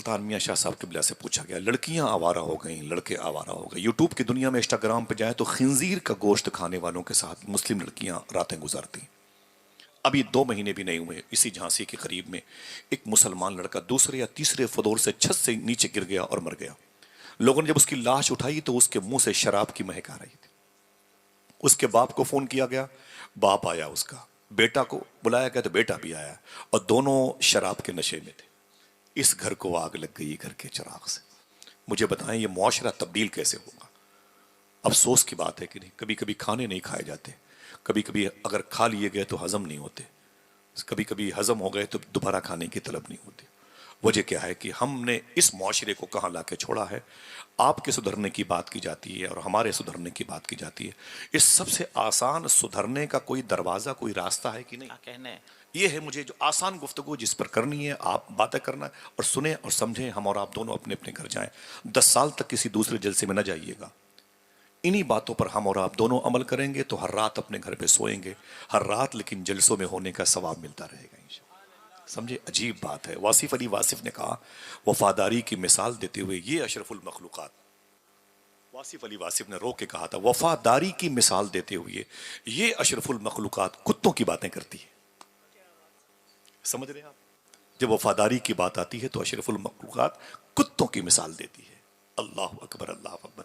सुल्तान मियाँ शाह साहब किबला से पूछा गया, लड़कियां आवारा हो गई, लड़के आवारा हो गए। यूट्यूब की दुनिया में इंस्टाग्राम पे जाए तो खिंजीर का गोश्त खाने वालों के साथ मुस्लिम लड़कियां रातें गुजारती। अभी 2 महीने भी नहीं हुए, इसी झांसी के करीब में एक मुसलमान लड़का दूसरे या तीसरे फ्लोर से छत से नीचे गिर गया और मर गया। लोगों ने जब उसकी लाश उठाई तो उसके मुंह से शराब की महक आ रही थी। उसके बाप को फोन किया गया, बाप आया, उसका बेटा को बुलाया गया तो बेटा भी आया, और दोनों शराब के नशे में थे। इस घर को आग लग गई, घर के चिराग से। मुझे बताएं ये मुआशरा तब्दील कैसे होगा? अफसोस की बात है कि नहीं, कभी कभी खाने नहीं खाए जाते, कभी कभी अगर खा लिए गए तो हजम नहीं होते, कभी कभी हजम हो गए तो दोबारा खाने की तलब नहीं होती। वजह क्या है कि हमने इस मुआशरे को कहाँ लाके छोड़ा है। आपके सुधरने की बात की जाती है और हमारे सुधरने की बात की जाती है। इस सबसे आसान सुधरने का कोई दरवाजा, कोई रास्ता है कि नहीं? कहने ये है मुझे जो आसान गुफ्तगू जिस पर करनी है, आप बातें करना है और सुने और समझें। हम और आप दोनों अपने अपने घर जाएं। 10 साल तक किसी दूसरे जलसे में न जाइएगा। इन्हीं बातों पर हम और आप दोनों अमल करेंगे तो हर रात अपने घर पे सोएंगे, हर रात, लेकिन जलसों में होने का सवाब मिलता रहेगा इंशाअल्लाह। समझे, अजीब बात है। वासिफ अली वासिफ ने कहा, वफादारी की मिसाल देते हुए ये अशरफुल मखलूकात, वासिफ अली वासिफ ने रो के कहा था, वफादारी की मिसाल देते हुए ये अशरफुल मखलूकात कुत्तों की बातें करती है। समझ रहे हैं आप? जब वफादारी की बात आती है तो अशरफुल मखलूकात कुत्तों की मिसाल देती है। अल्लाह अकबर, अल्लाह अकबर।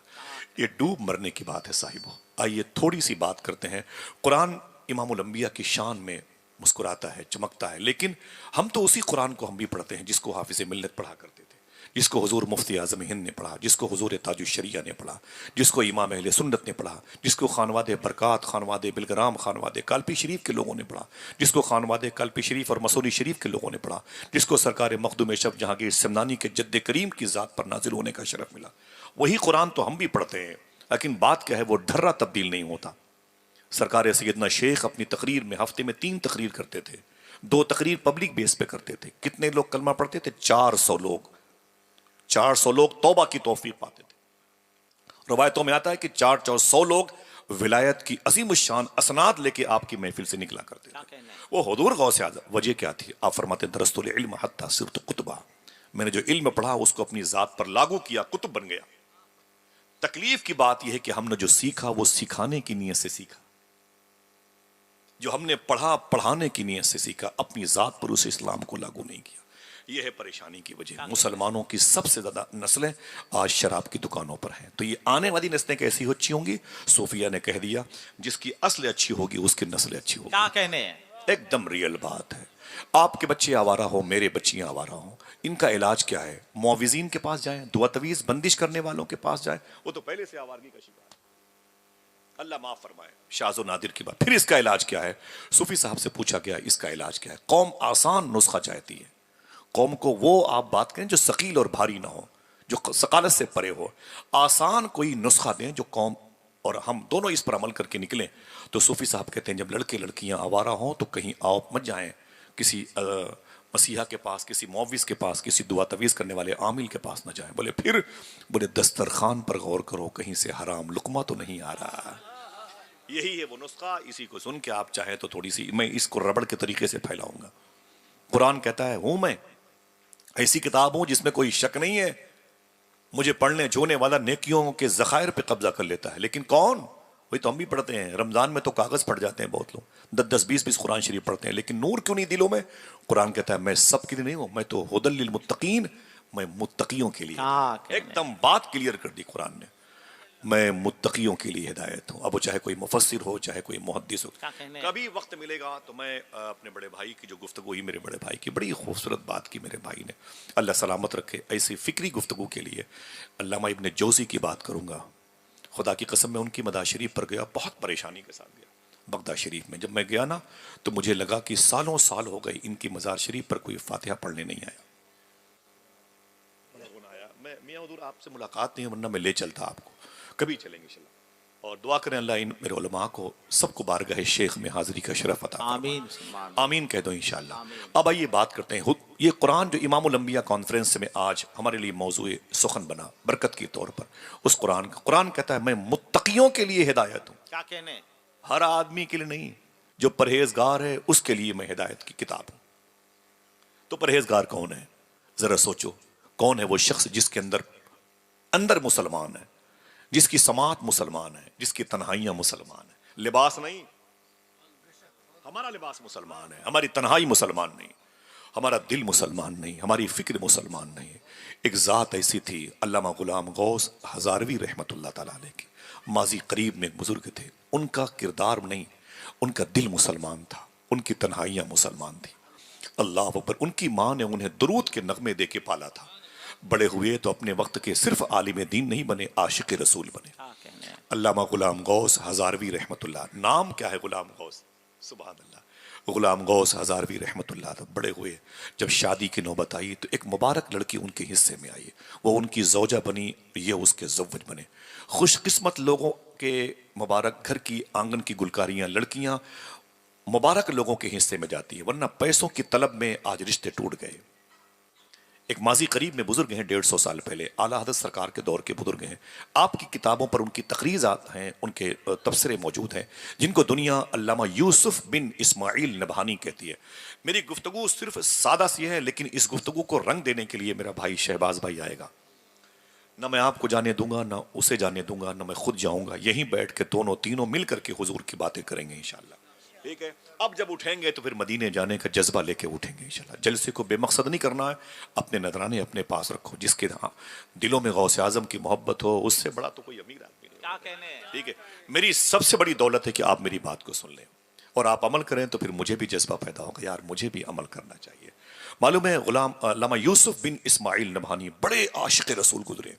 ये डूब मरने की बात है साहिबो। आइए थोड़ी सी बात करते हैं। कुरान इमामुल अंबिया की शान में मुस्कुराता है, चमकता है, लेकिन हम तो उसी कुरान को हम भी पढ़ते हैं जिसको हाफिज मिल्लत पढ़ा करते थे, जिसको हुजूर मुफ्ती आजम हिंद ने पढ़ा, जिसको हुजूर ताजुश शरिया ने पढ़ा, जिसको इमाम अहले सुन्नत ने पढ़ा, जिसको खानवादे बरकात, खानवादे बिलगराम, खानवादे कालपी शरीफ के लोगों ने पढ़ा, जिसको खानवादे कालपी शरीफ और मसूरी शरीफ के लोगों ने पढ़ा, जिसको सरकार मखदूम शब जहांगीर समनानी के जद्द करीम की ज़ात पर नाजिल होने का शरफ मिला। वही कुरान तो हम भी पढ़ते हैं, लेकिन बात क्या है, वो ढर्रा तब्दील नहीं होता। सरकार सैयदना शेख अपनी तकरीर में हफ्ते में 3 तकरीर करते थे, 2 तकरीर पब्लिक बेस पे करते थे। कितने लोग कलमा पढ़ते थे? 400 लोग। 400 लोग तौबा की तौफीक पाते थे। रवायतों में आता है कि 400 लोग विलायत की अजीम शान असनाद लेके आपकी महफिल से निकला करते थे। वो हुजूर गौसे आज़म। वजह क्या थी? आप फरमाते, दरस्तुल इल्म हत्ता सिरत कुतबा, मैंने जो इल्म पढ़ा उसको अपनी जात पर लागू किया, कुतुब बन गया। तकलीफ की बात यह है कि हमने जो सीखा वो सिखाने की नीयत से सीखा, जो हमने पढ़ा पढ़ाने की नीयत से सीखा, अपनी जात पर उस इस्लाम को लागू नहीं किया। यह है परेशानी की वजह। मुसलमानों की सबसे ज्यादा नस्लें आज शराब की दुकानों पर हैं। तो ये आने वाली नस्लें कैसी अच्छी होंगी? सूफिया ने कह दिया, जिसकी असल अच्छी होगी उसकी नस्लें अच्छी होगी। क्या कहने हैं? एकदम रियल बात है। आपके बच्चे आवारा हो, मेरे बच्चियां आवारा हो, इनका इलाज क्या है? मुअव्विज़ीन के पास जाएं, दुआ तवीज बंदिश करने वालों के पास जाएं। वो तो पहले से आवारगी का शिकार, अल्लाह माफ फरमाए, शाज़ो नादिर की बात। फिर इसका इलाज क्या है? सूफी साहब से पूछा गया, इसका इलाज क्या है? कौम आसान नुस्खा चाहती है। कौम को वो आप बात करें जो सकील और भारी ना हो, जो सकालत से परे हो। आसान कोई नुस्खा दें जो कौम और हम दोनों इस पर अमल करके निकलें। तो सूफी साहब कहते हैं, जब लड़के लड़कियां आवारा हों तो कहीं आप मत जाएं, किसी मसीहा के पास, किसी मौविस के पास, किसी दुआ तवीज करने वाले आमिल के पास न जाएं। बोले फिर? बोले दस्तरखान पर गौर करो, कहीं से हराम लुकमा तो नहीं आ रहा। यही है वो नुस्खा। इसी को सुन के आप चाहे तो थोड़ी सी मैं इसको रबड़ के तरीके से फैलाऊंगा। कुरान कहता है, हूं मैं ऐसी किताब हूं जिसमें कोई शक नहीं है, मुझे पढ़ने जोने वाला नेकियों के जखायर पे कब्जा कर लेता है। लेकिन कौन? वही तो हम भी पढ़ते हैं। रमजान में तो कागज पढ़ जाते हैं बहुत लोग, 10-10 20-20 कुरान शरीफ पढ़ते हैं, लेकिन नूर क्यों नहीं दिलों में? कुरान कहता है, मैं सब के लिए नहीं हूं, मैं तो हुदल लिल मुत्तकीन, मैं मुत्तकियों के लिए। एकदम बात क्लियर कर दी कुरान ने, मैं मुत्तकियों के लिए हिदायत हूं। अब वो चाहे कोई मुफस्सिर हो, चाहे कोई मुहद्दिस हो। कभी वक्त मिलेगा तो मैं अपने बड़े भाई की जो गुफ्तगू हुई, मेरे बड़े भाई की बड़ी खूबसूरत बात की मेरे भाई ने, अल्लाह सलामत रखे, ऐसी फिक्री गुफ्तगू के लिए अल्लामा इब्न जौज़ी की बात करूंगा। खुदा की कसम में उनकी मदा शरीफ पर गया, बहुत परेशानी के साथ गया। बगदाद शरीफ में जब मैं गया ना, तो मुझे लगा कि सालों साल हो गए इनकी मज़ार शरीफ पर कोई फातिहा पढ़ने नहीं आया। मैं मियां हुजूर आपसे मुलाकात नहीं, वरना मैं ले चलता आपको, कभी चलेंगे इंशाल्लाह। और दुआ करें अल्लाह इन मेरे उलमा को सबको बारगाह शेख में हाजिरी का शरफ अता फरमाए। आमीन कह दो इंशाल्लाह। अब आइए बात करते हैं, ये कुरान जो इमामुल अंबिया कॉन्फ्रेंस में आज हमारे लिए मौजूए सुखन बना बरकत के तौर पर, उस कुरान का, कुरान कहता है, मैं मुत्तकियों के लिए हिदायत हूं। क्या कहने? हर आदमी के लिए नहीं, जो परहेजगार है उसके लिए मैं हिदायत की किताब हूं। तो परहेजगार कौन है? जरा सोचो। कौन है वो शख्स जिसके अंदर अंदर मुसलमान है, जिसकी समात मुसलमान है, जिसकी तन्हाइयां मुसलमान है। लिबास नहीं, हमारा लिबास मुसलमान है, हमारी तन्हाई मुसलमान नहीं, हमारा दिल मुसलमान नहीं, हमारी फिक्र मुसलमान नहीं। एक ज़ात ऐसी थी अल्लामा गुलाम गौस हज़ारवी रहमतुल्लाह ताला अलैह की, माजी करीब में एक बुजुर्ग थे, उनका किरदार नहीं, उनका दिल मुसलमान था, उनकी तन्हाइयां मुसलमान थी। अल्लाह अकबर। उनकी माँ ने उन्हें दुरूद के नगमे दे के पाला था। बड़े हुए तो अपने वक्त के सिर्फ आलिम दीन नहीं बने, आशिक रसूल बने। अल्लामा गुलाम गौस हज़ारवी रहमतुल्लाह, नाम क्या है गुलाम गौस, सुभान अल्लाह। गुलाम गौस हज़ारवी रहमतुल्लाह था। बड़े हुए, जब शादी की नौबत आई तो एक मुबारक लड़की उनके हिस्से में आई, वो उनकी ज़ौजा बनी, ये उसके ज़व्वज बने। खुशकिस्मत लोगों के मुबारक घर की आंगन की गुलकारियां, लड़कियां मुबारक लोगों के हिस्से में जाती है, वरना पैसों की तलब में आज रिश्ते टूट गए। एक माजी करीब में बुजुर्ग हैं, 150 साल पहले, आला हज़रत सरकार के दौर के बुजुर्ग हैं। आपकी किताबों पर उनकी तकरीज़ात हैं, उनके तबसरे मौजूद हैं, जिनको दुनिया अल्लामा यूसुफ बिन इस्माइल नबहानी कहती है। मेरी गुफ्तगू सिर्फ सादा सी है, लेकिन इस गुफ्तगू को रंग देने के लिए मेरा भाई शहबाज भाई आएगा। न मैं आपको जाने दूंगा, न उसे जाने दूंगा, न मैं खुद जाऊंगा। यहीं बैठ के दोनों तीनों मिल करके हुजूर की बातें करेंगे इंशाल्लाह। ठीक है, अब जब उठेंगे तो फिर मदीने जाने का जज्बा लेके उठेंगे इंशाल्लाह। जलसे को बेमकसद नहीं करना है, अपने नजराने अपने पास रखो। जिसके दिलों में गौसे आजम की मोहब्बत हो, उससे बड़ा तो कोई अमीर आदमी नहीं। क्या कहने, ठीक है। मेरी सबसे बड़ी दौलत है कि आप मेरी बात को सुन लें और आप अमल करें, तो फिर मुझे भी जज्बा पैदा होगा, यार मुझे भी अमल करना चाहिए। मालूम है, गुलाम अल्लामा यूसुफ बिन इस्माइल नबहानी बड़े आशिक रसूल गुजरे।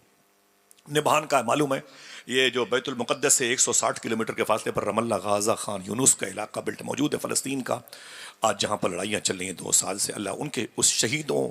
निभान का मालूम है, ये जो बैतुल मुक़द्दस से 160 किलोमीटर के फासले पर रमल्ला, गाज़ा, खान यूनुस का इलाका बेल्ट मौजूद है, फ़लस्तीन का। आज जहाँ पर लड़ाइयाँ चल रही हैं 2 साल से, अल्लाह उनके उस शहीदों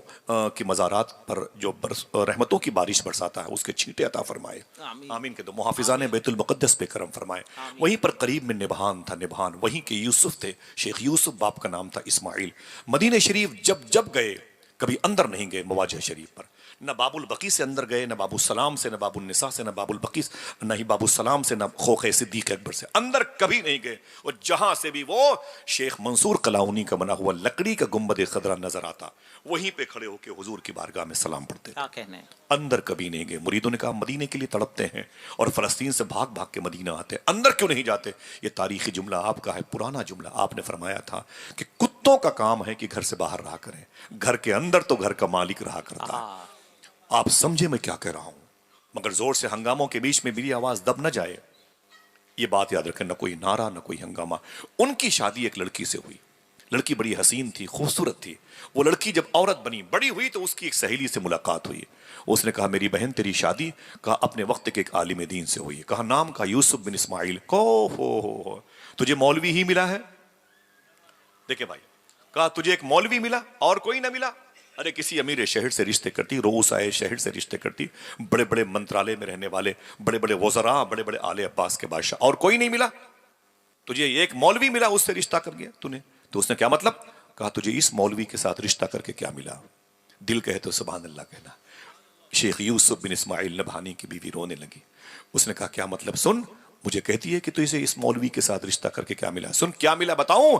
की मज़ारात पर जो रहमतों की बारिश बरसाता है, उसके छींटे अता फरमाए, आमीन के दो। मुहाफ़िज़ाने बैतुल मुक़द्दस पे करम फरमाए। वहीं पर करीब में निभान था, निभान वहीं के यूसुफ थे, शेख यूसुफ, बाप का नाम था इस्माइल। मदीने शरीफ जब जब गए, कभी अंदर नहीं गए मवाजह शरीफ पर, न बाबुल बकी से अंदर गए, न बाबू सलाम से, न बाबुल निसा से, न बाबुल बकी, न ही बाबू सलाम से, न खोखे सिद्दीक अकबर से, अंदर कभी नहीं गए। और जहां से भी वो शेख मंसूर कलाउनी का बना हुआ लकड़ी का गुंबद खदरा नजर आता, वहीं पे खड़े होकर हुजूर की बारगाह में सलाम पढ़ते थे। अंदर कभी नहीं गए। मुरीदों ने कहा मदीने के लिए तड़पते हैं और फलस्तीन से भाग भाग के मदीना आते, अंदर क्यों नहीं जाते? ये तारीखी जुमला आपका है, पुराना जुमला। आपने फरमाया था कि कुत्तों का काम है कि घर से बाहर रहा करें, घर के अंदर तो घर का मालिक रहा करता है। आप समझे मैं क्या कह रहा हूं, मगर जोर से हंगामों के बीच में मेरी आवाज दब न जाए, ये बात याद रखें। न कोई नारा, न कोई हंगामा। उनकी शादी एक लड़की से हुई। लड़की बड़ी हसीन थी, खूबसूरत थी। वो लड़की जब औरत बनी, बड़ी हुई, तो उसकी एक सहेली से मुलाकात हुई। उसने कहा मेरी बहन तेरी शादी, कहा अपने वक्त के एक आलिम दीन से हुई। कहा नाम का यूसुफ बिन इस्माइल। को हो, तुझे मौलवी ही मिला है? देखे भाई, कहा तुझे एक मौलवी मिला और कोई ना मिला? अरे किसी अमीर शहर से रिश्ते करती, रोस आए शहर से रिश्ते करती, बड़े बड़े मंत्रालय में रहने वाले, बड़े बड़े वज़रा, बड़े बड़े आले अब्बास के बादशाह, और कोई नहीं मिला? तुझे एक मौलवी मिला, उससे रिश्ता कर गया तूने? तो उसने क्या मतलब? कहा तुझे इस मौलवी के साथ रिश्ता करके क्या मिला? दिल कहे तो सुभान अल्लाह कहना। शेख यूसुफ बिन इस्माइल नबहानी की बीवी रोने लगी। उसने कहा क्या मतलब? सुन, मुझे कहती है कि तुझे इस मौलवी के साथ रिश्ता करके क्या मिला। सुन क्या मिला बताऊं?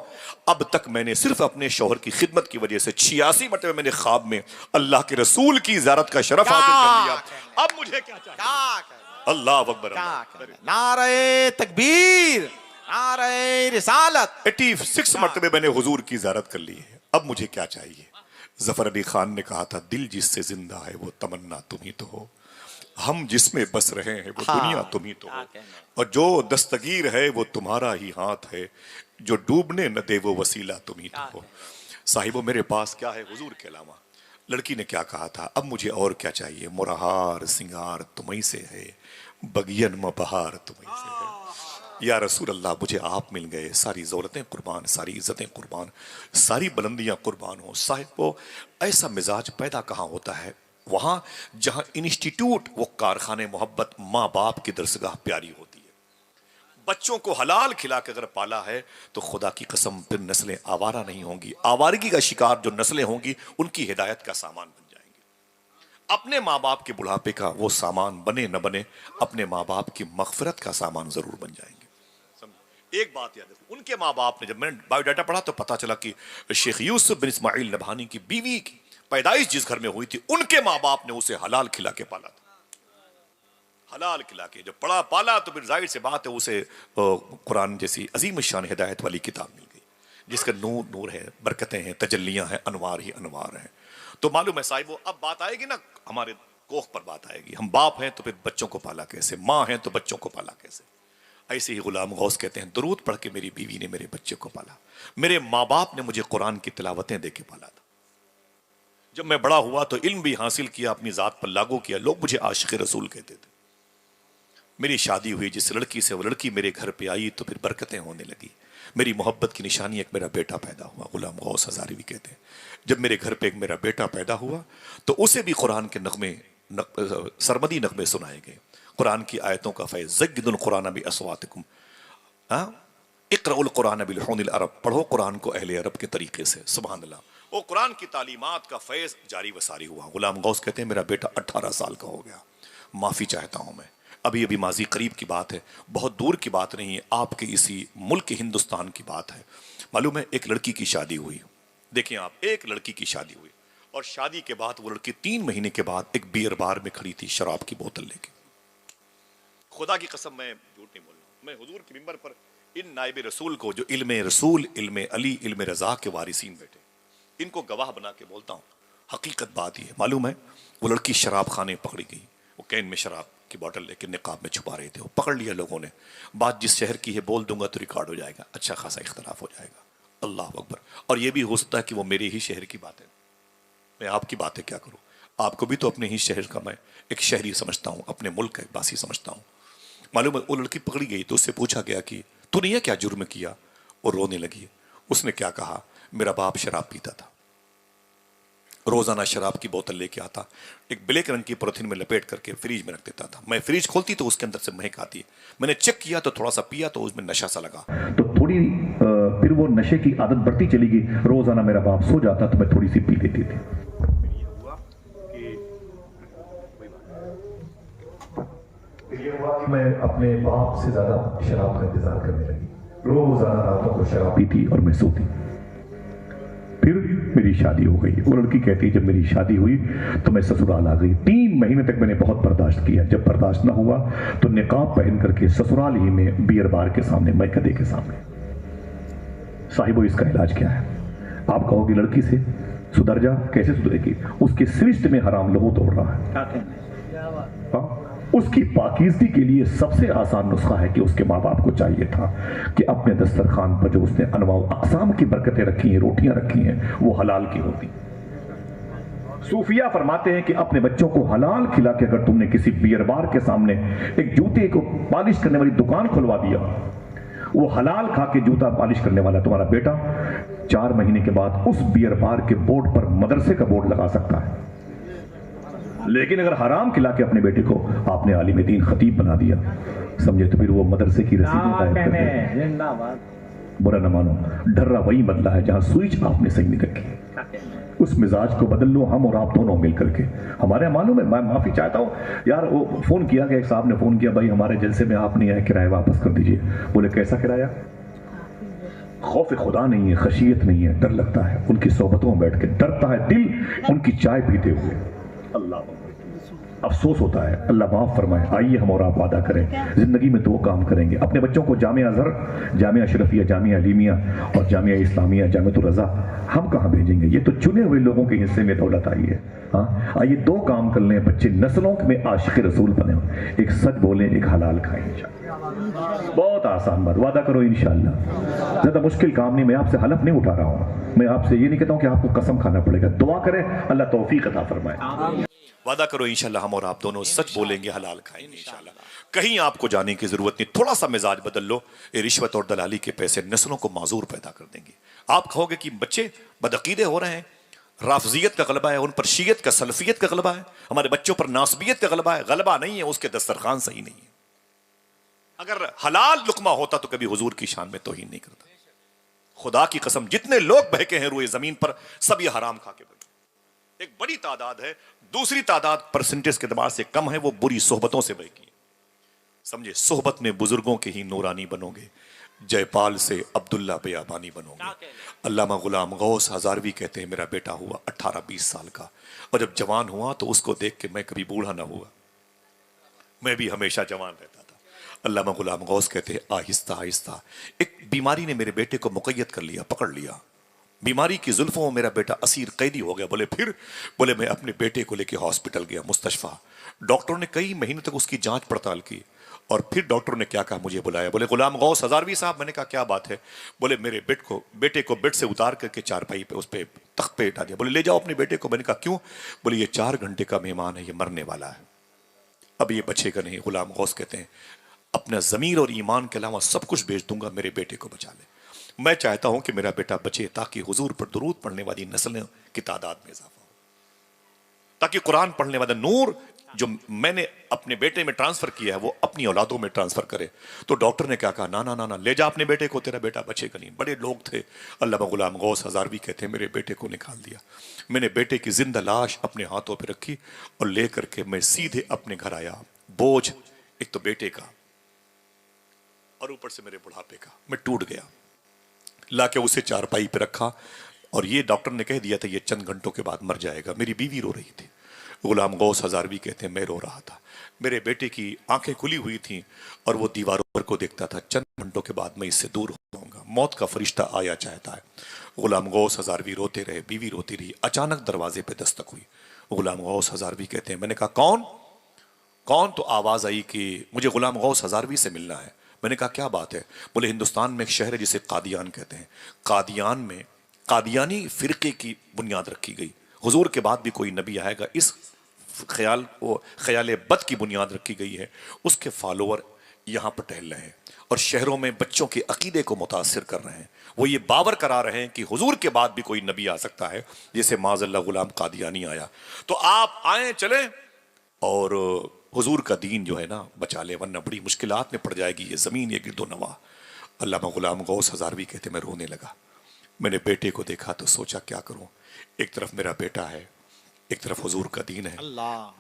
अब तक मैंने सिर्फ अपने शौहर की खिदमत की वजह से 86 मरतबे मैंने ख्वाब में अल्लाह के रसूल की ज़ियारत का शरफ हासिल कर लिया। अब मुझे क्या चाहिए? अल्लाह अकबर। नारे तकबीर, नारे रिसालत। 86 मरतबे मैंने हुजूर की ज़ियारत कर ली है। अब मुझे क्या चाहिए? जफर अली खान ने कहा था दिल जिससे जिंदा है वो तमन्ना तुम ही तो हो, हम जिसमें बस रहे हैं वो दुनिया तुम ही तो हो, और जो दस्तगीर है वो तुम्हारा ही हाथ है, जो डूबने न दे वो वसीला तुम ही तो हो। साहिबो मेरे पास क्या है हुजूर के अलावा? लड़की ने क्या कहा था? अब मुझे और क्या चाहिए? मुरहार सिंगार तुम्हीं से है, बगियन में बहार तुम्हीं से है। या रसूल अल्लाह मुझे आप मिल गए, सारी ज़ौलतें कुर्बान, सारी इज़्ज़तें कुर्बान, सारी बुलंदियां कुर्बान हो। साहिब को ऐसा मिजाज पैदा कहाँ होता है? वहाँ जहाँ इंस्टीट्यूट, वो कारखाने मोहब्बत, माँ बाप की दरसगाह प्यारी होती है। बच्चों को हलाल खिला के अगर पाला है तो खुदा की कसम फिर नस्लें आवारा नहीं होंगी। आवारगी का शिकार जो नस्लें होंगी उनकी हिदायत का सामान बन जाएंगे। अपने माँ बाप के बुढ़ापे का वो सामान बने न बने, अपने माँ बाप की मगफिरत का सामान जरूर बन जाएंगे। एक बात याद है, उनके माँ बाप ने, जब मैंने बायोडाटा पढ़ा तो पता चला कि शेख यूसुफ बिन इस्माइल नबहानी की बीवी की पैदाइश जिस घर में हुई थी उनके माँ बाप ने उसे हलाल खिला के पाला था, हलाल खिला के। जब पढ़ा पाला तो फिर जाहिर सी बात है उसे कुरान जैसी अजीम शान हिदायत वाली किताब मिल गई, जिसका नूर नूर है, बरकतें हैं, तजल्लियां हैं, अनवार ही अनवार हैं। तो मालूम है साहिब, वो अब बात आएगी ना, हमारे कोख पर बात आएगी। हम बाप हैं तो फिर बच्चों को पाला कैसे, माँ हैं तो बच्चों को पाला कैसे। ऐसे ही गुलाम गौस कहते हैं, दरूद पढ़ के मेरी बीवी ने मेरे बच्चे को पाला, मेरे माँ बाप ने मुझे कुरान की तिलावतें दे के पाला था। जब मैं बड़ा हुआ तो इल्म भी हासिल किया, अपनी जात पर लागू किया, लोग मुझे आशिक रसूल कहते थे। मेरी शादी हुई जिस लड़की से, वो लड़की मेरे घर पे आई तो फिर बरकतें होने लगी। मेरी मोहब्बत की निशानी एक मेरा बेटा पैदा हुआ, गुलाम गौस हजारी भी कहते हैं। जब मेरे घर पे एक मेरा बेटा पैदा हुआ तो उसे भी कुरान के नगमे सरमदी नगमे सुनाए गए, कुरान की आयतों का फैज़। ज़ग्गिदुल कुरान बि अस्वातिकुम, इक़राउल कुरान बिलहुनिल अरब, पढ़ो कुरान को अहले अरब के तरीके से। सुभान अल्लाह, वो कुरान की तालीमात का फैज़ जारी वसारी हुआ। गुलाम गौस कहते हैं मेरा बेटा 18 साल का हो गया। माफ़ी चाहता हूँ मैं, अभी अभी माजी करीब की बात है, बहुत दूर की बात नहीं है, आपके इसी मुल्क हिंदुस्तान की बात है। मालूम है एक लड़की की शादी हुई, देखिए आप, एक लड़की की शादी हुई और शादी के बाद वो लड़की 3 महीने के बाद एक बियर बार में खड़ी थी शराब की बोतल लेके। खुदा की कसम मैं झूठ नहीं बोल रहा हूं, मैं हुजूर के मिंबर पर इन नायब रसूल को, जो इल्म रसूल, इल्म अली, इल्म रजा के वारिसीन बैठे, इनको गवाह बना के बोलता हूँ। हकीकत बात ये मालूम है, वो लड़की शराब खाने पकड़ी गई, वो कैन में शराब की बोतल लेके निकाब में छुपा रहे थे, वो पकड़ लिया लोगों ने। बात जिस शहर की है बोल दूंगा तो रिकॉर्ड हो जाएगा, अच्छा खासा इख्तलाफ हो जाएगा। अल्लाह अकबर। और ये भी हो सकता है कि वो मेरे ही शहर की बात है, मैं आपकी बातें क्या करूं, आपको भी तो अपने ही शहर का मैं एक शहरी समझता हूं, अपने मुल्क का एक बासी समझता हूं। मालूम है वो लड़की पकड़ी गई तो उससे पूछा गया कि तूने ये क्या जुर्म किया, वो रोने लगी। उसने क्या कहा, मेरा बाप शराब पीता था, रोजाना शराब की बोतल लेके आता, एक ब्लैक रंग की पॉलिथीन में लपेट करके फ्रिज में रख देता था। मैं फ्रिज खोलती तो उसके अंदर से महक आती है, मैंने चेक किया तो थोड़ा सा पिया तो उसमें नशा सा लगा, तो थोड़ी फिर वो नशे की आदत बढ़ती चली गई। रोजाना मेरा बाप सो जाता तो मैं थोड़ी सी पी लेती थी। ये हुआ कि मैं अपने बाप से ज्यादा शराब का इंतजार करने लगी, रोजाना रातों को शराब पीती और मैं सोती। फिर मेरी शादी हो गई। वो लड़की कहती जब मेरी शादी हुई तो मैं ससुराल आ गई। 3 महीने तक मैंने बहुत बर्दाश्त किया, जब बर्दाश्त ना हुआ तो निकाब पहन करके ससुराल ही में बियर बार के सामने, मैं गधे के सामने। साहिबो इसका इलाज क्या है? आप कहोगे लड़की से सुधर जा, कैसे सुधरेगी? उसके सृष्टि में हराम लहू दौड़ रहा है। उसकी पाकीज़गी के लिए सबसे आसान नुस्खा है कि उसके माँ बाप को चाहिए था कि अपने दस्तरखान पर जो उसने अनवाउ अक़साम की बरकतें रखी हैं, रोटियां रखी हैं, वो हलाल की होती। सूफिया फरमाते हैं कि अपने बच्चों को हलाल खिला के अगर तुमने किसी बियर बार के सामने एक जूते को पॉलिश करने वाली दुकान खुलवा दिया, वो हलाल खा के जूता पॉलिश करने वाला तुम्हारा बेटा 4 महीने के बाद उस बियर बार के बोर्ड पर मदरसे का बोर्ड लगा सकता है। लेकिन अगर हराम खिला के अपने बेटे को आपने आलिम दीन खतीब बना दिया, समझे, तो फिर वो मदरसे की रसीदें गायब कर दे। बुरा न मानो, डर्रा वही बदला है जहां स्विच आपने सही नहीं रखी। उस मिजाज को बदल लो, हम और आप दोनों मिल करके। हमारे मालूम है, मैं माफी चाहता हूँ यार, वो फोन किया गया, एक साहब ने फोन किया, भाई हमारे जलसे में आप नहीं आए, किराया वापस कर दीजिए। बोले कैसा किराया? खौफ खुदा नहीं है, खशियत नहीं है, डर लगता है। उनकी सोहबतों में बैठ के डरता है दिल, उनकी चाय पीते हुए। अल्लाह अफसोस होता है, अल्लाह माफ फरमाए। आइए हम और आप वादा करें, जिंदगी में 2 काम करेंगे, अपने बच्चों को जामिया अज़हर, जामिया अशरफिया, जामिया अलीमिया और जामिया इस्लामिया, जामियातुर रज़ा हम कहाँ भेजेंगे? ये तो चुने हुए लोगों के हिस्से में दौलत आई है। हाँ, आइए 2 काम कर लें, बच्चे नस्लों में आशिक रसूल बने, एक सच बोलें, एक हलाल खाएं। इंशाअल्लाह बहुत आसान बात, वादा करो इंशाअल्लाह। ज्यादा मुश्किल काम नहीं, मैं आपसे हलफ नहीं उठा रहा हूँ, मैं आपसे ये नहीं कहता हूँ कि आपको कसम खाना पड़ेगा। दुआ करें अल्लाह तौफीक अता फरमाए। वादा करो इंशाल्लाह हम और आप दोनों सच बोलेंगे, हलाल खाएंगे इंशाल्लाह। कहीं आपको जाने की जरूरत नहीं, थोड़ा सा मिजाज बदल लो, ये रिश्वत और दलाली के पैसे नस्लों को माजूर पैदा कर देंगे। आप कहोगे कि बच्चे बदअकीदे हो रहे हैं, राफजियत का गलबा है, उन पर शियत का, सलफियत का गलबा है, हमारे बच्चों पर नासबियत का गलबा है। गलबा नहीं है, उसके दस्तरखान सही नहीं है। अगर हलाल लुकमा होता तो कभी हुजूर की शान में तौहीन नहीं करता। खुदा की कसम, जितने लोग बहके हैं रुए जमीन पर, सब ये हराम खा के बहके। एक बड़ी तादाद है, दूसरी तादाद परसेंटेज के एतबार से कम है, वो बुरी सोहबतों से बहकी है। समझे, सोहबत में बुजुर्गों के ही नूरानी बनोगे, जयपाल से अब्दुल्ला बियाबानी बनोगे। अल्लामा गुलाम गौस हजारवी कहते हैं मेरा बेटा हुआ 18-20 साल का, और जब जवान हुआ तो उसको देख के मैं कभी बूढ़ा ना हुआ, मैं भी हमेशा जवान रहता था। अल्लामा गुलाम गौस कहते हैं आहिस्ता आहिस्ता एक बीमारी ने मेरे बेटे को मुक़य्यद कर लिया, पकड़ लिया। बीमारी की जुल्फों में मेरा बेटा असीर कैदी हो गया। बोले मैं अपने बेटे को लेकर हॉस्पिटल गया, मुस्तशफा। डॉक्टर ने कई महीने तक उसकी जांच पड़ताल की, और फिर डॉक्टर ने क्या कहा, मुझे बुलाया। बोले गुलाम गौस हजारवी साहब। मैंने कहा क्या बात है। बोले मेरे बेटे को बेड से उतार करके चारपाई पे उस पे तख्त पे डाल दिया। बोले ले जाओ अपने बेटे को। मैंने कहा क्यों। बोले ये 4 घंटे का मेहमान है, ये मरने वाला है, अब ये बचेगा नहीं। गुलाम गौस कहते हैं अपना ज़मीर और ईमान के अलावा सब कुछ बेच दूंगा, मेरे बेटे को बचा ले। मैं चाहता हूं कि मेरा बेटा बचे, ताकि हुजूर पर दुरूद पढ़ने वाली नस्लें की तादाद में इजाफा हो, ताकि कुरान पढ़ने वाला नूर जो मैंने अपने बेटे में ट्रांसफर किया है वो अपनी औलादों में ट्रांसफर करे। तो डॉक्टर ने क्या कहा, ना ना ना ना, ले जा अपने बेटे को, तेरा बेटा बचेगा नहीं। बड़े लोग थे। अल्लामा गुलाम गौस हजारवी कहते हैं मेरे बेटे को निकाल दिया। मैंने बेटे की जिंदा लाश अपने हाथों पर रखी और ले करके मैं सीधे अपने घर आया। बोझ एक तो बेटे का और ऊपर से मेरे बुढ़ापे का, मैं टूट गया। लाके उसे चारपाई पे रखा, और ये डॉक्टर ने कह दिया था ये चंद घंटों के बाद मर जाएगा। मेरी बीवी रो रही थी। गुलाम गौस हजारवी कहते हैं मैं रो रहा था। मेरे बेटे की आंखें खुली हुई थीं और वो दीवारों को देखता था। चंद घंटों के बाद मैं इससे दूर हो जाऊंगा, मौत का फरिश्ता आया चाहता है। गुलाम गौस हजारवी रोते रहे, बीवी रोती रही। अचानक दरवाजे पे दस्तक हुई। गुलाम गौस हजारवी कहते हैं मैंने कहा कौन कौन। तो आवाज आई कि मुझे गुलाम गौस हजारवी से मिलना है। मैंने कहा क्या बात है। बोले हिंदुस्तान में एक शहर है जिसे कादियान कहते हैं, कादियान में कादियानी फिरके की बुनियाद रखी गई। हुजूर के बाद भी कोई नबी आएगा, इस ख्याल बद की बुनियाद रखी गई है। उसके फॉलोअर यहाँ पर टहल रहे हैं और शहरों में बच्चों के अकीदे को मुतासिर कर रहे हैं। वो ये बावर करा रहे हैं कि हुजूर के बाद भी कोई नबी आ सकता है, जैसे माज़ल्लाह गुलाम कादियानी आया। तो आप आए चले और हुजूर का दीन जो है ना बचा ले, वरना बड़ी मुश्किलात में पड़ जाएगी ये ज़मीन, ये गिरदो नवा। अल्लामा गुलाम गौस हजारवी कहते मैं रोने लगा। मैंने बेटे को देखा तो सोचा क्या करूं। एक तरफ मेरा बेटा है, एक तरफ हुजूर का दीन है।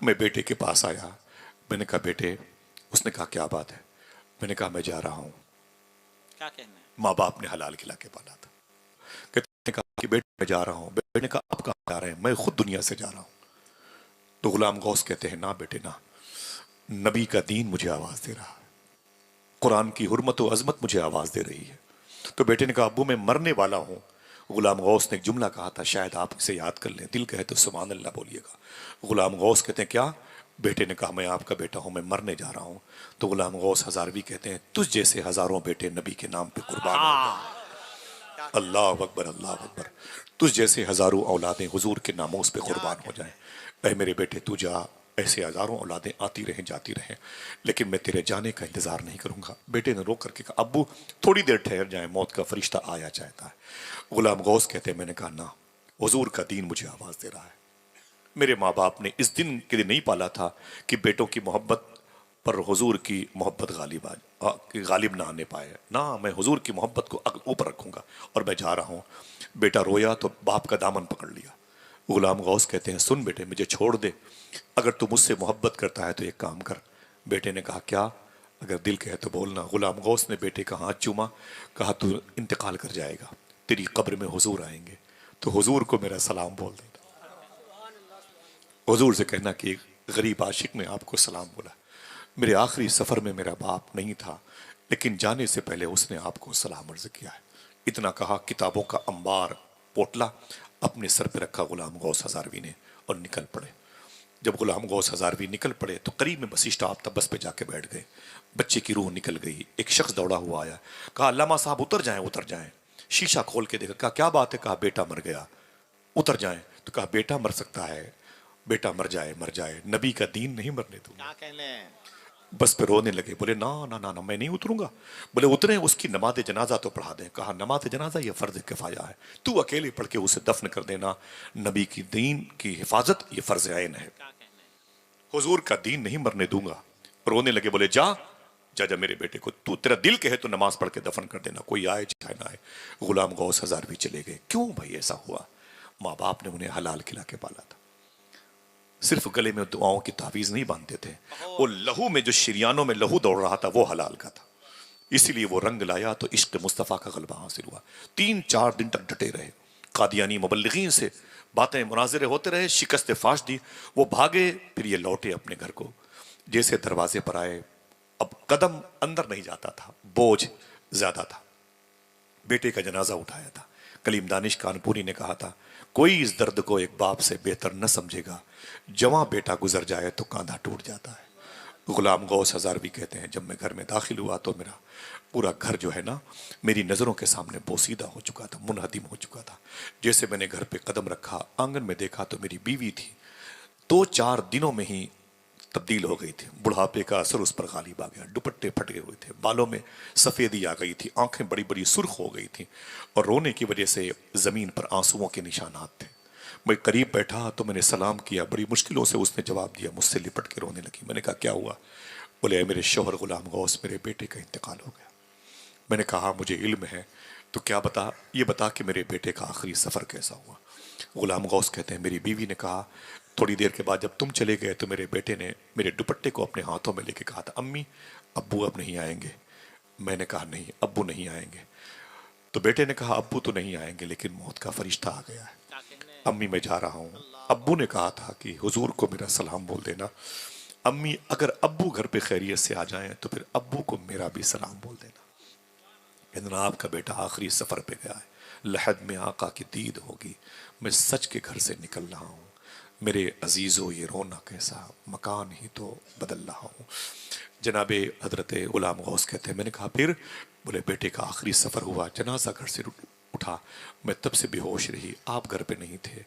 मैं बेटे के पास आया। मैंने कहा बेटे। उसने कहा क्या बात है। मैंने कहा मैं जा रहा हूं। क्या कहना है। माँ बाप ने हलाल खिला के पाला था। कहते कहा कि बेटे मैं जा रहा हूं। बेटे ने कहा आप कहाँ जा रहे हैं। मैं खुद दुनिया से जा रहा हूं। तो गुलाम गौस कहते हैं ना बेटे ना, नबी का दीन मुझे आवाज दे रहा है, कुरान की हुर्मत और अजमत मुझे आवाज दे रही है। तो बेटे ने कहा अब्बू मैं मरने वाला हूं। गुलाम गौस ने एक जुमला कहा था, शायद आप इसे याद कर लें, दिल कहे तो सुभान अल्लाह बोलिएगा। गुलाम गौस कहते हैं क्या। बेटे ने कहा मैं आपका बेटा हूं, मैं मरने जा रहा हूं। तो गुलाम गौस हजारवी कहते हैं तुझ जैसे हजारों बेटे नबी के नाम पे कुर्बान हो जाए। अल्लाह अकबर अल्लाह अकबर। तुझ जैसे हजारों औलादें हुजूर के नामों पे कुर्बान हो जाएं। ऐ मेरे बेटे तू जा, ऐसे हजारों औलादें आती रहें जाती रहें, लेकिन मैं तेरे जाने का इंतजार नहीं करूंगा। बेटे ने रो करके कहा अब्बू थोड़ी देर ठहर जाए, मौत का फरिश्ता आया चाहता है। गुलाम गौस कहते हैं मैंने कहा ना, हुजूर का दीन मुझे आवाज दे रहा है। मेरे माँ बाप ने इस दिन के लिए नहीं पाला था कि बेटों की मोहब्बत पर हुजूर की मोहब्बत गालिब ना आने पाए ना। मैं हुजूर की मोहब्बत को ऊपर रखूंगा और मैं जा रहा हूँ। बेटा रोया तो बाप का दामन पकड़ लिया। गुलाम गौस कहते हैं सुन बेटे मुझे छोड़ दे, अगर तू मुझसे मोहब्बत करता है तो एक काम कर। बेटे ने कहा क्या। अगर दिल कहे तो बोलना। गुलाम गौस ने बेटे का हाथ चूमा, कहा तू इंतकाल कर जाएगा, तेरी कब्र में हुजूर आएंगे, तो हुजूर को मेरा सलाम बोल देना। हुजूर से कहना कि एक गरीब आशिक ने आपको सलाम बोला। मेरे आखिरी सफर में मेरा बाप नहीं था, लेकिन जाने से पहले उसने आपको सलाम अर्ज किया है। इतना कहा, किताबों का अंबार पोटला अपने सर पर रखा गुलाम गौस हजारवी ने और निकल पड़े। जब गुलाम गौस हजारवी निकल पड़े तो करीब में बस स्टॉप था, बस पे जाके बैठ गए। बच्चे की रूह निकल गई। एक शख्स दौड़ा हुआ आया, कहा अल्लामा साहब उतर जाएं उतर जाएं। शीशा खोल के देखा, कहा क्या बात है। कहा बेटा मर गया, उतर जाएं। तो कहा बेटा मर सकता है, बेटा मर जाए, नबी का दीन नहीं मरने दूंगा। क्या कहने। बस पे रोने लगे। बोले ना ना ना ना मैं नहीं उतरूंगा। बोले उतरे, उसकी नमाज जनाजा तो पढ़ा दें। कहा नमाज जनाजा ये फर्ज किफाया है, तू अकेले पढ़ के उसे दफन कर देना। नबी की दीन की हिफाजत ये फर्ज ऐन है, हुजूर का दीन नहीं मरने दूंगा। रोने लगे। बोले जा जा जा मेरे बेटे को, तू तेरा दिल कहे तो नमाज पढ़ के दफन कर देना, कोई आए चाहे ना आए। गुलाम गौस हजारवी चले गए। क्यों भाई ऐसा हुआ। माँ बाप ने उन्हें हलाल खिला के पाला था। सिर्फ गले में दुआओं की तावीज नहीं बांधते थे, वो लहू में जो शिरियानों में लहू दौड़ रहा था वो हलाल का था। इसीलिए वो रंग लाया तो इश्क मुस्तफ़ा का गलबा हासिल हुआ। 3-4 दिन तक डटे रहे, कादियानी मुबल्लिगीन से बातें मुनाज़रे होते रहे, शिकस्त फाश दी, वो भागे, फिर ये लौटे अपने घर को। जैसे दरवाजे पर आए, अब कदम अंदर नहीं जाता था, बोझ ज्यादा था। बेटे का जनाजा उठाया था। कलीम दानिश कानपुरी ने कहा था, कोई इस दर्द को एक बाप से बेहतर न समझेगा, जवां बेटा गुजर जाए तो कांधा टूट जाता है। गुलाम गौस हजारवी कहते हैं, जब मैं घर में दाखिल हुआ तो मेरा पूरा घर जो है ना, मेरी नज़रों के सामने बोसीदा हो चुका था, मुनहदिम हो चुका था। जैसे मैंने घर पे कदम रखा, आंगन में देखा तो मेरी बीवी थी, 2-4 दिनों में ही तब्दील हो गई थी। बुढ़ापे का असर उस पर गालिब आ गया, दुपट्टे फट गए हुए थे, बालों में सफ़ेदी आ गई थी, आंखें बड़ी बड़ी सुर्ख हो गई थी और रोने की वजह से ज़मीन पर आंसुओं के निशानात थे। मैं करीब बैठा तो मैंने सलाम किया, बड़ी मुश्किलों से उसने जवाब दिया, मुझसे लिपट के रोने लगी। मैंने कहा क्या हुआ? बोले मेरे शौहर गुलाम गौस, मेरे बेटे का इंतकाल हो गया। मैंने कहा मुझे इल्म है तो क्या बता, ये बता कि मेरे बेटे का आखिरी सफ़र कैसा हुआ। गुलाम गौस कहते हैं, मेरी बीवी ने कहा, थोड़ी देर के बाद जब तुम चले गए तो मेरे बेटे ने मेरे दुपट्टे को अपने हाथों में लेके कहा था, अम्मी अब्बू अब नहीं आएंगे। मैंने कहा नहीं, अब्बू नहीं आएंगे। तो बेटे ने कहा अब्बू तो नहीं आएंगे लेकिन मौत का फरिश्ता आ गया है, क्या कहने हैं? अम्मी मैं जा रहा हूँ। अब्बू ने कहा था कि हुजूर को मेरा सलाम बोल देना। अम्मी अगर अब्बू घर पे खैरियत से आ जाएं तो फिर अब्बू को मेरा भी सलाम बोल देना। कहना आपका बेटा आखिरी सफर पे गया है, लहद में आका की दीद होगी, मैं सच के घर से निकल रहा हूँ। मेरे अजीज़ो ये रोना कैसा, मकान ही तो बदल रहा हूँ। जनाबे हजरत गुलाम गौस कहते हैं, मैंने कहा फिर? बोले बेटे का आखिरी सफ़र हुआ, जनाजा घर से उठा, मैं तब से बेहोश रही, आप घर पे नहीं थे।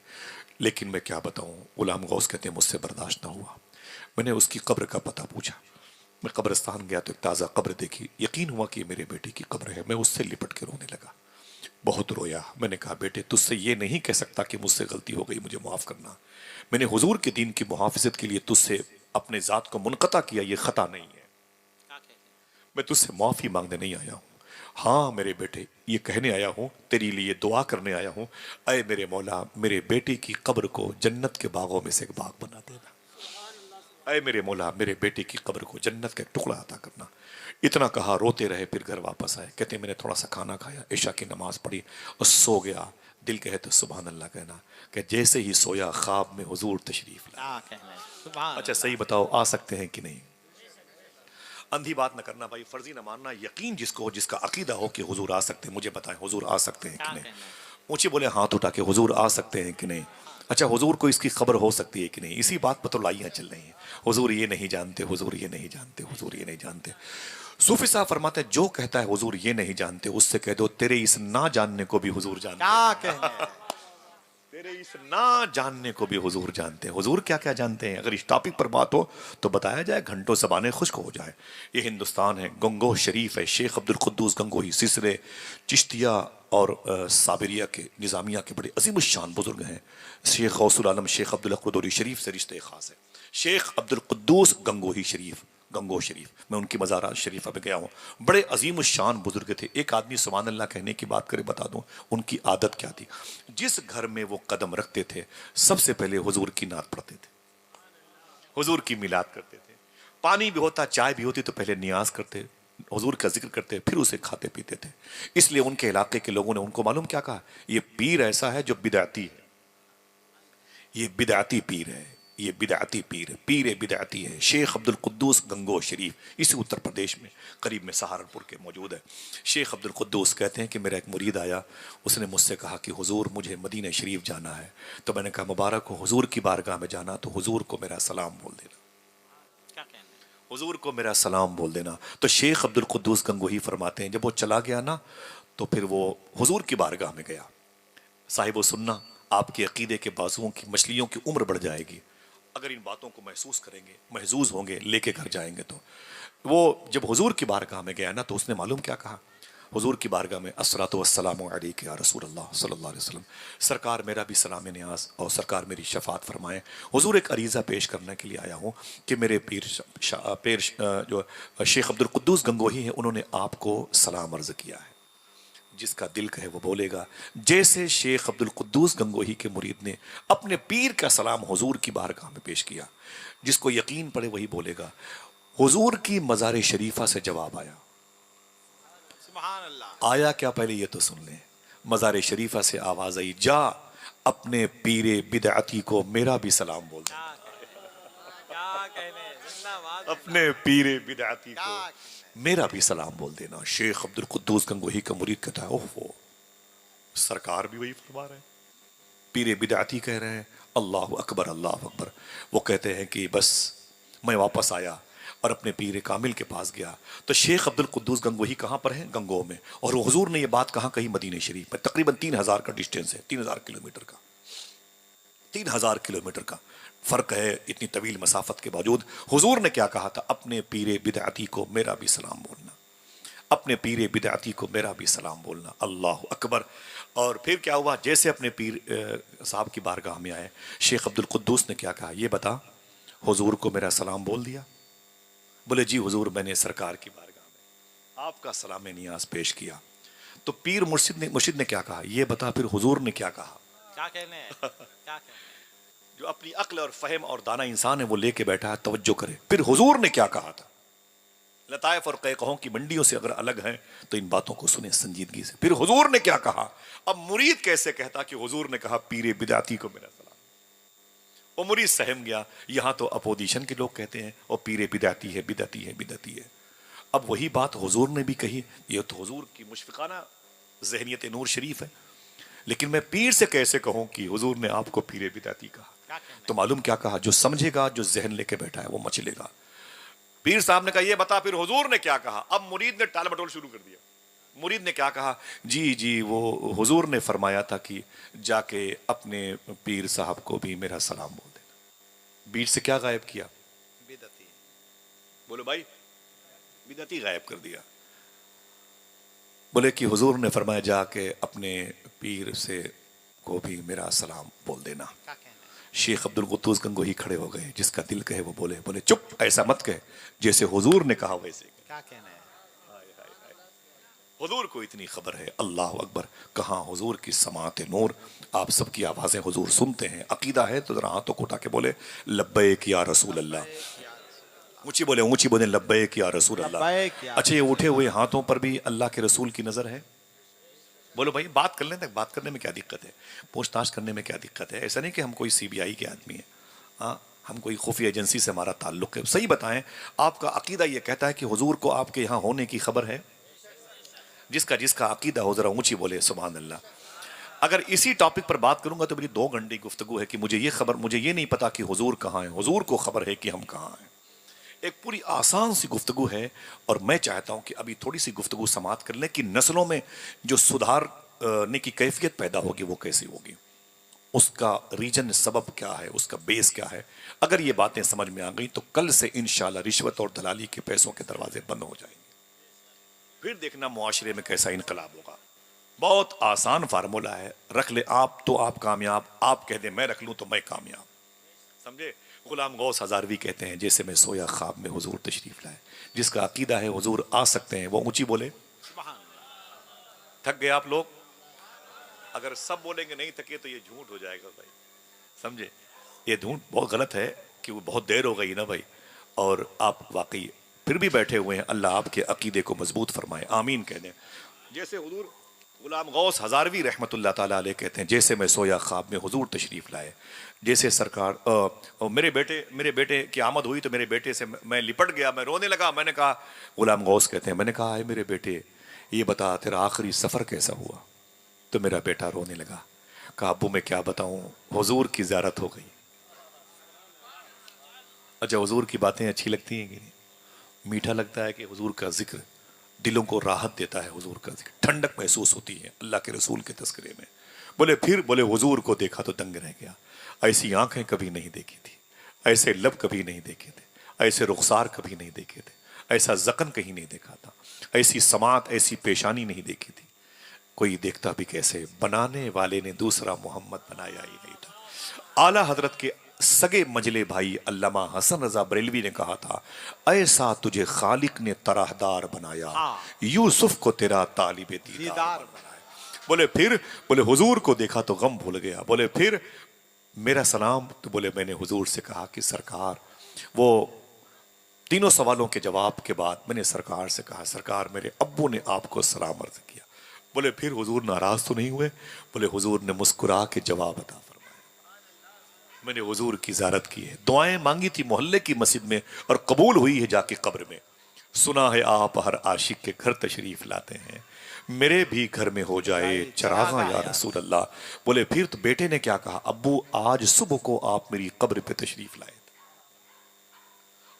लेकिन मैं क्या बताऊँ, गुलाम गौस कहते हैं मुझसे बर्दाश्त ना हुआ। मैंने उसकी कब्र का पता पूछा, मैं कब्रिस्तान गया तो एक ताज़ा कब्र देखी, यकीन हुआ कि मेरे बेटे की कब्र है। मैं उससे लिपट के रोने लगा, बहुत रोया। मैंने कहा बेटे तुझसे ये नहीं कह सकता कि मुझसे गलती हो गई, मुझे माफ़ करना। मैंने हुजूर के दीन की मुहाफ़िज़त के लिए तुझसे अपने ज़ात को मुनक़ता किया, ये ख़ता नहीं है। क्या कहते हैं? मैं तुझसे माफ़ी मांगने नहीं आया हूँ, हाँ मेरे बेटे ये कहने आया हूँ, तेरे लिए दुआ करने आया हूँ, अय मेरे मौला मेरे बेटे की कब्र को जन्नत के बागों में से एक बाग बना देना। अय मेरे मौला मेरे बेटे की कब्र को जन्नत का टुकड़ा अता करना। इतना कहा, रोते रहे, फिर घर वापस आए। कहते मैंने थोड़ा सा खाना खाया, इशा की नमाज पढ़ी और सो गया। दिल कहे तो सुभान अल्लाह कहना कि जैसे ही सोया ख्वाब में हुजूर तशरीफ लाए। क्या कहने हैं? सुभान अच्छा अल्लाह। सही बताओ आ सकते हैं कि नहीं? अंधी बात न करना भाई, फर्जी न मानना, यकीन जिसको हो, जिसका अकीदा हो कि हुजूर आ सकते हैं, मुझे बताएं हुजूर आ सकते हैं क्या कि नहीं। कहने हैं? ऊंचे बोले हाथ उठा के हुजूर आ सकते हैं कि नहीं। अच्छा हुजूर को इसकी खबर हो सकती है कि नहीं, इसी बात पर तो लाइयां चल रही हैं। हुजूर ये नहीं जानते, हुजूर ये नहीं जानते, हुजूर ये नहीं जानते। सूफी साहब फरमाते हैं जो कहता है हुजूर ये नहीं जानते, उससे कह दो तेरे इस ना जानने को भी हुजूर जानते हैं। क्या कहने हैं? तेरे इस ना जानने को भी हुजूर जानते हैं। हुजूर क्या क्या जानते हैं? अगर इस टॉपिक पर बात हो तो बताया जाए, घंटों ज़बानें खुश्क हो जाए। ये हिंदुस्तान है, गंगोह शरीफ है, शेख अब्दुल कुद्दूस गंगोही सिलसिले चिश्तिया और साबिरिया के निज़ामिया के बड़े अजीम शान बुजुर्ग हैं। शेख गौसुल आलम शेख अब्दुल कुद्दूरी शरीफ से रिश्ते खास है। शेख अब्दुल कुद्दूस गंगोही शरीफ, गंगोह शरीफ, मैं उनकी मज़ार शरीफा पे गया हूँ, बड़े अजीम शान बुजुर्ग थे। एक आदमी सुभान अल्लाह कहने की बात करे, बता दूं उनकी आदत क्या थी। जिस घर में वो कदम रखते थे सबसे पहले हुजूर की नात पढ़ते थे, हुजूर की मिलाद करते थे। पानी भी होता, चाय भी होती तो पहले नियाज करते, हुजूर का जिक्र करते, फिर उसे खाते पीते थे। इसलिए उनके इलाके के लोगों ने उनको मालूम क्या कहा, ये पीर ऐसा है जो बिदअती है, ये बिदअती पीर है, ये बिदअती पीर है, पीर बिदअती है। शेख अब्दुल कुद्दूस गंगोह शरीफ इसी उत्तर प्रदेश में करीब में सहारनपुर के मौजूद है। शेख अब्दुल कुद्दूस कहते हैं कि मेरा एक मुरीद आया, उसने मुझसे कहा कि हुजूर मुझे मदीना शरीफ जाना है। तो मैंने कहा मुबारक हो, हुजूर की बारगाह में जाना तो हुजूर को मेरा सलाम बोल देना, क्या कहने हैं? हुजूर को मेरा सलाम बोल देना। तो शेख अब्दुल कुद्दूस गंगोही फरमाते हैं जब वो चला गया ना तो फिर वो हुजूर की बारगाह में गया। साहिब सुन्ना, आपके अकीदे के बाजुओं की मछलियों की उम्र बढ़ जाएगी अगर इन बातों को महसूस करेंगे, महजूज होंगे, लेके घर जाएंगे। तो वो जब हुजूर की बारगाह में गया ना तो उसने मालूम क्या कहा, हुजूर की बारगाह में अस्सलातु वस्सलामु अलैका या रसूल अल्लाह सल्लल्लाहु अलैहि वसल्लम, सरकार मेरा भी सलाम नियाज और सरकार मेरी शफात फरमाएं। हुजूर एक अरीज़ा पेश करने के लिए आया हूँ कि मेरे पीर जो शेख अब्दुल कुद्दूस गंगोही हैं उन्होंने आपको सलाम अर्ज़ किया है, जिसका दिल कहे वो बोलेगा। जैसे शेख अब्दुल कुद्दूस गंगोही के मुरीद ने अपने पीर का सलाम हुजूर की बारगाह में पेश किया, जिसको यकीन पड़े वही बोलेगा। हुजूर की मज़ार शरीफा से जवाब आया, सुभान अल्लाह। आया क्या पहले ये तो सुन लें। मज़ार शरीफा से आवाज आई, जा अपने पीरे बिदअती को मेरा भी सलाम बोल दे। क्या कहने, जिंदाबाद। अपने पीरे बिदअती क्या को कहने। मेरा भी सलाम बोल देना। शेख अब्दुल कुद्दूस गंगोही का मुरीद कहता है, ओह वो सरकार भी वही फरमा रहे हैं, पीरे बिदअती कह रहे हैं अल्लाह अकबर अल्लाह अकबर। वो कहते हैं कि बस मैं वापस आया और अपने पीर कामिल के पास गया तो शेख अब्दुल कुद्दूस गंगोही कहाँ पर है? गंगोह में। और हुजूर ने ये बात कहाँ कही? मदीने शरीफ में। तकरीबन 3000 का डिस्टेंस है, 3000 किलोमीटर का, 3000 किलोमीटर का फर्क है। इतनी तवील मसाफत के बावजूद हुजूर ने क्या कहा था? अपने पीरे बिदअती को मेरा भी सलाम बोलना, अपने पीरे बिदअती को मेरा भी सलाम बोलना। अल्लाह अकबर। और फिर क्या हुआ? जैसे अपने पीर साहब की बारगाह में आए, शेख अब्दुल कुद्दूस ने क्या कहा? ये बता, हुजूर को मेरा सलाम बोल दिया? बोले जी हुजूर, मैंने सरकार की बारगाह में आपका सलाम नियाज पेश किया। तो पीर मुर्शिद ने क्या कहा? ये बता फिर हुजूर ने क्या कहा? क्या कहने, क्या कहने। जो अपनी अक्ल और फहम और दाना इंसान है वो लेके बैठा है, तवज्जो करे। फिर हुजूर ने क्या कहा था? लताइफ और कहकों की मंडियों से अगर अलग हैं तो इन बातों को सुने संजीदगी से। फिर हुजूर ने क्या कहा? अब मुरीद कैसे कहता कि हुजूर ने कहा पीरे बिदअती को मेरा सलाम? वो मुरीद सहम गया। यहां तो अपोजिशन के लोग कहते हैं और पीरे बिदअती है, बिदअती है, बिदअती है। अब वही बात हुजूर ने भी कही। ये तो हुजूर की मुशफिकाना ज़हनियत नूर शरीफ है। लेकिन मैं पीर से कैसे कहूं कि हुजूर ने आपको पीरे बिदअती कहा? क्या कहने। तो मालूम क्या कहा? जो समझेगा, जो जहन लेके बैठा है वो मचलेगा। पीर साहब ने कहा ये बता फिर हुजूर ने क्या कहा? अब मुरीद ने टाल मटोल शुरू कर दिया। मुरीद ने क्या कहा? जी जी वो हुजूर ने फरमाया था कि जाके अपने पीर साहब को भी मेरा सलाम बोल देना। बीच से क्या गायब किया? बिदअती। बोलो भाई, बिदअती गायब कर दिया। बोले कि हुजूर ने फरमाया जाके अपने पीर से को भी मेरा सलाम बोल देना। क्या कहने। शेख अब्दुल कुद्दूस गंगोही खड़े हो गए। जिसका दिल कहे वो बोले। बोले चुप, ऐसा मत कहे, जैसे हुजूर ने कहा वैसे कहे। क्या कहने। हुजूर को इतनी खबर है। अल्लाह अकबर। कहाँ हुजूर की समात नूर, आप सबकी आवाजें हुजूर सुनते हैं। अकीदा है तो जरा हाथों को उठा के बोले लब्बैक या रसूल अल्लाह। ऊंची बोले, ऊंची बोले लब्बैक या रसूल अल्लाह। लब्बैक या अच्छा, ये उठे हुए हाथों पर भी अल्लाह के रसूल की नजर है? बोलो भाई, बात कर लें तक, बात करने में क्या दिक्कत है? पूछताछ करने में क्या दिक्कत है? ऐसा नहीं कि हम कोई सीबीआई के आदमी हैं, हाँ, हम कोई खुफिया एजेंसी से हमारा ताल्लुक है। सही बताएं, आपका अकीदा यह कहता है कि हुजूर को आपके यहाँ होने की खबर है? जिसका जिसका अकीदा हो जरा ऊंची बोले सुभान अल्लाह। अगर इसी टॉपिक पर बात करूंगा तो मेरी 2 घंटे गुफ्तगू है कि मुझे ये नहीं पता कि हुजूर कहाँ है, हुजूर को खबर है कि हम कहाँ हैं। एक पूरी आसान सी गुफ्तगू है और मैं चाहता हूं कि अभी थोड़ी सी गुफ्तगू समाप्त कर लें कि नस्लों में जो सुधारने की कैफियत पैदा होगी वो कैसी होगी, उसका रीजन सबब क्या है, उसका बेस क्या है। अगर ये बातें समझ में आ गई तो कल से इंशाल्लाह रिश्वत और दलाली के पैसों के दरवाजे बंद हो जाएंगे। फिर देखना मुआशरे में कैसा इनकलाब होगा। बहुत आसान फार्मूला है, रख ले आप तो आप कामयाब, आप कह दे मैं रख लूं तो मैं कामयाब। समझे? गुलाम गौस हजारवी कहते हैं जैसे मैं सोया ख्वाब में हुजूर तशरीफ लाए। जिसका अकीदा है हुजूर आ सकते हैं वो ऊंची बोले। सुभान अल्लाह। थक गए आप लोग? अगर सब बोलेंगे नहीं थके तो ये झूठ हो जाएगा भाई। समझे? ये झूठ बहुत गलत है कि वो बहुत देर हो गई ना भाई, और आप वाकई फिर भी बैठे हुए हैं। अल्लाह आपके अकीदे को मजबूत फरमाए, आमीन कह दें। जैसे हुजूर गुलाम गौस हजारवी रहमतुल्लाह ताला अलैह कहते हैं जैसे मैं सोया ख्वाब में हुजूर तशरीफ लाए। जैसे सरकार मेरे बेटे की आमद हुई तो मेरे बेटे से मैं लिपट गया, मैं रोने लगा। मैंने कहा, गुलाम गौस कहते हैं मैंने कहा है मेरे बेटे ये बता तेरा आखिरी सफर कैसा हुआ? तो मेरा बेटा रोने लगा। कहा अब्बू मैं क्या बताऊं, हुजूर की ज़ियारत हो गई। अच्छा, हुजूर की बातें अच्छी लगती हैं कि नहीं? मीठा लगता है कि हुजूर का जिक्र दिलों को राहत देता है, हुजूर का जिक्र ठंडक महसूस होती है अल्लाह के रसूल के तस्करे में। बोले फिर बोले हुजूर को देखा तो दंग रह गया। ऐसी आंखें कभी नहीं देखी थी, ऐसे लब कभी नहीं देखे थे, ऐसे रुखसार कभी नहीं देखे थे, ऐसा जकन कहीं नहीं देखा था, ऐसी समात ऐसी पेशानी नहीं देखी थी। कोई देखता भी कैसे, बनाने वाले ने दूसरा मोहम्मद बनाया ही नहीं था। आला हजरत के सगे मजले भाई अल्लामा हसन रजा बरेलवी ने कहा था, ऐसा तुझे खालिक ने तराहदार बनाया, यूसुफ को तेरा तालिबे दीदार बनाया। बोले फिर बोले हुजूर को देखा तो गम भूल गया। बोले फिर मेरा सलाम, तो बोले मैंने हुजूर से कहा कि सरकार वो तीनों सवालों के जवाब के बाद मैंने सरकार से कहा, सरकार मेरे अब्बू ने आपको सलाम अर्ज किया। बोले फिर हुजूर नाराज तो नहीं हुए? बोले हुजूर ने मुस्कुरा के जवाब अता फरमाया। मैंने हुजूर की ज़ियारत की है, दुआएं मांगी थी मोहल्ले की मस्जिद में और कबूल हुई है जाके कब्र में। सुना है आप हर आशिक के घर तशरीफ लाते हैं, मेरे भी घर में हो जाए चरागा या रसूल अल्लाह। बोले फिर तो बेटे ने क्या कहा? अब्बू आज सुबह को आप मेरी कब्र पे तशरीफ लाए थे,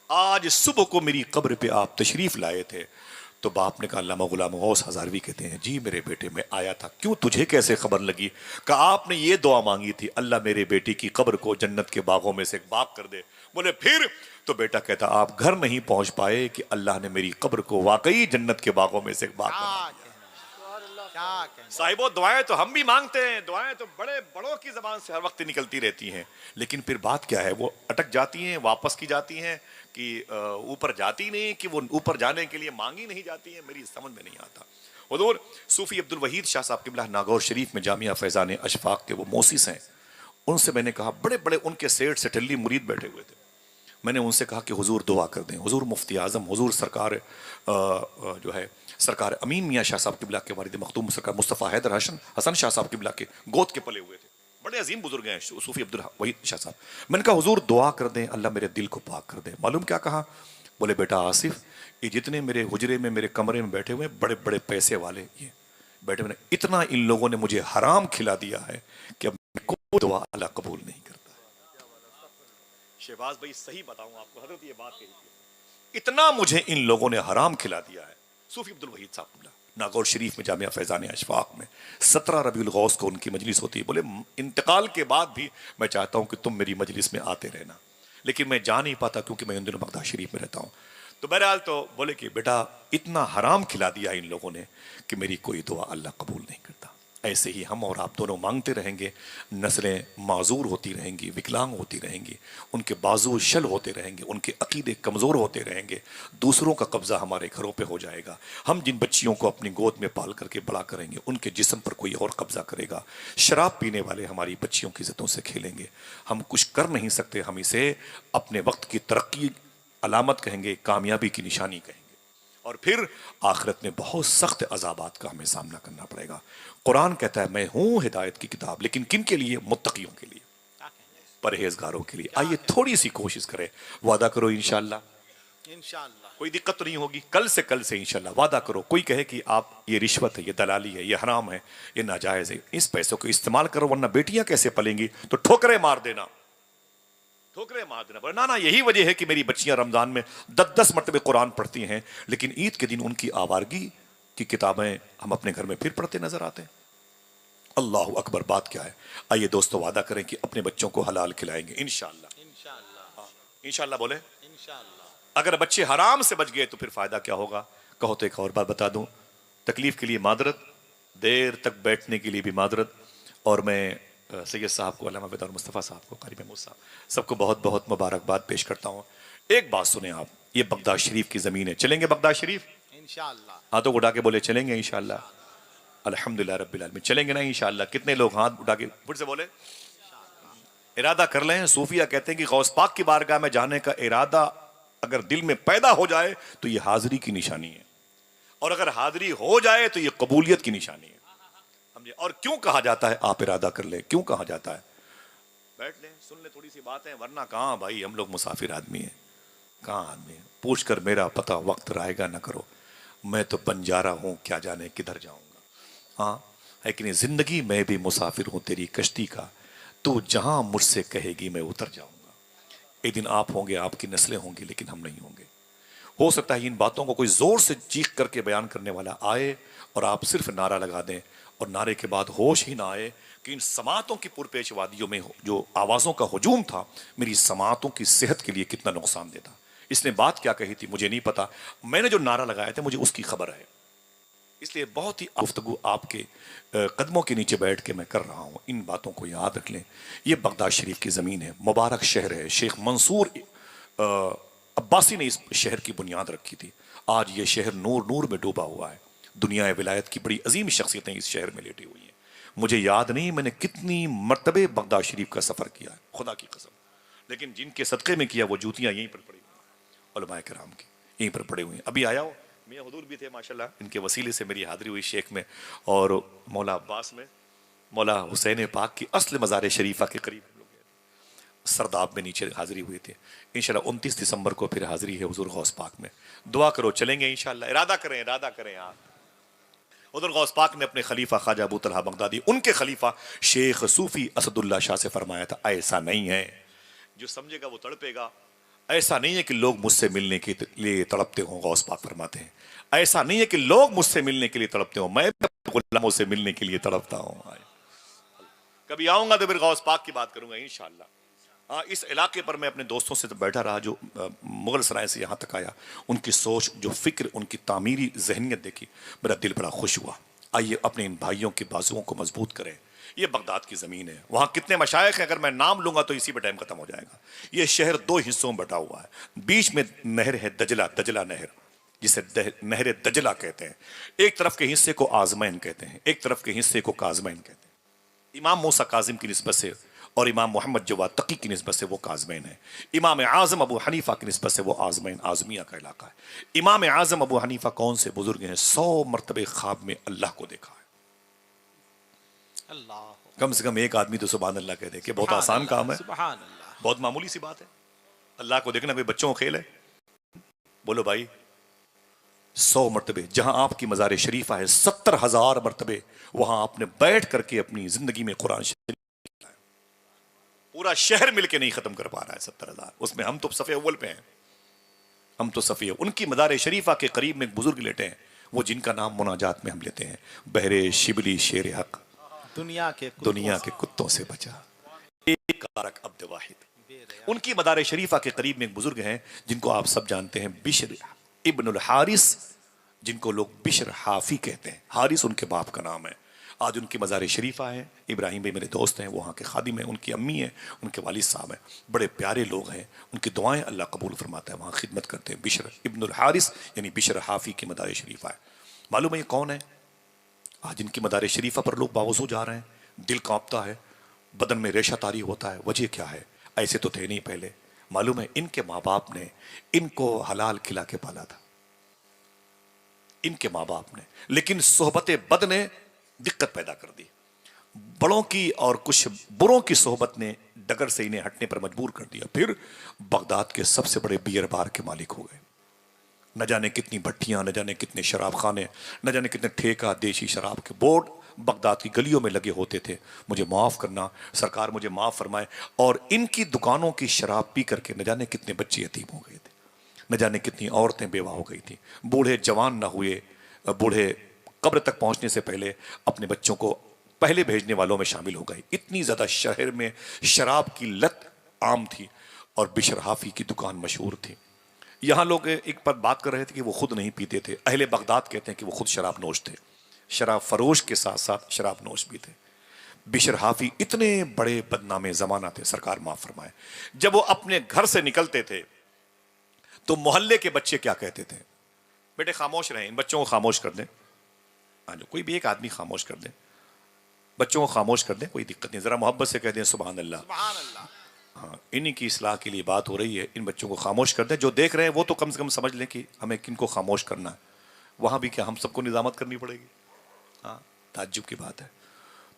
आज सुबह को मेरी कब्र पे आप तशरीफ लाए थे। तो बाप ने कहा, अल्लामा गुलाम गौस हजारवी कहते हैं, जी मेरे बेटे मैं आया था। क्यों, तुझे कैसे खबर लगी? कहा आपने ये दुआ मांगी थी, अल्लाह मेरे बेटी की कब्र को जन्नत के बागों में से एक बाग कर दे। बोले फिर? तो बेटा कहता, आप घर नहीं पहुंच पाए कि अल्लाह ने मेरी कब्र को वाकई जन्नत के बागों में से एक बाग बना दिया। क्या कहने? साहिबो दुआएं तो हम भी मांगते हैं, दुआएं तो बड़े बड़ों की जबान से हर वक्त निकलती रहती हैं, लेकिन फिर बात क्या है, वो अटक जाती हैं, वापस की जाती हैं कि ऊपर जाती नहीं, कि वो ऊपर जाने के लिए मांगी नहीं जाती है। मेरी समझ में नहीं आता। हुजूर सूफी अब्दुल वहीद शाह साहब क़िबला नागौर शरीफ में जामिया फैज़ान अशफाक के वो मोसिस हैं, उनसे मैंने कहा, बड़े बड़े उनके सेठ से टल्ली मुरीद बैठे हुए थे, मैंने उनसे कहा कि हुजूर दुआ कर दें। हुजूर मुफ्ती आज़म, हुजूर सरकार जो है सरकार अमीन मियाँ शाह साहब क़िबला के वालिद मखदूम सरकार मुस्तफ़ा हैदर हसन शाह साहब क़िबला के गोद के पले हुए थे, बड़े अजीम बुजुर्ग हैं सूफी अब्दुल वहीद शाह साहब। मैंने कहा हुजूर दुआ कर दें, अल्लाह मेरे दिल को पाक कर दे। मालूम क्या कहा? बोले बेटा आसिफ, ये जितने मेरे हुजरे में मेरे कमरे में बैठे हुए बड़े बड़े पैसे वाले ये बैठे हुए, इतना इन लोगों ने मुझे हराम खिला दिया है कि अब कोई दुआ अल्लाह कबूल नहीं करता। शहबाज भाई सही बताऊं आपको, हजरत ये बात कही थी, इतना मुझे इन लोगों ने हराम खिला दिया है। सूफी अब्दुल वहीद साहब नागौर शरीफ में जामिया फैज़ान अशफाक में 17 रबीउल गौस को उनकी मजलिस होती है। बोले इंतकाल के बाद भी मैं चाहता हूं कि तुम मेरी मजलिस में आते रहना, लेकिन मैं जा नहीं पाता क्योंकि मैं इन दिनों बगदाद शरीफ में रहता हूं। तो बहरहाल तो बोले कि बेटा इतना हराम खिला दिया इन लोगों ने कि मेरी कोई दुआ अल्लाह कबूल नहीं करता। ऐसे ही हम और आप दोनों मांगते रहेंगे, नस्लें माजूर होती रहेंगी, विकलांग होती रहेंगी, उनके बाजू शल होते रहेंगे, उनके अकीदे कमज़ोर होते रहेंगे, दूसरों का कब्ज़ा हमारे घरों पे हो जाएगा। हम जिन बच्चियों को अपनी गोद में पाल करके बड़ा करेंगे, उनके जिस्म पर कोई और कब्ज़ा करेगा। शराब पीने वाले हमारी बच्चियों की इज़्ज़तों से खेलेंगे। हम कुछ कर नहीं सकते, हम इसे अपने वक्त की तरक्की अलामत कहेंगे, कामयाबी की निशानी कहेंगे, और फिर आखिरत में बहुत सख्त अजाबात का हमें सामना करना पड़ेगा। कुरान कहता है मैं हूं हिदायत की किताब, लेकिन किन के लिए? मुत्तकियों के लिए, क्या कहने? परहेजगारों के लिए। आइए थोड़ी सी कोशिश करें, वादा करो इंशाअल्लाह इंशाअल्लाह कोई दिक्कत तो नहीं होगी। कल से इंशाअल्लाह वादा करो। कोई कहे कि आप ये रिश्वत है, ये दलाली है, ये हराम है, ये नाजायज है, इस पैसों को इस्तेमाल करो वरना बेटियां कैसे पलेंगी, तो ठोकरे मार देना, ठोकरे मार देना। ना ना, यही वजह है कि मेरी बच्चियां रमजान में 10-10 मरतबे कुरान पढ़ती हैं, लेकिन ईद के दिन उनकी आवारगी की किताबें हम अपने घर में फिर पढ़ते नजर आते हैं। अल्लाह अकबर। बात क्या है? आइए दोस्तों वादा करें कि अपने बच्चों को हलाल खिलाएंगे इंशाअल्लाह। इंशाअल्लाह इंशाअल्लाह बोले। इंशाअल्लाह। अगर बच्चे हराम से बच गए तो फिर फायदा क्या होगा? कहो तो एक और बात बता दूं, तकलीफ के लिए मादरत, देर तक बैठने के लिए भी मादरत, और मैं सैयद साहब को, अल्लामा बेदार मुस्तफ़ा साहब को, कारी महमूद साहब, सबको बहुत बहुत मुबारकबाद पेश करता हूँ। एक बात सुने आप, ये बगदाद शरीफ की ज़मीन है, चलेंगे बगदाद शरीफ? इंशाअल्लाह। हाथों को उठा के बोले चलेंगे इंशाअल्लाह। अल्हम्दुलिल्लाह रब्बिल आलमीन। चलेंगे ना इंशाअल्लाह? कितने लोग हाथ उठा के फिर से बोले? इरादा कर लें। सूफिया कहते हैं कि गौस पाक की बारगाह में जाने का इरादा अगर दिल में पैदा हो जाए तो ये हाजिरी की निशानी है, और अगर हाजिरी हो जाए तो ये कबूलियत की निशानी है। समझे? और क्यों कहा जाता है आप इरादा कर ले? क्यों कहा जाता है? बैठ ले, सुन ले थोड़ी सी बातें, वरना कहाँ भाई, हम लोग मुसाफिर आदमी हैं, कहाँ आदमी है? पूछ कर मेरा पता वक्त रहेगा ना करो, मैं तो बंजारा हूं, क्या जाने किधर जाऊंगा। हाँ है कि नहीं? जिंदगी मैं भी मुसाफिर हूं तेरी कश्ती का, तू जहां मुझसे कहेगी मैं उतर जाऊंगा। एक दिन आप होंगे, आपकी नस्लें होंगी, लेकिन हम नहीं होंगे। हो सकता है इन बातों को कोई जोर से चीख करके बयान करने वाला आए और आप सिर्फ नारा लगा दें, और नारे के बाद होश ही ना आए कि इन समातों की पुरपेश वादियों में जो आवाज़ों का हुजूम था, मेरी समातों की सेहत के लिए कितना नुकसान देता। इसने बात क्या कही थी मुझे नहीं पता, मैंने जो नारा लगाया था मुझे उसकी खबर है, इसलिए बहुत ही गुफ्तगू आपके कदमों के नीचे बैठ के मैं कर रहा हूँ। इन बातों को याद रख लें। ये बगदाद शरीफ की ज़मीन है, मुबारक शहर है। शेख मंसूर अब्बासी ने इस शहर की बुनियाद रखी थी। आज ये शहर नूर नूर में डूबा हुआ है। दुनिया विलायत की बड़ी अजीम शख्सियतें इस शहर में लेटी हुई हैं। मुझे याद नहीं मैंने कितनी मरतबे बगदाद शरीफ का सफ़र किया है, खुदा की कसम, लेकिन जिनके सदक़े में किया वो जूतियाँ यहीं पर पड़ी हुई। उलमाए किराम की, यहीं पर पड़े हुए हैं। अभी आया हो मियाँ हुजूर भी थे माशाल्लाह, इनके वसीले से मेरी हाजिरी हुई शेख में, और मौला अब्बास में मौला हुसैन पाक की असल मज़ार शरीफा के करीब हम लोग गए, सरदाब में नीचे हाजिरी हुए थे। इंशाल्लाह 29 दिसंबर को फिर हाजिरी है हुजूर गौस पाक में, दुआ करो चलेंगे इंशाल्लाह, इरादा करें आप। उधर गौस पाक ने अपने खलीफा ख्वाजा अबू तलहा बगदादी, उनके खलीफा शेख सूफी असदुल्ला शाह से फरमाया था, ऐसा नहीं है, जो समझेगा वो तड़पेगा। ऐसा नहीं है कि लोग मुझसे मिलने के लिए तड़पते हों, गौस पाक फरमाते हैं ऐसा नहीं है कि लोग मुझसे मिलने के लिए तड़पते हों, मैं गुलामों से मिलने के लिए तड़पता हूं। कभी आऊंगा तो फिर गौस पाक की बात करूंगा इंशाअल्लाह। हाँ, इस इलाके पर मैं अपने दोस्तों से तो बैठा रहा जो मुगल सराय से यहाँ तक आया, उनकी सोच, जो फिक्र, उनकी तामीरी जहनियत देखी, मेरा दिल बड़ा खुश हुआ। आइए अपने इन भाइयों के बाजुओं को मजबूत करें। ये बगदाद की ज़मीन है, वहाँ कितने मशाइख हैं, अगर मैं नाम लूंगा तो इसी पे टाइम खत्म हो जाएगा। ये शहर 2 हिस्सों में बटा हुआ है, बीच में नहर है दजला नहर, जिसे नहर दजला कहते हैं। एक तरफ के हिस्से को आजमैन कहते हैं, एक तरफ के हिस्से को काजमैन कहते हैं। इमाम मूसा काजिम की निस्बत से और इमाम मोहम्मद जवाद तकी की निस्बत से वो काजमैन है। इमाम आज़म अबू हनीफा की निस्बत से वो आजमैन आजमिया का इलाका है। इमाम आज़म अबू हनीफा कौन से बुजुर्ग हैं, 100 मरतबे ख्वाब में अल्लाह को देखा है। अल्लाह, कम से कम एक आदमी तो सुभान अल्लाह कह दे कि बहुत आसान काम है, सुभान अल्लाह, बहुत मामूली सी बात है। अल्लाह को देखना कोई बच्चों का खेल है? बोलो भाई, 100 मरतबे जहां आपकी मज़ार शरीफा है, 70,000 मरतबे वहां आपने बैठ करके अपनी जिंदगी में कुरान शरीफ, पूरा शहर मिलके नहीं खत्म कर पा रहा है 70,000, उसमें हम तो सफ़े अव्वल पे हैं, हम तो सफ़ी। उनकी मज़ार शरीफा के करीब में एक बुजुर्ग लेटे हैं, वो जिनका नाम मुनाजात में हम लेते हैं, बहरे शिबली शेर हक, दुनिया के कुत्तों से बचा, एक कारक अब्द वाहिद। उनकी मदार शरीफा के करीब में एक बुजुर्ग हैं जिनको आप सब जानते हैं, बिशर इब्नुल हारिस, जिनको लोग बिशर हाफी कहते हैं। हारिस उनके बाप का नाम है। आज उनकी मज़ार शरीफा है। इब्राहिम भाई मेरे दोस्त हैं, वहाँ के खादिम हैं, उनकी अम्मी हैं, उनके वालिद साहब हैं, बड़े प्यारे लोग हैं, उनकी दुआएं अल्लाह कबूल फरमाता है, वहाँ खिदमत करते हैं। बिशर इब्नुल हारिस यानी बिशर हाफी की मदार शरीफा है। मालूम है ये कौन है? आज इनकी मदार शरीफा पर लोग बावजू जा रहे हैं, दिल कांपता है, बदन में रेशा तारी होता है। वजह क्या है? ऐसे तो थे नहीं पहले। मालूम है, इनके माँ बाप ने इनको हलाल खिला के पाला था, इनके माँ बाप ने, लेकिन सोहबत बद ने दिक्कत पैदा कर दी। बड़ों की और कुछ बुरों की सोहबत ने डगर से इन्हें हटने पर मजबूर कर दिया। फिर बगदाद के सबसे बड़े बियर बार के मालिक हो गए। न जाने कितनी भट्टियां, न जाने कितने शराब खाने, न जाने कितने ठेका देशी शराब के बोर्ड बगदाद की गलियों में लगे होते थे। मुझे माफ़ करना सरकार, मुझे माफ़ फरमाए। और इनकी दुकानों की शराब पी करके न जाने कितने बच्चे यतीम हो गए थे, न जाने कितनी औरतें बेवा हो गई थी, बूढ़े जवान ना हुए, बूढ़े कब्र तक पहुंचने से पहले अपने बच्चों को पहले भेजने वालों में शामिल हो गए। इतनी ज़्यादा शहर में शराब की लत आम थी और बिशर हाफी की दुकान मशहूर थी। यहाँ लोग एक पर बात कर रहे थे कि वो खुद नहीं पीते थे। अहले बगदाद कहते हैं कि वो खुद शराब नोश थे, शराब फरोश के साथ साथ शराब नोश भी थे। बिशर हाफी इतने बड़े बदनामे ज़माना थे, सरकार माफ़ फरमाए। जब वो अपने घर से निकलते थे तो मोहल्ले के बच्चे क्या कहते थे? बेटे खामोश रहें, इन बच्चों को खामोश कर दें। हाँ, जो कोई भी एक आदमी खामोश कर दे, बच्चों को खामोश कर दें, कोई दिक्कत नहीं, ज़रा मोहब्बत से कह दें सुभान अल्लाह। सुभान अल्लाह। हाँ, इन्हीं की इस्लाह के लिए बात हो रही है। इन बच्चों को खामोश कर दें। जो देख रहे हैं वो तो कम से कम समझ लें कि हमें किनको खामोश करना है। वहाँ भी क्या हम सबको निजामत करनी पड़ेगी? हाँ, ताज्जुब की बात है।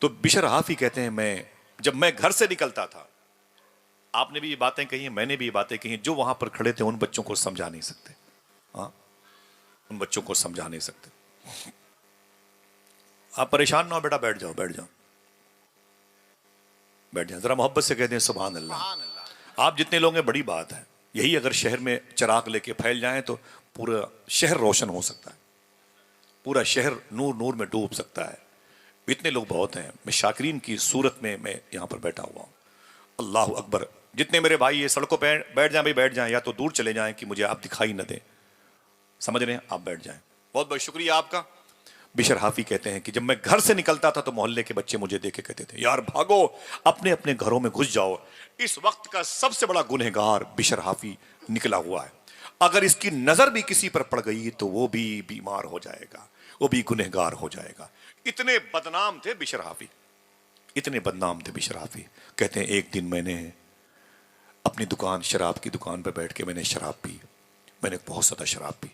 तो बिशर हाफी कहते हैं, जब मैं घर से निकलता था, आपने भी ये बातें कही हैं, मैंने भी ये बातें कही हैं, जो वहाँ पर खड़े थे उन बच्चों को समझा नहीं सकते। हाँ, उन बच्चों को समझा नहीं सकते। आप परेशान ना हो बेटा, बैठ जाओ, बैठ जाओ, बैठ जाए, जरा मोहब्बत से कहते हैं सुभान अल्लाह। सुभान अल्लाह। आप जितने लोग हैं बड़ी बात है। यही अगर शहर में चिराग लेके फैल जाएं तो पूरा शहर रोशन हो सकता है, पूरा शहर नूर नूर में डूब सकता है। इतने लोग बहुत हैं। मैं शाकिरीन की सूरत में मैं यहाँ पर बैठा हुआ हूँ। अल्लाह अकबर। जितने मेरे भाई ये सड़कों पर बैठ जाएं भाई, बैठ जाएं, या तो दूर चले जाएं कि मुझे आप दिखाई न दें, समझ रहे हैं? आप बैठ जाएं। बहुत बहुत शुक्रिया आपका। बिशर हाफी कहते हैं कि जब मैं घर से निकलता था तो मोहल्ले के बच्चे मुझे देखे कहते थे, यार भागो, अपने अपने घरों में घुस जाओ। इस वक्त का सबसे बड़ा गुनहगार बिशर हाफी निकला हुआ है। अगर इसकी नजर भी किसी पर पड़ गई तो वो भी बीमार हो जाएगा, वो भी गुनहगार हो जाएगा। इतने बदनाम थे बिशर हाफी, इतने बदनाम थे बिशर हाफी। कहते हैं एक दिन मैंने अपनी दुकान, शराब की दुकान पर बैठ के मैंने शराब पी। मैंने बहुत ज़्यादा शराब पी,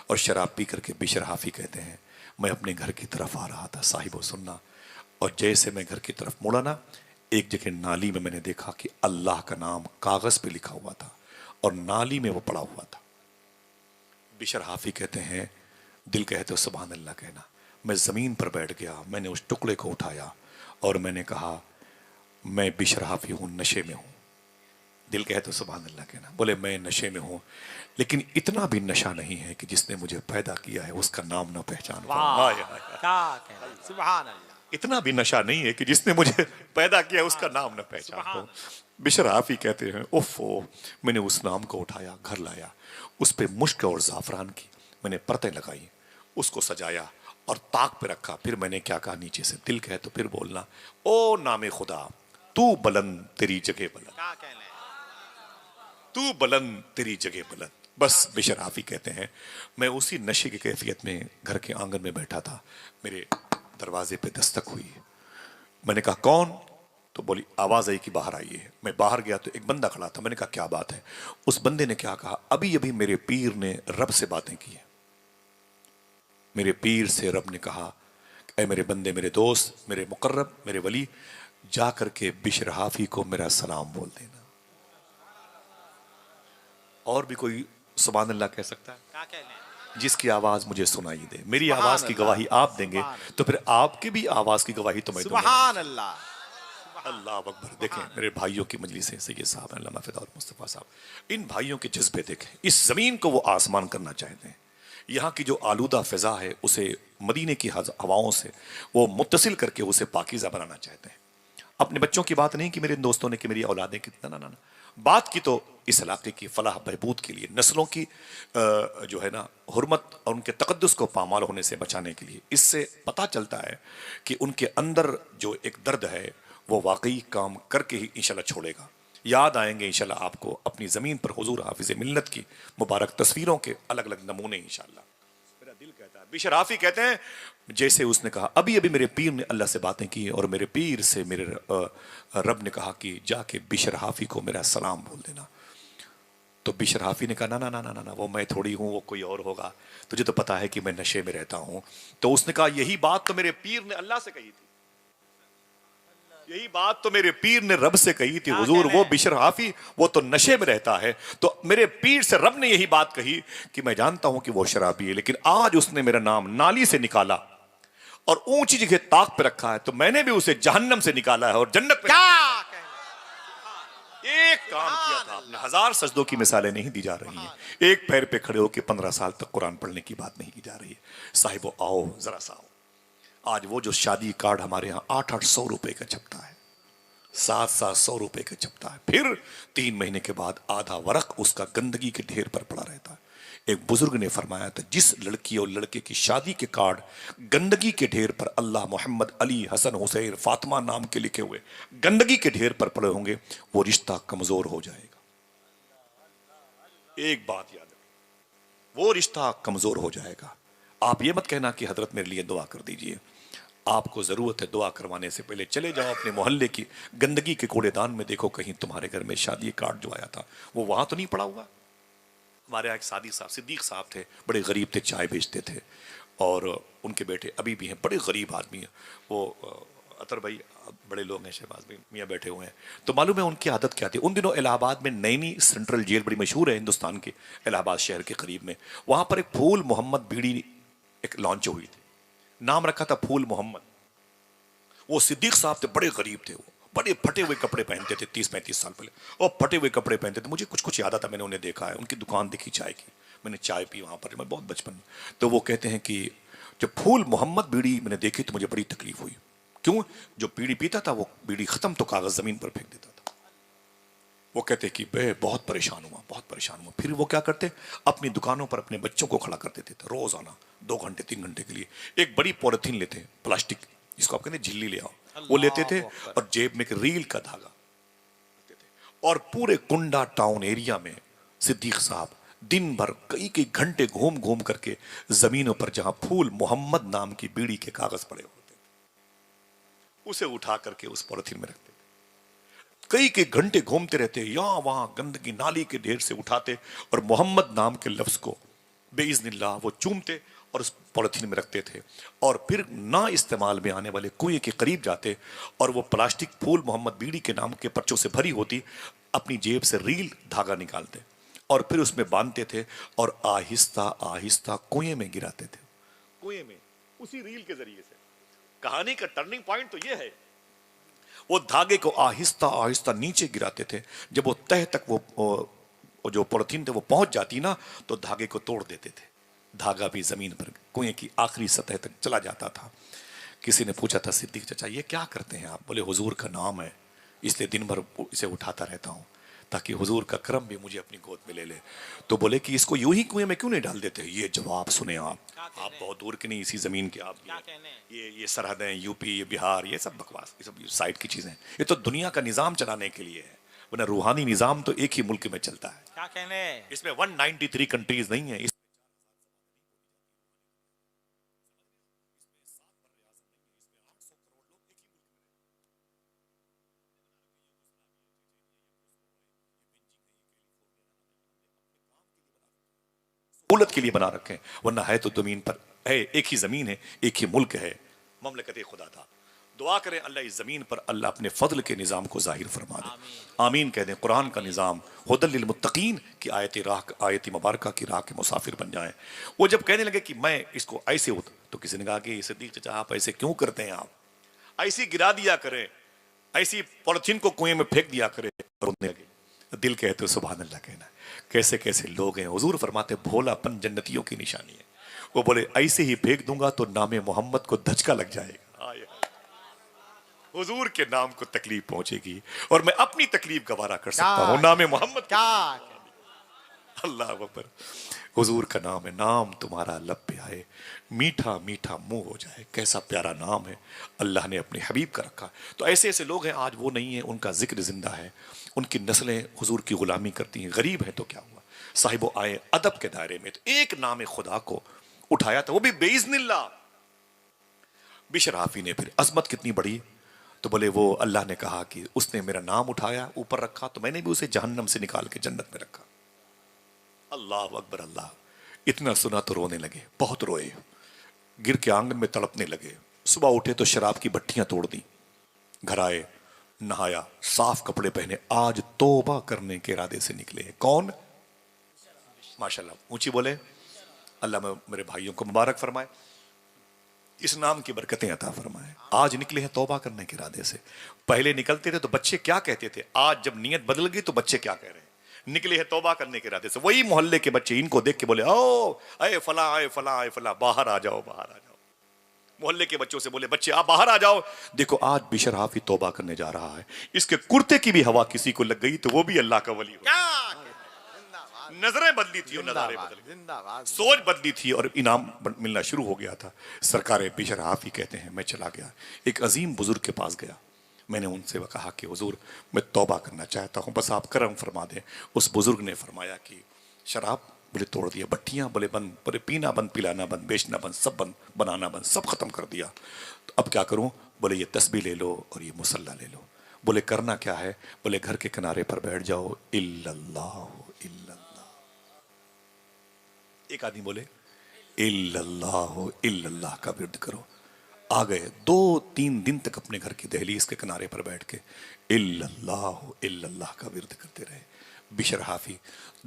और शराब पी करके बिशर हाफी कहते हैं मैं अपने घर की तरफ आ रहा था, साहिबो सुनना, और जैसे मैं घर की तरफ मुड़ा ना, एक जगह नाली में मैंने देखा कि अल्लाह का नाम कागज पे लिखा हुआ था और नाली में वो पड़ा हुआ था। बिशर हाफी कहते हैं दिल कहते हो सुभान अल्लाह कहना, मैं ज़मीन पर बैठ गया, मैंने उस टुकड़े को उठाया और मैंने कहा मैं बिशर हाफी हूँ, नशे में हूँ। दिल कहते हो सुभान अल्लाह कहना, बोले मैं नशे में हूँ, लेकिन इतना भी नशा नहीं है कि जिसने मुझे पैदा किया है उसका नाम ना पहचान पाऊं। वाह क्या कहना है, सुभान अल्लाह। इतना भी नशा नहीं है कि जिसने मुझे पैदा किया उसका नाम न पहचान पाऊं। बिशर हाफी कहते हैं उफ़ो, मैंने उस नाम को उठाया, घर लाया, उस पे मुश्क और ज़ाफ़रान की मैंने परतें लगाई, उसको सजाया और ताक पे रखा। फिर मैंने क्या कहा नीचे से, दिल कहे तो फिर बोलना, ओ नामे खुदा तू बुलंद तेरी जगह बुलंद, क्या कहना है, तू बुलंद तेरी जगह बुलंद। बस बिशर हाफी कहते हैं मैं उसी नशे की कैफियत में घर के आंगन में बैठा था, मेरे दरवाजे पे दस्तक हुई। मैंने कहा कौन? तो बोली आवाज आई कि बाहर आइए। मैं बाहर गया तो एक बंदा खड़ा था। मैंने कहा क्या बात है? उस बंदे ने क्या कहा, अभी अभी मेरे पीर ने रब से बातें की हैं। मेरे पीर से रब ने कहा ऐ मेरे बंदे, मेरे दोस्त, मेरे मुकर्रब, मेरे वली, जा करके बिशर हाफी को मेरा सलाम बोल देना। और भी कोई सुभान अल्लाह कह सकता है? क्या कहना है, जिसकी आवाज मुझे सुनाई दे। मेरी सुभान आवाज की अल्लाह, गवाही आप देंगे सुभान तो फिर आपकी भी आवाज की गवाही तो मैं दूंगा। सुभान अल्लाह। अल्लाह अकबर। देखें मेरे भाइयों की मजलिस है, सैयद साहब अल्लामा फिदा और मुस्तफ़ा साहब, इन भाइयों के जज्बे देखें। इस जमीन को वो आसमान करना चाहते हैं। यहाँ की जो आलूदा फिजा है उसे मदीने की हवाओं से वो मुत्तसिल करके उसे पाकीज़ा बनाना चाहते हैं। अपने बच्चों की बात नहीं कि मेरे दोस्तों ने कि मेरी औलादें कितना, ना ना ना, बात की तो इस इलाके की फलाह बहबूद के लिए, नस्लों की जो है ना हुर्मत और उनके तकद्दुस को पामाल होने से बचाने के लिए। इससे पता चलता है कि उनके अंदर जो एक दर्द है वो वाकई काम करके ही इंशाल्लाह छोड़ेगा। याद आएंगे इंशाल्लाह आपको अपनी ज़मीन पर हुजूर हाफिज़ मिल्लत की मुबारक तस्वीरों के अलग अलग नमूने इंशाल्लाह। मेरा दिल कहता है, बिशर हाफी कहते हैं जैसे उसने कहा अभी अभी मेरे पीर ने अल्लाह से बातें की और मेरे पीर से मेरे रब ने कहा कि जाके बिशर हाफी को मेरा सलाम बोल देना। तो बिशर हाफी ने कहा ना ना ना ना ना, वो मैं थोड़ी हूँ, वो कोई और होगा, तुझे तो पता है कि मैं नशे में रहता हूँ। तो उसने कहा यही बात तो मेरे पीर ने अल्लाह से कही थी, यही बात तो मेरे पीर ने रब से कही थी। हुजूर वो बिशर हाफी वो तो नशे में रहता है, तो मेरे पीर से रब ने यही बात कही कि मैं जानता हूं कि वो शराबी है, लेकिन आज उसने मेरा नाम नाली से निकाला और ऊंची जगह ताक पे रखा है, तो मैंने भी उसे जहन्नम से निकाला है और जन्नत पे क्या कहना है, एक काम किया था आपने। 1000 सजदों की मिसालें नहीं दी जा रही हैं, एक पैर पे खड़े होकर 15 साल तक कुरान पढ़ने की बात नहीं की जा रही है। साहिबो आओ जरा सा आओ। आज वो जो शादी कार्ड हमारे यहाँ 800-800 रुपए का छपता है, 700-700 रुपए का छपता है, फिर 3 महीने के बाद आधा वरक उसका गंदगी के ढेर पर पड़ा रहता है। एक बुजुर्ग ने फरमाया था जिस लड़की और लड़के की शादी के कार्ड गंदगी के ढेर पर अल्लाह, मोहम्मद, अली, हसन, हुसैन, फातिमा नाम के लिखे हुए गंदगी के ढेर पर पड़े होंगे, वो रिश्ता कमजोर हो जाएगा। एक बात याद रखिए, वो रिश्ता कमजोर हो जाएगा। आप ये मत कहना कि हजरत मेरे लिए दुआ कर दीजिए। आपको जरूरत है दुआ करवाने से पहले चले जाओ अपने मोहल्ले की गंदगी के कूड़ेदान में, देखो कहीं तुम्हारे घर में शादी कार्ड जो आया था वो वहां तो नहीं पड़ा हुआ। हमारे यहाँ एक सादिक साहब, सिद्दीक साहब थे, बड़े गरीब थे, चाय बेचते थे, और उनके बेटे अभी भी हैं, बड़े गरीब आदमी हैं वो। अतर भाई बड़े लोग हैं, शहबाज भाई मियाँ बैठे हुए हैं, तो मालूम है उनकी आदत क्या थी। उन दिनों इलाहाबाद में नैनी सेंट्रल जेल बड़ी मशहूर है हिंदुस्तान के, इलाहाबाद शहर के करीब में, वहां पर एक फूल मोहम्मद बीड़ी एक लॉन्च हुई थी, नाम रखा था फूल मोहम्मद। वो सिद्दीक साहब थे, बड़े गरीब थे, वो बड़े फटे हुए कपड़े पहनते थे 30-35 साल पहले, और फटे हुए कपड़े पहनते थे। मुझे कुछ कुछ याद आता, मैंने उन्हें देखा है, उनकी दुकान देखी चाय की, मैंने चाय पी वहां पर, मैं बहुत बचपन में। तो वो कहते हैं कि जब फूल मोहम्मद बीड़ी मैंने देखी तो मुझे बड़ी तकलीफ हुई। क्यों? जो बीड़ी पीता था वो बीड़ी खत्म तो कागज जमीन पर फेंक देता था। वो कहते कि मैं बहुत परेशान हुआ, बहुत परेशान हुआ। फिर वो क्या करते, अपनी दुकानों पर अपने बच्चों को खड़ा कर देते थे, रोजाना 2 घंटे 3 घंटे के लिए एक बड़ी पॉलिथीन लेते, प्लास्टिक जिसको आप कहते हैं झिल्ली ले आओ, वो लेते थे और जेब में एक रील का धागा लेते थे, और पूरे कुंडा टाउन एरिया में सिद्दीक साहब दिन भर कई घंटे घूम घूम करके जमीनों पर जहां फूल मोहम्मद नाम की बीड़ी के कागज पड़े होते थे उसे उठा करके उस पॉलिथीन में रखते थे। कई घंटे घूमते रहते, यहां वहां गंदगी नाली के ढेर से उठाते और मोहम्मद नाम के लफ्ज को बेइज़्निल्लाह वो चूमते और उस पॉलिथीन में रखते थे। और फिर ना इस्तेमाल में आने वाले कुएं के करीब जाते और वो प्लास्टिक फूल मोहम्मद बीड़ी के नाम के पर्चों से भरी होती, अपनी जेब से रील धागा निकालते और फिर उसमें बांधते थे और आहिस्ता आहिस्ता कुएं में गिराते थे, कुएं में, उसी रील के जरिए से। कहानी का टर्निंग पॉइंट तो यह है, वो धागे को आहिस्ता आहिस्ता नीचे गिराते थे। जब वो तह तक वो जो पॉलिथीन थे वो पहुंच जाती ना, तो धागे को तोड़ देते थे। धागा भी जमीन पर कुएं की आखिरी सतह तक चला जाता था। किसी ने पूछा था, सिद्दीक चाचा ये क्या करते हैं आप? बोले हुजूर का नाम है, इसलिए दिन भर इसे उठाता रहता हूं ताकि हुजूर का करम भी मुझे अपनी गोद में ले ले। तो बोले कि इसको यूं ही कुएं में क्यों नहीं डाल देते? ये जवाब सुने आप बहुत दूर के नहीं, इसी जमीन के आप, ये सरहदें, यूपी, ये बिहार, ये सब बकवास, ये सब साइड की चीजें। ये तो दुनिया का निजाम चलाने के लिए है, वरना रूहानी निजाम तो एक ही मुल्क में चलता है। क्या कहने? इसमें 193 कंट्रीज नहीं है। सहूलत के लिए बना रखे हैं, वरना है तो जमीन पर है, एक ही जमीन है, एक ही मुल्क है, ममलकत खुदा था। दुआ करें अल्लाह इस जमीन पर अल्लाह अपने फजल के निज़ाम को जाहिर फरमा दे। आमीन कह दें। कुरान का निज़ाम हुदल लिल मुत्तकीन की आयत मुबारक की राह के मुसाफिर बन जाएं। वो जब कहने लगे कि मैं इसको ऐसे हो, तो किसी ने कहा कि सिद्दीक चाचा आप ऐसे क्यों करते हैं? आप ऐसी गिरा दिया करें, ऐसी पॉलिथीन को कुएं में फेंक दिया करें। दिल कहते सुभान अल्लाह कहना। कैसे कैसे लोग हैं। हुजूर फरमाते भोलापन जन्नतियों की निशानी है। वो बोले ऐसे ही फेंक दूंगा तो नामे मोहम्मद को धचका लग जाएगा। हुजूर के नाम को तकलीफ पहुंचेगी और मैं अपनी तकलीफ गवारा कर सकता हूं नामे मोहम्मद। क्या? अल्लाह अकबर। हुजूर का नाम है, नाम तुम्हारा लब पे आए, मीठा मीठा मुंह हो जाए। कैसा प्यारा नाम है, अल्लाह ने अपने हबीब का रखा। तो ऐसे ऐसे लोग हैं, आज वो नहीं है, उनका जिक्र जिंदा है, उनकी नस्लें हुजूर की गुलामी करती हैं। गरीब है तो क्या हुआ, साहिबो आए अदब के दायरे में तो एक नाम खुदा को उठाया था, वो भी बेइज़्निल्लाह। बिशराफी ने फिर अजमत कितनी बड़ी, तो बोले वो अल्लाह ने कहा कि उसने मेरा नाम उठाया, ऊपर रखा, तो मैंने भी उसे जहन्नम से निकाल के जन्नत में रखा। अल्लाह अकबर। अल्लाह। इतना सुना तो रोने लगे, बहुत रोए, गिर के आंगन में तड़पने लगे। सुबह उठे तो शराब की भट्टियां तोड़ दी, घर आए, नहाया, साफ कपड़े पहने, आज तौबा करने के इरादे से निकले। कौन? माशाल्लाह, ऊंची बोले। अल्लाह मेरे भाइयों को मुबारक फरमाए, इस नाम की बरकतें अता फरमाए। आज निकले हैं तौबा करने के इरादे से। पहले निकलते थे तो बच्चे क्या कहते थे, आज जब नियत बदल गई तो बच्चे क्या कह रहे हैं, निकले हैं तौबा करने के इरादे से। वही मोहल्ले के बच्चे इनको देख के बोले ओ अय फला अय फला अय फला, बाहर आ जाओ, बाहर आ जाओ। मोहल्ले के बच्चों से बोले बच्चे आप बाहर आ जाओ, देखो आज बिशराफी तौबा करने जा रहा है, इसके कुर्ते की भी हवा किसी को लग गई तो वो भी अल्लाह का वली हो। नजरें बदली थी और नजारे बदले, सोच बदली थी और इनाम मिलना शुरू हो गया था। सरकार बिशराफी कहते हैं मैं चला गया, एक अजीम बुजुर्ग के पास गया, मैंने उनसे कहा कि हुजूर मैं तौबा करना चाहता हूं, बस आप करम फरमा दें। उस बुजुर्ग ने फरमाया कि शराब बोले तोड़ दिया, भट्टियां बोले बंद, बोले पीना बंद, पिलाना बंद, बेचना बंद, सब बंद, बनाना बंद, सब खत्म कर दिया। तो अब क्या करूं? बोले ये तस्बीह ले लो और ये मुसल्ला ले लो। बोले करना क्या है? बोले घर के किनारे पर बैठ जाओ, इल्लल्लाह इल्लल्लाह। एक आदमी बोले इल्लल्लाह इल्लल्लाह का विर्द करो। आ गए, 2-3 दिन तक अपने घर की दहलीज के किनारे पर बैठ के इल्लल्लाह इल्लल्लाह का विर्द करते रहे। बिशरहाफी।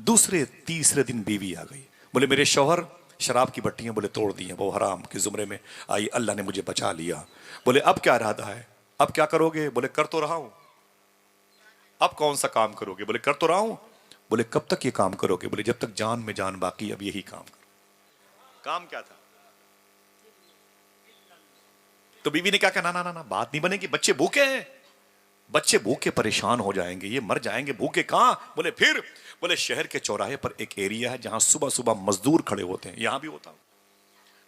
दूसरे तीसरे दिन बीवी आ गई, बोले मेरे शौहर शराब की भट्टियां बोले तोड़ दी हैं, वो हराम के जुमरे में आई, अल्लाह ने मुझे बचा लिया। बोले अब क्या इरादा है, अब क्या करोगे? बोले कर तो रहा हूं। अब कौन सा काम करोगे? बोले कर तो रहा हूं। बोले कब तक ये काम करोगे? बोले जब तक जान में जान बाकी, अब यही काम करो। काम क्या था? तो बीवी ने क्या कहा, ना ना ना बात नहीं बनेगी, बच्चे भूखे हैं, बच्चे भूखे परेशान हो जाएंगे, ये मर जाएंगे भूखे। कहां? बोले फिर, बोले शहर के चौराहे पर एक एरिया है जहां सुबह सुबह मजदूर खड़े होते हैं, यहां भी होता हूं,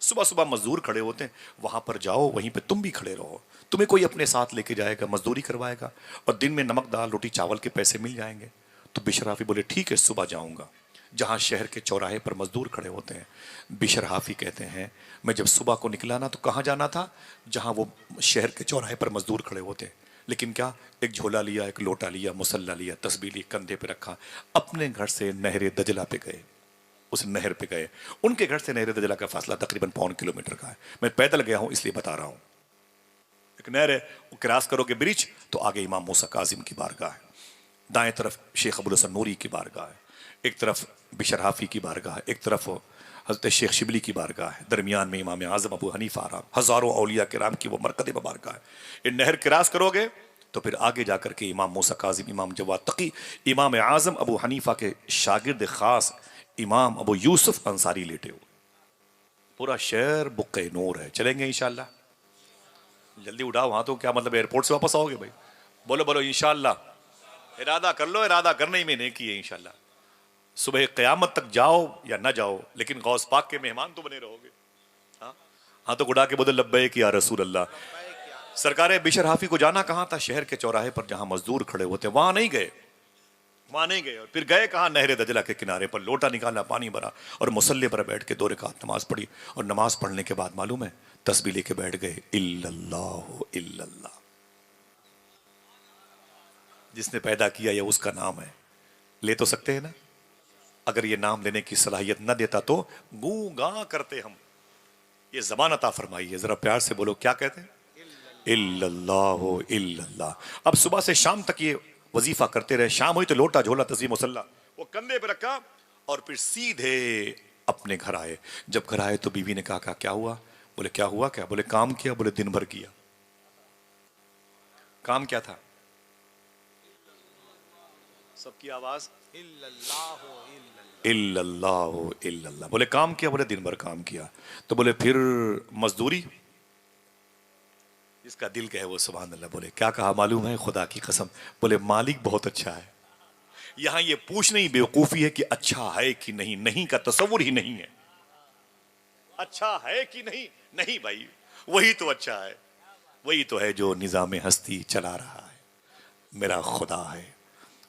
सुबह सुबह मजदूर खड़े होते हैं, वहां पर जाओ, वहीं पे तुम भी खड़े रहो, तुम्हें कोई अपने साथ लेके जाएगा, मजदूरी करवाएगा और दिन में नमक दाल रोटी चावल के पैसे मिल जाएंगे। तो बिशराफी बोले ठीक है सुबह जाऊंगा, जहां शहर के चौराहे पर मजदूर खड़े होते हैं। बिशरहाफी कहते हैं मैं जब सुबह को निकला ना, तो कहां जाना था? जहां वो शहर के चौराहे पर मजदूर खड़े होते हैं। लेकिन क्या, एक झोला लिया, एक लोटा लिया, मुसल्ला लिया, तस्बीह ली, कंधे पे रखा, अपने घर से नहर दजला पे गए। उस नहर पे गए। उनके घर से नहर दजला का फासला तकरीबन 1.25 किलोमीटर का है। मैं पैदल गया हूं इसलिए बता रहा हूं। एक नहर है, वो क्रॉस करोगे ब्रिज तो आगे इमाम मूसा काजिम की बारगाह है, दाएं तरफ शेख अबुल हसन नूरी की बारगाह है, एक तरफ बिशर हाफी की बारगाह है, एक तरफ हजरत शेख शिबली की बारगाह है, दरमियान में इमाम आजम अबू हनीफा आराम, हजारों औलिया किराम की वो मरकज़ बारगाह है। ये नहर क्रॉस करोगे तो फिर आगे जाकर के इमाम मूसा काजिम, इमाम जवाद तकी, इमाम आजम अबू हनीफा के शागिर्द खास इमाम अबू यूसुफ अंसारी लेटे हुए। पूरा शहर बुक्के नूर है। चलेंगे इंशाल्लाह? जल्दी उठाओ हाथों, क्या मतलब एयरपोर्ट से वापस आओगे भाई? बोलो बोलो इंशाल्लाह। इरादा कर लो, इरादा करने ही में नहीं किए इंशाल्लाह। सुबह क़यामत तक जाओ या ना जाओ, लेकिन गौस पाक के मेहमान तो बने रहोगे। हाँ तो उड़ा के बोले लब्बैक या रसूल अल्लाह। सरकार बिशर हाफी को जाना कहाँ था? शहर के चौराहे पर जहां मजदूर खड़े होते, वहां नहीं गए, वहां नहीं गए। और फिर गए कहाँ? नहर दजला के किनारे पर, लोटा निकाला, पानी भरा और मुसल्ले पर बैठ के 2 रकात नमाज पढ़ी। और नमाज पढ़ने के बाद मालूम है तस्बीह लेके बैठ गए, इल्लल्लाह इल्लल्लाह। जिसने पैदा किया ये उसका नाम है, ले तो सकते हैं ना? अगर ये नाम लेने की सलाहियत न देता तो गू गा करते हम। ये ज़बान अता फरमाइए, जरा प्यार से बोलो, क्या कहते हैं? इल्लल्लाह इल्लल्लाह। अब सुबह से शाम तक ये वजीफा करते रहे। शाम हुई तो लोटा झोला तस्बीह मुसल्ला वो कंधे पे रखा और फिर सीधे अपने घर आए। जब घर आए तो बीवी ने कहा क्या हुआ? बोले क्या हुआ क्या? बोले काम किया। बोले दिन भर किया। काम क्या था? सबकी आवाज इल्लल्लाह इल्लल्लाह। बोले काम किया। बोले दिन भर काम किया। तो बोले फिर मजदूरी? इसका दिल कहे वो सुभान अल्लाह। बोले क्या कहा मालूम है? खुदा की कसम। बोले मालिक बहुत अच्छा है। यहां ये पूछने ही बेवकूफी है कि अच्छा है कि नहीं। नहीं का तसव्वुर ही नहीं है। अच्छा है कि नहीं? नहीं भाई, वही तो अच्छा है। वही तो है जो निजाम हस्ती चला रहा है। मेरा खुदा है।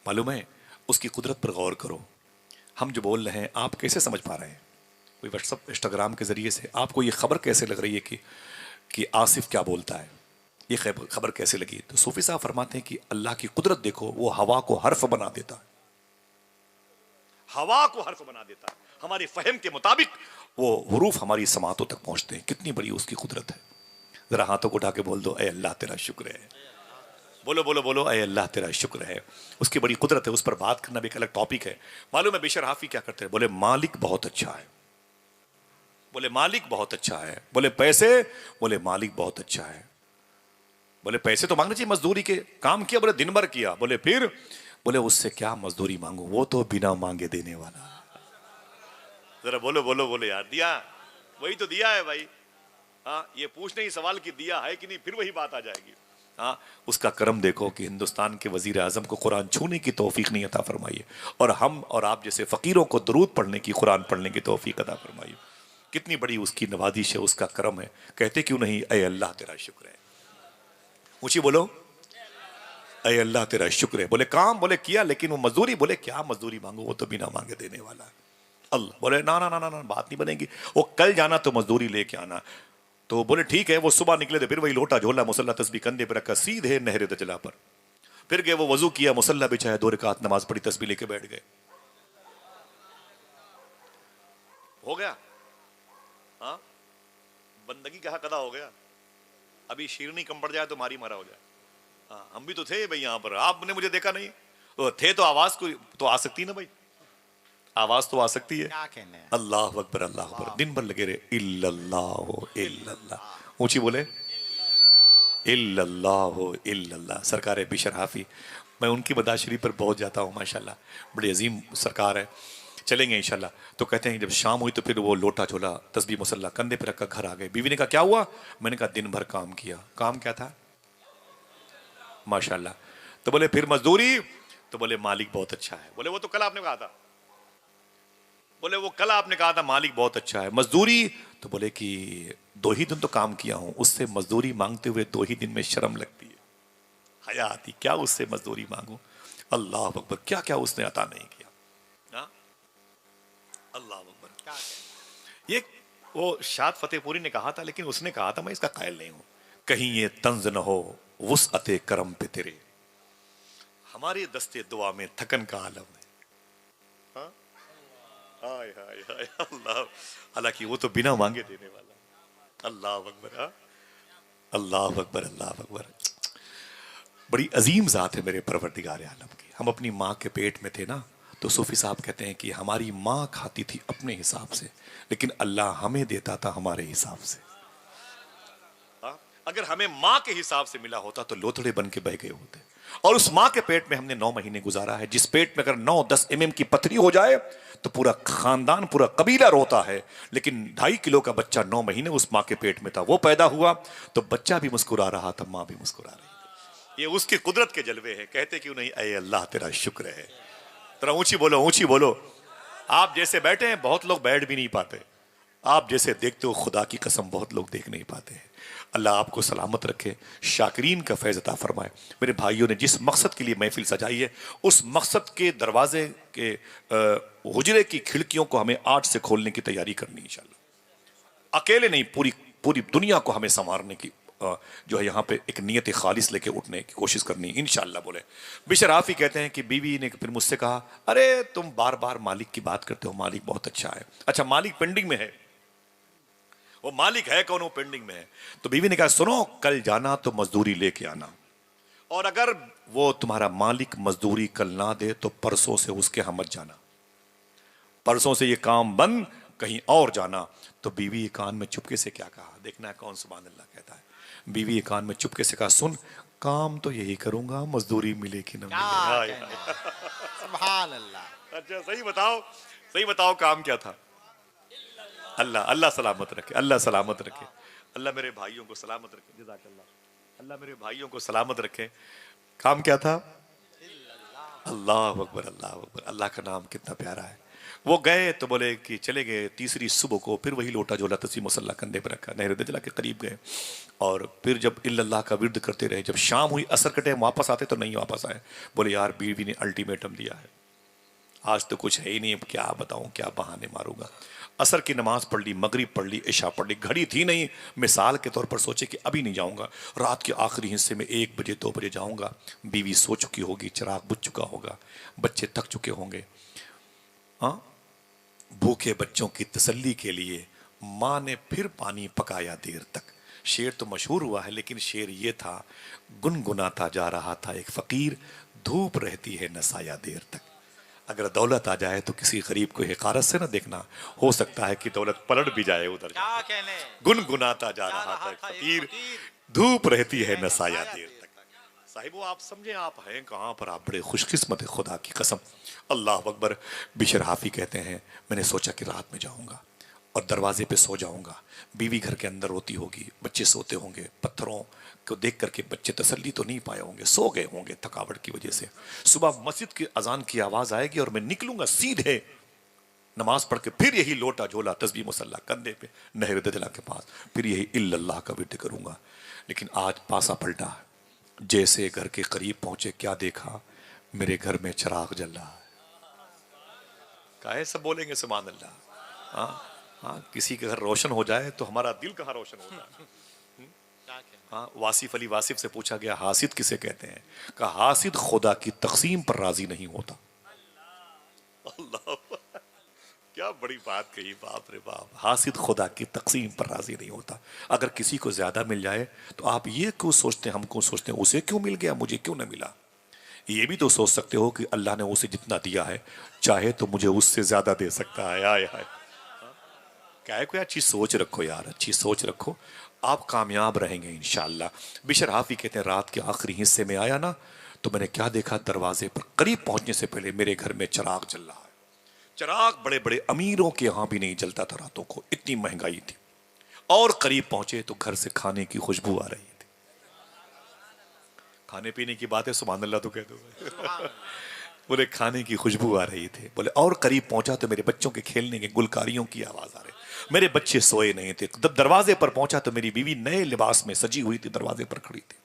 मालूम है, उसकी कुदरत पर गौर करो। हम जो बोल रहे हैं आप कैसे समझ पा रहे हैं? कोई व्हाट्सअप इंस्टाग्राम के जरिए से आपको ये खबर कैसे लग रही है कि आसिफ क्या बोलता है? ये खबर कैसे लगी? तो सूफी साहब फरमाते हैं कि अल्लाह की कुदरत देखो, वो हवा को हर्फ बना देता है। हवा को हर्फ बना देता है। हमारे फहम के मुताबिक वो हुरूफ हमारी समातों तक पहुंचते हैं। कितनी बड़ी उसकी कुदरत है। जरा हाथों को उठा के बोल दो, ऐ अल्लाह तेरा शुक्र है। बोलो बोलो बोलो, ऐ अल्लाह तेरा शुक्र है। उसकी बड़ी कुदरत है। उस पर बात करना भी एक अलग टॉपिक है। मालूम है बिशर हाफी क्या करते हैं? बोले मालिक बहुत अच्छा है। बोले मालिक बहुत अच्छा है। बोले पैसे? बोले मालिक बहुत अच्छा है। बोले पैसे तो मांगने चाहिए मजदूरी के, काम किया। बोले दिन भर किया। बोले फिर? बोले उससे क्या मजदूरी मांगू, वो तो बिना मांगे देने वाला। जरा बोलो बोलो बोलो यार, दिया वही तो दिया है भाई। हाँ, ये पूछने ही सवाल की दिया है कि नहीं, फिर वही बात आ जाएगी। हाँ, उसका करम देखो कि हिंदुस्तान के वजीर आजम को कुरान छूने की तौफीक नहीं अता फरमाई, और हम और आप जैसे फकीरों को दरूद पढ़ने की, कुरान पढ़ने की तौफीक अता फरमाई। कितनी बड़ी उसकी नवाजिश है, उसका करम है। कहते क्यों नहीं, ऐ अल्लाह तेरा शुक्र है। ऊंची बोलो, ऐ अल्लाह तेरा शुक्र है। बोले काम? बोले किया। लेकिन वो मजदूरी? बोले क्या मजदूरी मांगो, वो तो बिना मांगे देने वाला है। अल्लाह बोले ना ना ना ना ना, बात नहीं बनेगी। वो कल जाना तो मजदूरी लेके आना। तो बोले ठीक है। वो सुबह निकले थे, फिर वही लोटा झोला मुसल्ला तस्बीह कंधे पर रखा, सीधे नहर दजला पर। फिर गए, वो वजू किया, मुसल्ला बिछाया, 2 रकात नमाज पढ़ी, तस्बीह लेके बैठ गए। हो गया। हाँ, बंदगी का हक अदा हो गया। अभी शेरनी कम पड़ जाए तो मारी मारा हो जाए। हाँ, हम भी तो थे भाई यहाँ पर, आपने मुझे देखा नहीं। तो थे तो आवाज को तो आ सकती ना भाई, आवाज तो आ सकती है। क्या कहने हैं? अल्लाह अकबर अल्लाह अकबर। दिन भर लगे रहे, इल्लल्लाह इल्लल्लाह। ऊंची बोले, इल्लल्लाह इल्लल्लाह। सरकार बिशर हाफी, मैं उनकी मदार शरीफ पर बहुत जाता हूँ माशाल्लाह, बड़ी अजीम सरकार है। चलेंगे इंशाल्लाह। तो कहते हैं जब शाम हुई तो फिर वो लोटा झोला तस्बीह मुसल्ला कंधे पर रखकर घर आ गए। बीवी ने कहा क्या हुआ? मैंने कहा दिन भर काम किया। काम क्या था? माशाल्लाह। तो बोले फिर मजदूरी? तो बोले मालिक बहुत अच्छा है। बोले वो तो कल आपने कहा था। बोले वो कल आपने कहा था मालिक बहुत अच्छा है। मजदूरी? तो बोले कि 2 ही दिन तो काम किया हूं, उससे मजदूरी मांगते हुए 2 ही दिन में शर्म लगती है, हया आती। क्या उससे मजदूरी मांगू? अल्लाह अकबर, क्या क्या उसने अता नहीं किया। अल्लाह अकबर। क्या कहने? ये वो शाद फतेहपुरी ने कहा था, लेकिन उसने कहा था मैं इसका कायल नहीं हूं। कहीं ये तंज न हो वुसअते करम पे तेरे, हमारे दस्ते दुआ में थकन का आलम है। हाँ? हाय हाय हाय अल्लाह, हालांकि वो तो बिना मांगे देने वाला। अल्लाह अकबर, हाँ? अल्लाह अकबर, अल्लाह अकबर। बड़ी अजीम जात है मेरे परवरदिगार आलम की। हम अपनी माँ के पेट में थे ना, तो सूफी साहब कहते हैं कि हमारी माँ खाती थी अपने हिसाब से, लेकिन अल्लाह हमें देता था हमारे हिसाब से। हाँ? अगर हमें माँ के हिसाब से मिला होता तो लोथड़े बन के बह गए होते। और उस माँ के पेट में हमने 9 महीने गुजारा है, जिस पेट में अगर 9-10 mm की पथरी हो जाए तो पूरा खानदान, पूरा कबीला रोता है। लेकिन 2.5 किलो का बच्चा 9 महीने उस माँ के पेट में था, वो पैदा हुआ तो बच्चा भी मुस्कुरा रहा था, माँ भी मुस्कुरा रही थी। ये उसकी कुदरत के जलवे हैं। कहते क्यों नहीं, ऐ अल्लाह तेरा शुक्र है। तेरा ऊंची बोलो, ऊंची बोलो। आप जैसे बैठे हैं बहुत लोग बैठ भी नहीं पाते, आप जैसे देखते हो खुदा की कसम बहुत लोग देख नहीं पाते हैं। अल्लाह आपको सलामत रखे, शाकिरीन का फैज़ अता फरमाए। मेरे भाइयों ने जिस मकसद के लिए महफिल सजाई है, उस मकसद के दरवाजे के हुजरे की खिड़कियों को हमें आज से खोलने की तैयारी करनी इंशाल्लाह। अकेले नहीं, पूरी पूरी दुनिया को हमें संवारने की जो है यहाँ पे एक नियत खालिस लेके उठने की कोशिश करनी इंशाल्लाह। बोले बिशर आफी कहते हैं कि बीवी ने फिर मुझसे कहा, अरे तुम बार बार मालिक की बात करते हो, मालिक बहुत अच्छा है। अच्छा, मालिक पेंडिंग में है, वो मालिक है कौन, वो पेंडिंग में है। तो बीवी ने कहा, सुनो, कल जाना तो मजदूरी लेके आना, और अगर वो तुम्हारा मालिक मजदूरी कल ना दे तो परसों से उसके यहां मत जाना, परसों से ये काम बंद, कहीं और जाना। तो बीवी ये कान में चुपके से क्या कहा, देखना है कौन सुभान अल्लाह कहता है। बीवी ये कान में चुपके से कहा, सुन, काम तो यही करूंगा, मजदूरी मिले कि ना मिले। सुभान अल्लाह। अच्छा, सही बताओ, सही बताओ, काम क्या था? अल्लाह, अल्लाह सलामत रखे, अल्लाह सलामत रखे, अल्लाह मेरे भाइयों को सलामत रखे, जज़ाकल्लाह, अल्लाह मेरे भाइयों को सलामत रखे। काम क्या था? अल्लाह अकबर, अल्लाह अकबर। अल्लाह का नाम कितना प्यारा है। वो गए तो बोले कि चले गए, तीसरी सुबह को फिर वही लोटा झोला तस्वीर मुसल्ला कंधे पर रखा, नहर दजला के करीब गए, और फिर जब इल्लल्लाह का विर्द करते रहे, जब शाम हुई, असर के टाइम वापस आते तो नहीं वापस आए। बोले यार, बीवी ने अल्टीमेटम दिया है, आज तो कुछ है ही नहीं, अब क्या बताऊं, क्या बहाने मारूंगा। असर की नमाज पढ़ ली, मगरिब पढ़ ली, इशा पढ़ ली, घड़ी थी नहीं। मिसाल के तौर पर सोचे कि अभी नहीं जाऊंगा, रात के आखिरी हिस्से में 1 बजे 2 बजे जाऊंगा। बीवी सो चुकी होगी, चिराग बुझ चुका होगा, बच्चे थक चुके होंगे। हाँ, भूखे बच्चों की तसल्ली के लिए माँ ने फिर पानी पकाया देर तक। शेर तो मशहूर हुआ है, लेकिन शेर ये था, गुनगुनाता जा रहा था एक फकीर, धूप रहती है नसाया देर तक। अगर दौलत आ जाए तो किसी गरीब को हिकारत से ना देखना, हो सकता है कि दौलत पलट भी जाए उधर। क्या कहने, गुनगुनाता जा रहा था एक फकीर, धूप रहती है नसाया देर तक। साहिबो, आप समझे, आप हैं कहाँ पर, आप बड़े खुशकिस्मत है, खुदा की कसम। अल्लाह अकबर। बिशर हाफी कहते हैं, मैंने सोचा कि रात में जाऊंगा और दरवाजे पे सो जाऊंगा, बीवी घर के अंदर रोती होगी, बच्चे सोते होंगे, पत्थरों को देख करके बच्चे तसल्ली तो नहीं पाए होंगे, सो गए होंगे थकावट की वजह से। सुबह मस्जिद की अजान की आवाज आएगी और मैं निकलूंगा सीधे नमाज पढ़ के, फिर यही लोटा झोला तस्बीह मुसल्ला कंधे पे, नहर दजला के पास, फिर यही इल्लल्लाह का विर्द करूंगा। लेकिन आज पासा पलटा, जैसे घर के करीब पहुंचे, क्या देखा, मेरे घर में चिराग जल रहा है। काहे सब बोलेंगे सुभान अल्लाह। हाँ हाँ, किसी के घर रोशन हो जाए तो हमारा दिल कहाँ रोशन होता है। हाँ, वासिफ अली वासिफ से पूछा गया, हासिद किसे कहते हैं? कहा, हासिद खुदा की तकसीम पर राजी नहीं होता। अल्लाह, क्या बड़ी बात कही, बाप रे बाप। हासिद खुदा की तकसीम पर राजी नहीं होता। अगर किसी को ज्यादा मिल जाए तो आप ये क्यों सोचते हैं, हम क्यों सोचते हैं उसे क्यों मिल गया, मुझे क्यों ना मिला। ये भी तो सोच सकते हो कि अल्लाह ने उसे जितना दिया है, चाहे तो मुझे उससे ज्यादा दे सकता है। आए हाय, क्या है, कोई अच्छी सोच रखो यार, अच्छी सोच रखो, आप कामयाब रहेंगे इंशाअल्लाह। बिशर हाफी कहते हैं, रात के आखिरी हिस्से में आया ना, तो मैंने क्या देखा, दरवाजे पर करीब पहुंचने से पहले मेरे घर में चिराग जल रहा है। चिराग बड़े बड़े अमीरों के यहां भी नहीं जलता था रातों को, इतनी महंगाई थी। और करीब पहुंचे तो घर से खाने की खुशबू आ रही थी। खाने पीने की बात है, सुभान अल्लाह तो कह दो। बोले खाने की खुशबू आ रही थी। बोले और करीब पहुंचा तो मेरे बच्चों के खेलने के गुलकारियों की आवाज आ रही। मेरे बच्चे सोए नहीं थे। जब दरवाजे पर पहुंचा तो मेरी बीवी नए लिबास में सजी हुई थी, दरवाजे पर खड़ी थी,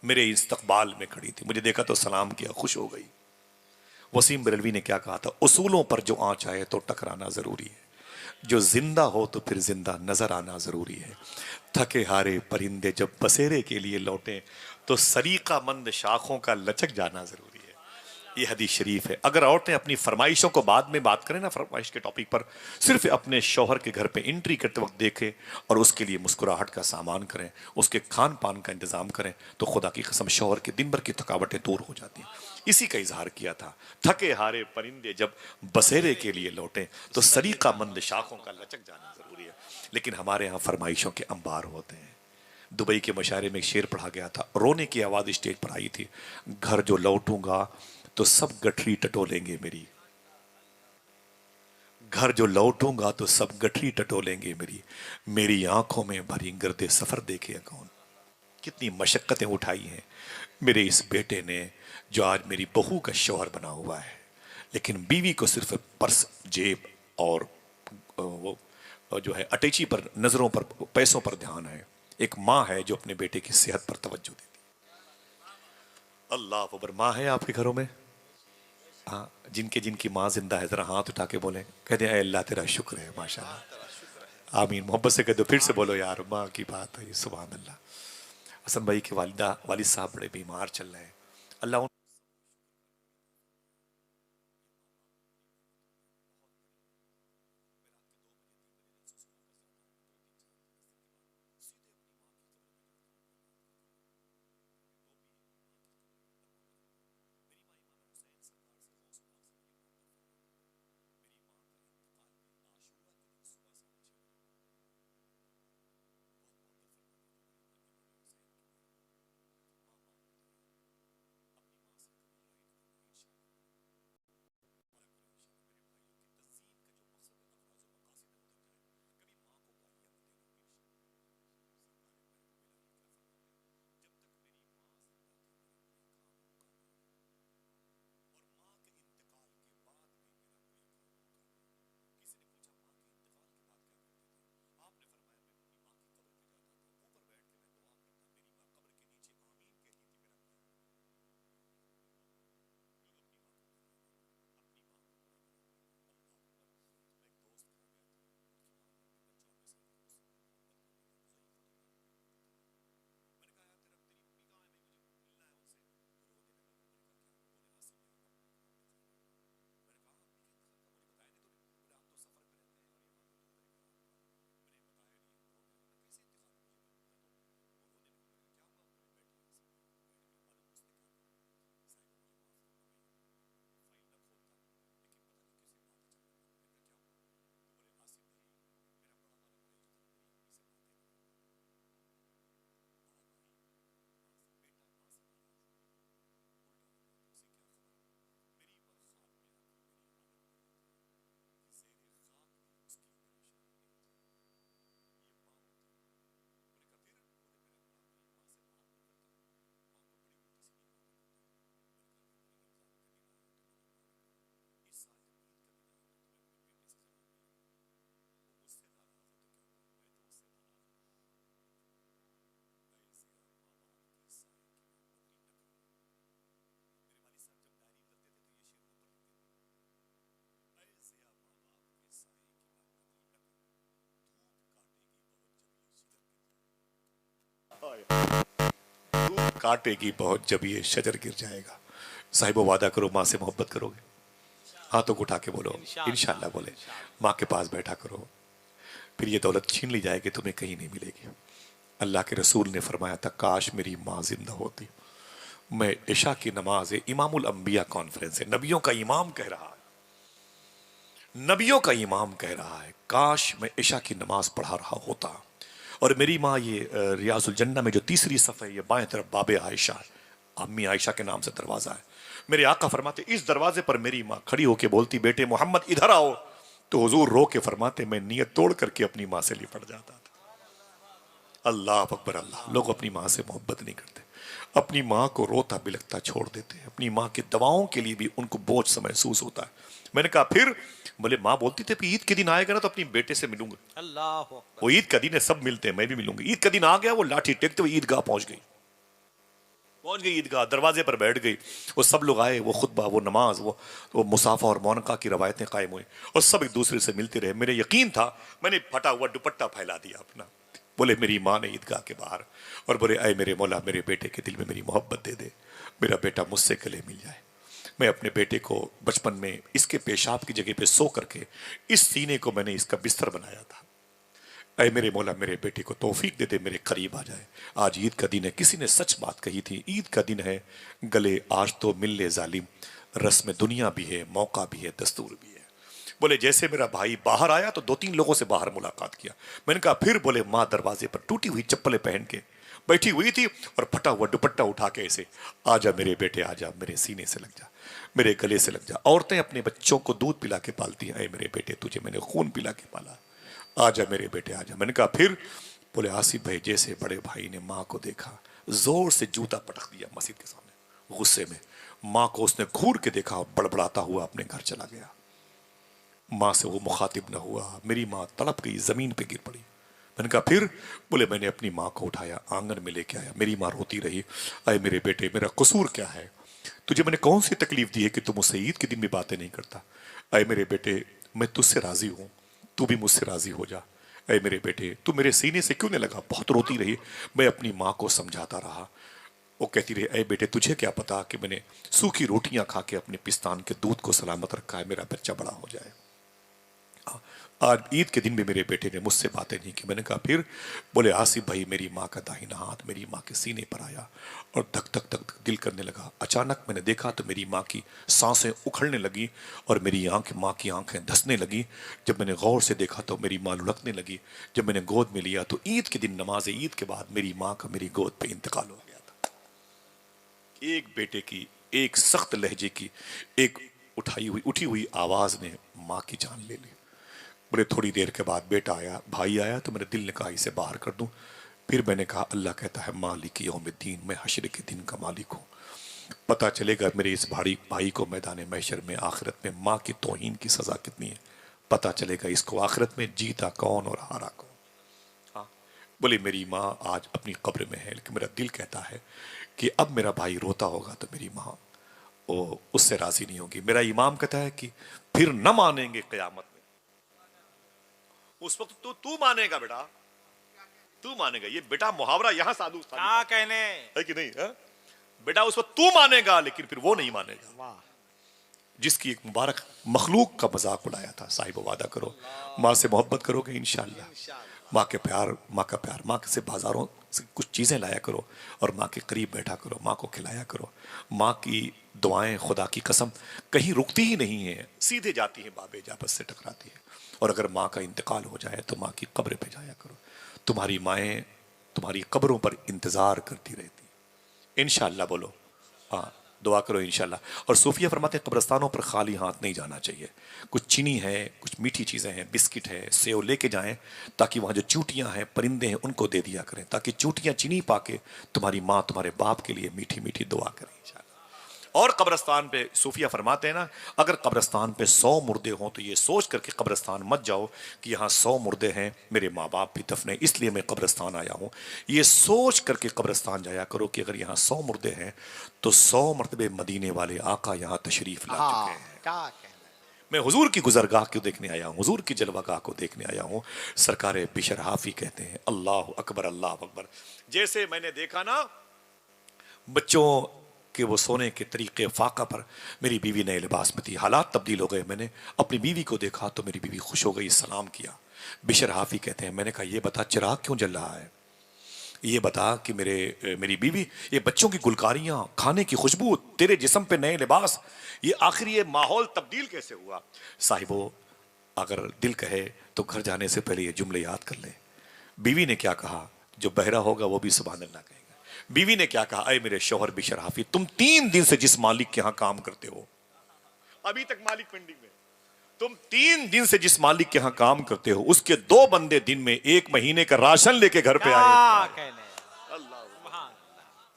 मेरे इस्तकबाल में खड़ी थी। मुझे देखा तो सलाम किया, खुश हो गई। वसीम बरेलवी ने क्या कहा था, उसूलों पर जो आंच आए तो टकराना जरूरी है। जो जिंदा हो तो फिर जिंदा नजर आना जरूरी है। थके हारे परिंदे जब बसेरे के लिए लौटे तो सलीका मंद शाखों का लचक जाना जरूरी है। ये हदीस शरीफ है। अगर औरतें अपनी फरमाइशों को बाद में बात करें ना, फरमाइश के टॉपिक पर, सिर्फ अपने शौहर के घर पे एंट्री करते वक्त देखें और उसके लिए मुस्कुराहट का सामान करें, उसके खान पान का इंतजाम करें, तो खुदा की कसम शौहर के दिन भर की थकावटें दूर हो जाती हैं। इसी का इजहार किया था, थके हारे परिंदे जब बसेरे के लिए लौटे तो सलीका मंद शाखों का लचक जाना जरूरी है। लेकिन हमारे यहाँ फरमाइशों के अंबार होते हैं। दुबई के मुशायरे में एक शेर पढ़ा गया था, रोने की आवाज स्टेज पर आई थी, घर जो लौटूंगा तो सब गठरी टटोलेंगे मेरी, घर जो लौटूंगा तो सब गठरी टटोलेंगे मेरी, मेरी आंखों में भरी गर्दे सफर देखे कौन। कितनी मशक्कतें उठाई हैं मेरे इस बेटे ने, जो आज मेरी बहू का शौहर बना हुआ है, लेकिन बीवी को सिर्फ पर्स, जेब और वो जो है अटैची पर, नजरों पर, पैसों पर ध्यान है। एक माँ है जो अपने बेटे की सेहत पर तवज्जो देती। अल्लाह अकबर। माँ है आपके घरों में? हाँ, जिनके जिनकी माँ जिंदा है जरा हाथ उठा के बोले, कहते हैं अल्लाह तेरा शुक्र है, माशाल्लाह, आमीन। मोहब्बत से कह दो, फिर से बोलो यार, माँ की बात है, सुभान अल्लाह। हसन भाई के वालिद साहब बड़े बीमार चल रहे हैं, अल्लाह काटेगी बहुत जब ये शजर गिर जाएगा। साहिबो वादा करो माँ से मोहब्बत करोगे? हाथों को उठा के बोलो इंशाल्लाह बोले। माँ के पास बैठा करो, फिर ये दौलत छीन ली जाएगी, तुम्हें कहीं नहीं मिलेगी। अल्लाह के रसूल ने फरमाया था, काश मेरी माँ जिंदा होती। मैं इशा की नमाज है, इमामुल अंबिया कॉन्फ्रेंस है, नबियों का इमाम कह रहा है, नबियों का इमाम कह रहा है, काश मैं इशा की नमाज पढ़ा रहा होता और मेरी माँ, ये रियाजुल जन्ना में जो तीसरी सफ़ है, ये बाएं तरफ बाबे आयशा है, अम्मी आयशा के नाम से दरवाजा है। मेरे आका फरमाते इस दरवाजे पर मेरी माँ खड़ी होके बोलती, बेटे मोहम्मद इधर आओ, तो हुजूर रो के फरमाते मैं नियत तोड़ करके अपनी माँ से लिपट जाता था। अल्लाह अकबर अल्लाह। लोग अपनी माँ से मोहब्बत नहीं करते, अपनी माँ को रोता बिलखता छोड़ देते हैं। अपनी माँ की दवाओं के लिए भी उनको बोझ सा महसूस होता है। मैंने कहा फिर? बोले माँ बोलती थी ईद के दिन आएगा ना तो अपनी बेटे से मिलूंगा। अल्लाह, वो ईद का दिन है, सब मिलते हैं, मैं भी मिलूंगी। ईद का दिन आ गया, वो लाठी टेकते हुए ईदगाह पहुंच गई। पहुंच गई ईदगाह, दरवाजे पर बैठ गई। वो सब लोग आए, वो खुतबा, वो नमाज, वो मुसाफा और मौनका की रवायतें कायम हुई और सब एक दूसरे से मिलते रहे। मेरे यकीन था, मैंने फटा हुआ दुपट्टा फैला दिया अपना। बोले मेरी माँ ने ईदगाह के बाहर, और बोले ऐ मेरे मौला, मेरे बेटे के दिल में मेरी मोहब्बत दे दे, मेरा बेटा मुझसे गले मिल जाए। मैं अपने बेटे को बचपन में इसके पेशाब की जगह पे सो करके इस सीने को मैंने इसका बिस्तर बनाया था। ऐ मेरे मौला, मेरे बेटे को तौफीक दे दे, मेरे करीब आ जाए। आज ईद का दिन है, किसी ने सच बात कही थी, ईद का दिन है, गले आज तो मिल ले जालिम, रस्म दुनिया भी है, मौका भी है, दस्तूर भी है। बोले जैसे मेरा भाई बाहर आया तो 2-3 लोगों से बाहर मुलाकात किया। मैंने कहा फिर? बोले माँ दरवाजे पर टूटी हुई चप्पलें पहन के बैठी हुई थी और फटा हुआ दुपट्टा उठा के ऐसे, आजा मेरे बेटे आजा, मेरे सीने से लग जा, मेरे गले से लग जा। औरतें अपने बच्चों को दूध पिला के पालती हैं, ऐ मेरे बेटे तुझे मैंने खून पिला के पाला, आजा मेरे बेटे आजा। मैंने कहा फिर? बोले आसिफ भाई जैसे बड़े भाई ने माँ को देखा, जोर से जूता पटक दिया मस्जिद के सामने गुस्से में। माँ को उसने घूर के देखा और बड़बड़ाता हुआ अपने घर चला गया। माँ से वो मुखातिब न हुआ। मेरी माँ तड़प गई, जमीन पे गिर पड़ी। मैंने कहा फिर? बोले मैंने अपनी माँ को उठाया, आंगन में लेके आया। मेरी माँ रोती रही, अरे मेरे बेटे मेरा कसूर क्या है, तुझे मैंने कौन सी तकलीफ दी है कि तू मुझसे ईद के दिन भी बातें नहीं करता। अरे मेरे बेटे मैं तुझसे राजी हूं, तू भी मुझसे राजी हो जा। अरे मेरे बेटे तू मेरे सीने से क्यों नहीं लगा। बहुत रोती रही। मैं अपनी माँ को समझाता रहा। वो कहती रही, अरे बेटे तुझे क्या पता कि मैंने सूखी रोटियां खा के अपने पिस्तान के दूध को सलामत रखा है, मेरा बच्चा बड़ा हो जाए। आज ईद के दिन भी मेरे बेटे ने मुझसे बातें नहीं की। मैंने कहा फिर? बोले आसिफ भाई मेरी माँ का दाहिना हाथ मेरी माँ के सीने पर आया और धक धक धक दिल करने लगा। अचानक मैंने देखा तो मेरी माँ की सांसें उखड़ने लगी और मेरी माँ की आंखें धंसने लगी। जब मैंने गौर से देखा तो मेरी माँ लुढ़कने लगी। जब मैंने गोद में लिया तो ईद के दिन नमाज ईद के बाद मेरी माँ का मेरी गोद पे इंतकाल हो गया था। एक बेटे की, एक सख्त लहजे की, एक उठी हुई आवाज ने माँ की जान ले ली। बोले थोड़ी देर के बाद बेटा आया, भाई आया, तो मेरे दिल ने कहा इसे बाहर कर दूं। फिर मैंने कहा अल्लाह कहता है मालिक यौमिद्दीन, मैं हश्र के दिन का मालिक हूं। पता चलेगा मेरे इस भाई को मैदान महशर में आखिरत में माँ की तौहीन की सजा कितनी है। पता चलेगा इसको आखिरत में जीता कौन और हारा कौन। हाँ, बोले मेरी माँ आज अपनी कब्र में है, लेकिन मेरा दिल कहता है कि अब मेरा भाई रोता होगा तो मेरी माँ वो उससे राजी नहीं होगी। मेरा इमाम कहता है कि फिर न मानेंगे क़यामत। उस वक्त तू मानेगा बेटा, तू मानेगा। ये बेटा मुहावरा यहां साधु क्या कहने है कि नहीं है? बेटा उस वक्त तू मानेगा, लेकिन फिर वो नहीं मानेगा। वाह, जिसकी एक मुबारक मखलूक का मजाक उड़ाया था। साहिब वादा करो माँ से मोहब्बत करोगे इंशाअल्लाह। माँ का प्यार, माँ से बाजारों से कुछ चीजें लाया करो और माँ के करीब बैठा करो, माँ को खिलाया करो। माँ की दुआएं खुदा की कसम कहीं रुकती ही नहीं है, सीधे जाती हैं बाबे जाबत से टकराती है। और अगर माँ का इंतकाल हो जाए तो माँ की कब्र पे जाया करो। तुम्हारी माएँ तुम्हारी कब्रों पर इंतजार करती रहती। इंशाअल्लाह बोलो, हाँ दुआ करो इंशाअल्लाह। और सूफिया फरमाते हैं कब्रस्तानों पर खाली हाथ नहीं जाना चाहिए। कुछ चीनी है, कुछ मीठी चीज़ें हैं, बिस्किट है, सेव लेके जाएं, ताकि वहाँ जो चूटियाँ हैं, परिंदे हैं, उनको दे दिया करें, ताकि चूटियाँ चीनी पाके तुम्हारी माँ तुम्हारे बाप के लिए मीठी मीठी दुआ करें इंशाअल्लाह। और कब्रस्तान पे सूफिया फरमाते हैं ना, अगर कब्रस्तान पे 100 मुर्दे हों तो ये सोच करके कब्रस्तान मत जाओ कि यहाँ 100 मुर्दे हैं, मेरे माँ बाप भी दफन है इसलिए मैं कब्रस्तान आया हूँ। ये सोच करके कब्रस्तान जाया करो कि अगर यहाँ 100 मुर्दे हैं तो 100 मरतबे मदीने वाले आका यहाँ तशरीफ ला चुके हैं। क्या कहना। मैं हुजूर की गुजरगाह को देखने आया हूँ, हुजूर की जलवागाह को देखने आया हूँ। सरकार बिशर हाफी कहते हैं अल्लाह अकबर अल्लाह अकबर। जैसे मैंने देखा ना बच्चों कि वो सोने के तरीके फाका पर मेरी बीवी नए लिबास में थी, हालात तब्दील हो गए। मैंने अपनी बीवी को देखा तो मेरी बीवी खुश हो गई, सलाम किया। बिशर हाफी कहते हैं मैंने कहा ये बता चिराग क्यों जल रहा है, ये बता कि मेरी बीवी, ये बच्चों की गुलकारियां, खाने की खुशबू, तेरे जिस्म पे नए लिबास, ये आखिर ये माहौल तब्दील कैसे हुआ। साहिबो अगर दिल कहे तो घर जाने से पहले ये जुमले याद कर ले। बीवी ने क्या कहा, जो बहरा होगा वो भी सुभान अल्लाह कहेगा। बीवी ने क्या कहा, अय मेरे शौहर बिशर हाफी, तुम 3 दिन से जिस मालिक के यहां काम करते हो, अभी तक मालिक पेंडिंग में, तुम 3 दिन से जिस मालिक के यहां काम करते हो उसके 2 बंदे दिन में 1 महीने का राशन लेके घर पे आए थे।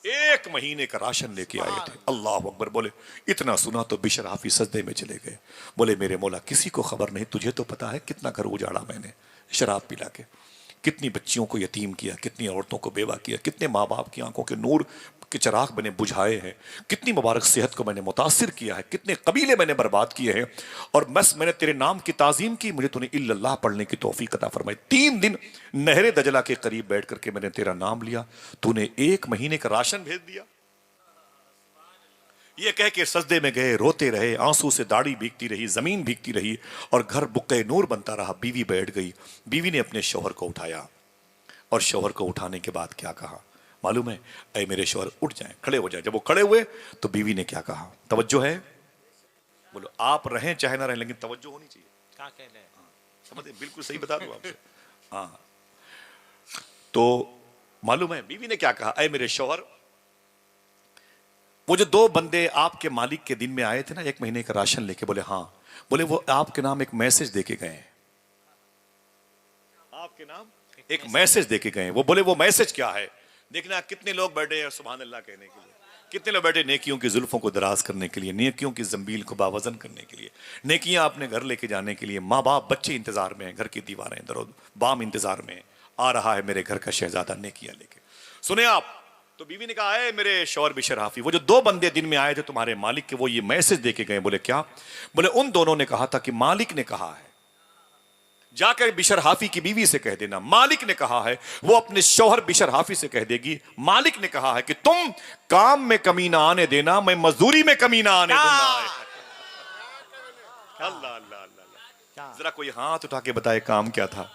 1 महीने का राशन लेके आए थे। अल्लाह अकबर। बोले इतना सुना तो बिशर हाफी सजदे में चले गए। बोले मेरे मौला किसी को खबर नहीं, तुझे तो पता है कितना घर उजाड़ा मैंने शराब पिला के, कितनी बच्चियों को यतीम किया, कितनी औरतों को बेवा किया, कितने माँ बाप की आंखों के नूर के चिराग मैंने बुझाए हैं, कितनी मुबारक सेहत को मैंने मुतासिर किया है, कितने कबीले मैंने बर्बाद किए हैं, और बस मैंने तेरे नाम की ताजीम की, मुझे तूने इल्लल्लाह पढ़ने की तौफीक अता फरमाई। 3 दिन नहरे दजला के करीब बैठ करके मैंने तेरा नाम लिया, तूने 1 महीने का राशन भेज दिया। ये कह के सजदे में गए, रोते रहे, आंसू से दाढ़ी भीगती रही, जमीन भीगती रही, और घर बुक्के नूर बनता रहा। बीवी बैठ गई, बीवी ने अपने शौहर को उठाया, और शौहर को उठाने के बाद क्या कहा मालूम है? ऐ मेरे शौहर उठ जाएं, खड़े हो जाएं। जब वो खड़े हुए तो बीवी ने क्या कहा? तवज्जो है? बोलो, आप रहें चाहे ना रहें, लेकिन तवज्जो होनी चाहिए। क्या कहने हैं? समझे? बिल्कुल सही बता दूं आपसे। हाँ, तो मालूम है बीवी ने क्या कहा? ऐ मेरे शौहर, वो जो 2 बंदे आपके मालिक के दिन में आए थे ना 1 महीने का राशन लेके, बोले हाँ, बोले वो आपके नाम एक मैसेज देके गए हैं, आपके नाम एक मैसेज देके गए हैं। वो बोले वो मैसेज क्या है? देखना कितने लोग बैठे हैं सुभान अल्लाह कहने के लिए, कितने लोग बैठे नेकियों की जुल्फों को दराज करने के लिए, नेकियों की जंबील को बावजन करने के लिए, नेकियां अपने घर लेके जाने के लिए। माँ बाप बच्चे इंतजार में हैं, घर की दीवारें दरो बाम इंतजार में हैं, आ रहा है मेरे घर का शहजादा नेकियां लेके। सुने आप, तो बीवी ने कहा है मेरे शौहर बिशर हाफी, वो जो 2 बंदे दिन में आए थे तुम्हारे मालिक के, वो ये मैसेज देके गए। बोले क्या? बोले उन दोनों ने कहा था कि मालिक ने कहा है, जाकर बिशर हाफी की बीवी से कह देना मालिक ने कहा है। वो अपने शौहर बिशर हाफी से कह देगी मालिक ने कहा है कि तुम काम में कमी ना आने देना, मैं मजदूरी में कमी ना आने दूंगा। अल्लाह अल्लाह अल्लाह। जरा कोई हाथ उठा के बताए काम क्या था?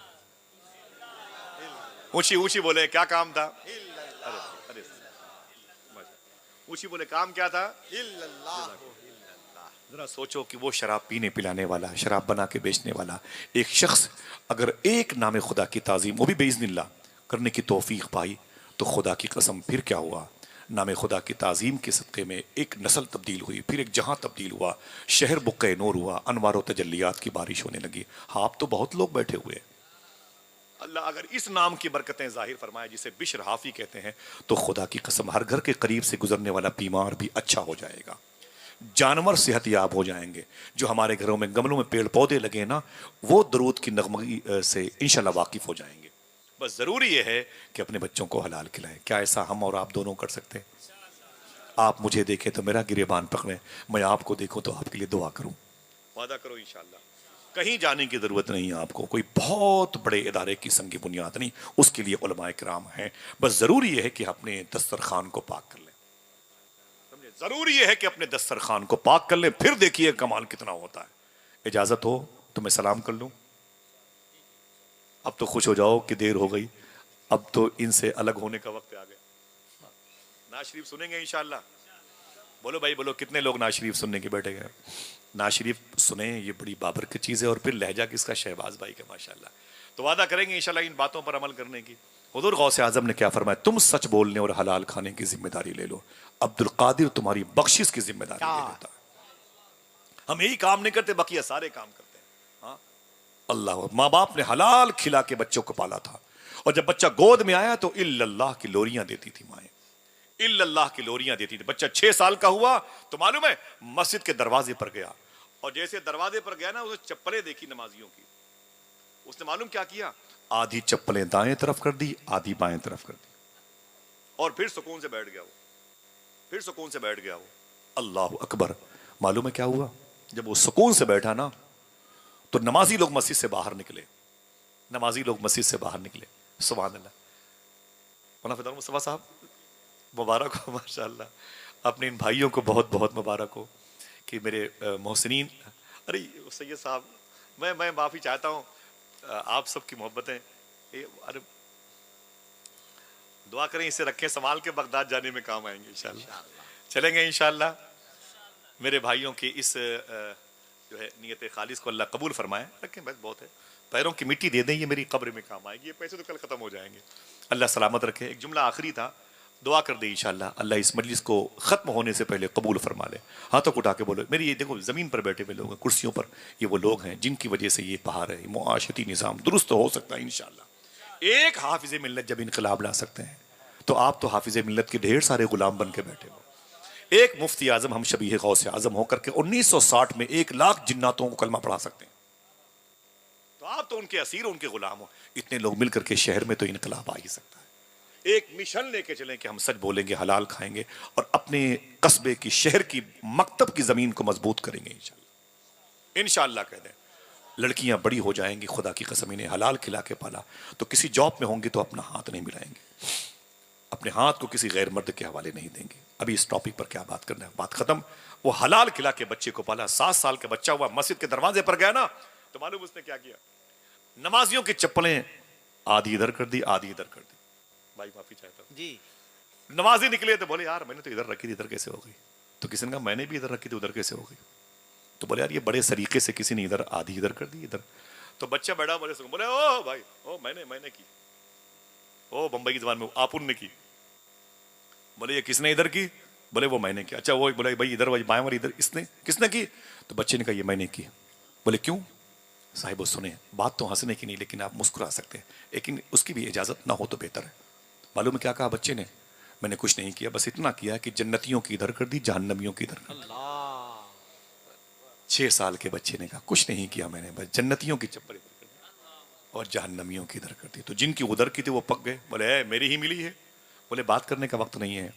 ऊंची ऊंची बोले क्या काम था? अरे ऊंची बोले काम क्या था? जरा सोचो कि वो शराब पीने पिलाने वाला, शराब बना के बेचने वाला एक शख्स अगर एक नाम खुदा की ताजीम, वो भी बेइज़्निल्लाह करने की तौफीक पाई, तो खुदा की कसम फिर क्या हुआ? नाम खुदा की ताजीम के सदक़े में एक नस्ल तब्दील हुई, फिर एक जहां तब्दील हुआ, शहर बुक्के नूर हुआ, अनवार व तजल्लियात की बारिश होने लगी। हाँ, अब तो बहुत लोग बैठे हुए हैं। अल्लाह अगर इस नाम की बरकतें जाहिर फरमाए जिसे बिशर हाफी कहते हैं, तो खुदा की कसम हर घर के करीब से गुजरने वाला बीमार भी अच्छा हो जाएगा, जानवर सेहतयाब हो जाएंगे। जो हमारे घरों में गमलों में पेड़ पौधे लगे ना, वो दरूद की नगमगी से इंशाल्लाह वाकिफ हो जाएंगे। बस जरूरी यह है कि अपने बच्चों को हलाल खिलाएं। क्या ऐसा हम और आप दोनों कर सकते हैं? आप मुझे देखें तो मेरा गिरेबान पकड़ें, मैं आपको देखूं तो आपके लिए दुआ करूं। वादा करो इंशाल्लाह। कहीं जाने की जरूरत नहीं है आपको, कोई बहुत बड़े इदारे की संगी बुनियाद नहीं, उसके लिए उलमाए किराम हैं। बस जरूरी यह है कि अपने दस्तरखान को पाक कर लें। जरूरी यह है कि अपने दस्तरखान को पाक कर लें, फिर देखिए कमाल कितना होता है। इजाजत हो तो मैं सलाम कर लूं? अब तो खुश हो जाओ कि देर हो गई, अब तो इनसे अलग होने का वक्त आ गया। नाज शरीफ सुनेंगे इंशाल्लाह? बोलो भाई बोलो, कितने लोग नाज शरीफ सुनने के बैठे गए? नाज शरीफ सुने, ये बड़ी बाबरकत चीज़ है। और फिर लहजा किसका? शहबाज भाई का, माशाल्लाह। तो वादा करेंगे इंशाल्लाह इन बातों पर अमल करने की। हुजूर गौसे आजम ने क्या फरमाया? तुम सच बोलने और हलाल खाने की जिम्मेदारी ले लो, अब्दुल कादिर तुम्हारी बख्शिश की जिम्मेदारी ले लेता है। हम यही काम नहीं करते, बाकी सारे काम करते हैं। हाँ, अल्लाह, माँ बाप ने हलाल खिला के बच्चों को पाला था, और जब बच्चा गोद में आया तो इल्लल्लाह की लोरियां देती थी माएं, इल्लल्लाह की लोरियां देती थी। बच्चा 6 साल का हुआ तो मालूम है मस्जिद के दरवाजे पर गया, और जैसे दरवाजे पर गया ना, उसने चप्पलें देखी नमाजियों की। उसने मालूम क्या किया? आधी चप्पलें दाएं तरफ कर दी, आधी बाएं तरफ कर दी, और फिर सुकून से बैठ गया वो, फिर सुकून से बैठ गया वो। अल्लाह अकबर। मालूम है क्या हुआ? जब वो सुकून से बैठा ना, तो नमाजी लोग मस्जिद से बाहर निकले, नमाजी लोग मस्जिद से बाहर निकले। सुभान अल्लाह। मौलाना फिदाउल मुस्तफा साहब मुबारक हो, माशाअल्लाह। अपने इन भाइयों को बहुत बहुत मुबारक हो कि मेरे मोहसिनीन। अरे सैयद साहब, मैं माफ़ी चाहता हूँ, आप सबकी मोहब्बतें, अरे दुआ करें इसे रखें संभाल के, बगदाद जाने में काम आएंगे इंशाल्लाह। चलेंगे इंशाल्लाह। मेरे भाइयों की इस जो है नियत खालिस को अल्लाह कबूल फरमाए। रखें, बस बहुत है, पैरों की मिट्टी दे दें, ये मेरी कब्र में काम आएगी, ये पैसे तो कल ख़त्म हो जाएंगे। अल्लाह सलामत रखे। एक जुमला आखिरी था, दुआ कर दे इंशाल्लाह अल्लाह इस मजलिस को ख़त्म होने से पहले कबूल फरमा ले। हाथों को उठा के बोलो। मेरी ये देखो, ज़मीन पर बैठे हुए लोग हैं, कुर्सियों पर, ये वो लोग हैं जिनकी वजह से ये पहाड़ है, मुआशरती निज़ाम दुरुस्त हो सकता है इंशाल्लाह। एक हाफिज़ मिल्लत जब इनकलाब ला सकते हैं, तो आप तो हाफिज़ मिल्लत के ढेर सारे गुलाम बन के बैठे हो। एक मुफ्ती आजम हम शबीह गौसे आजम होकर के 1960 में 1 लाख जिन्नातों को कलमा पढ़ा सकते हैं, तो आप तो उनके असीर, उनके गुलाम हो। इतने लोग मिलकर के शहर में तो इनकलाब आ ही सकता है। एक मिशन लेके चलें कि हम सच बोलेंगे, हलाल खाएंगे और अपने कस्बे की, शहर की, मकतब की जमीन को मजबूत करेंगे इंशाल्लाह। इंशाल्लाह कह दें। लड़कियां बड़ी हो जाएंगी, खुदा की कसम इन्हें हलाल खिला के पाला, तो किसी जॉब में होंगी तो अपना हाथ नहीं मिलाएंगे, अपने हाथ को किसी गैर मर्द के हवाले नहीं देंगे। अभी इस टॉपिक पर क्या बात करना है, बात खत्म। वो हलाल खिला के बच्चे को पाला, 7 साल का बच्चा हुआ, मस्जिद के दरवाजे पर गया ना, तो मालूम उसने क्या किया? नमाजियों की चप्पलें आधी इधर कर दी, आधी इधर कर दी। भाई माफी चाहता हूं जी। नमाजी निकले तो बोले यार मैंने तो इधर रखी थी, इधर कैसे हो गई? तो किसी ने कहा मैंने भी इधर रखी थी, उधर कैसे हो गई? तो बोले यार ये बड़े सरीके से किसी ने इधर आधी इधर कर दी, इधर। तो बच्चा बैठा बोले बोले ओ भाई, ओ मैंने की, ओ बंबई की जबान में आपुन ने की। बोले ये किसने इधर की? बोले वो मैंने की। अच्छा वो बोले भाई इधर बाएं वाली इधर इसने किसने की? तो बच्चे ने कहा ये मैंने की। बोले क्यों? साहिब सुने, बात तो हंसने की नहीं, लेकिन आप मुस्कुरा सकते हैं, लेकिन उसकी भी इजाजत ना हो तो बेहतर है। मालूम है क्या कहा बच्चे ने? मैंने कुछ नहीं किया, बस इतना किया कि जन्नतियों की इधर कर दी, जहन्नमियों की इधर कर दी। 6 साल के बच्चे ने कहा कुछ नहीं किया मैंने, बस जन्नतियों की चप्पल इधर कर दी और जहन्नमियों की इधर कर दी। तो जिनकी उधर की थी वो पक गए, बोले मेरी ही मिली है। बोले बात करने का वक्त नहीं है,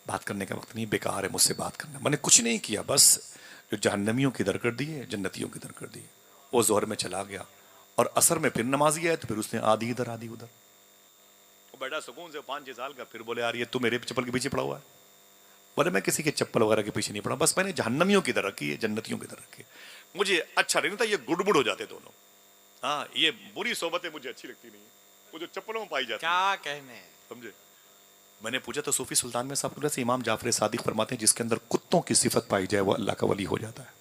बात करने का वक्त नहीं, बेकार है मुझसे बात करना। मैंने कुछ नहीं किया, बस जो जहन्नमियों की इधर कर दी है, जन्नतियों की इधर कर दी। वो जोहर में चला गया और असर में फिर नमाजी आया, तो फिर उसने आधी इधर आधी उधर। वो बैठा सुकून से 5-6 साल का, फिर बोले यार ये तू मेरे चप्पल के पीछे पड़ा हुआ है। बोले मैं किसी के चप्पल वगैरह के पीछे नहीं पड़ा, बस मैंने जहन्नमियों की इधर रखी है, जन्नतियों की इधर रखी है। मुझे अच्छा नहीं था, ये गुड़बुड़ हो जाते दोनों। हाँ ये बुरी सोबतें मुझे अच्छी लगती नहीं, वो जो चप्पलों में पाई जाती है। क्या कहने, समझे? मैंने पूछा तो सूफी सुल्तान में साहब से इमाम जाफर सादिक फरमाते हैं जिसके अंदर कुत्तों की सिफत पाई जाए वो अल्लाह का वली हो जाता है।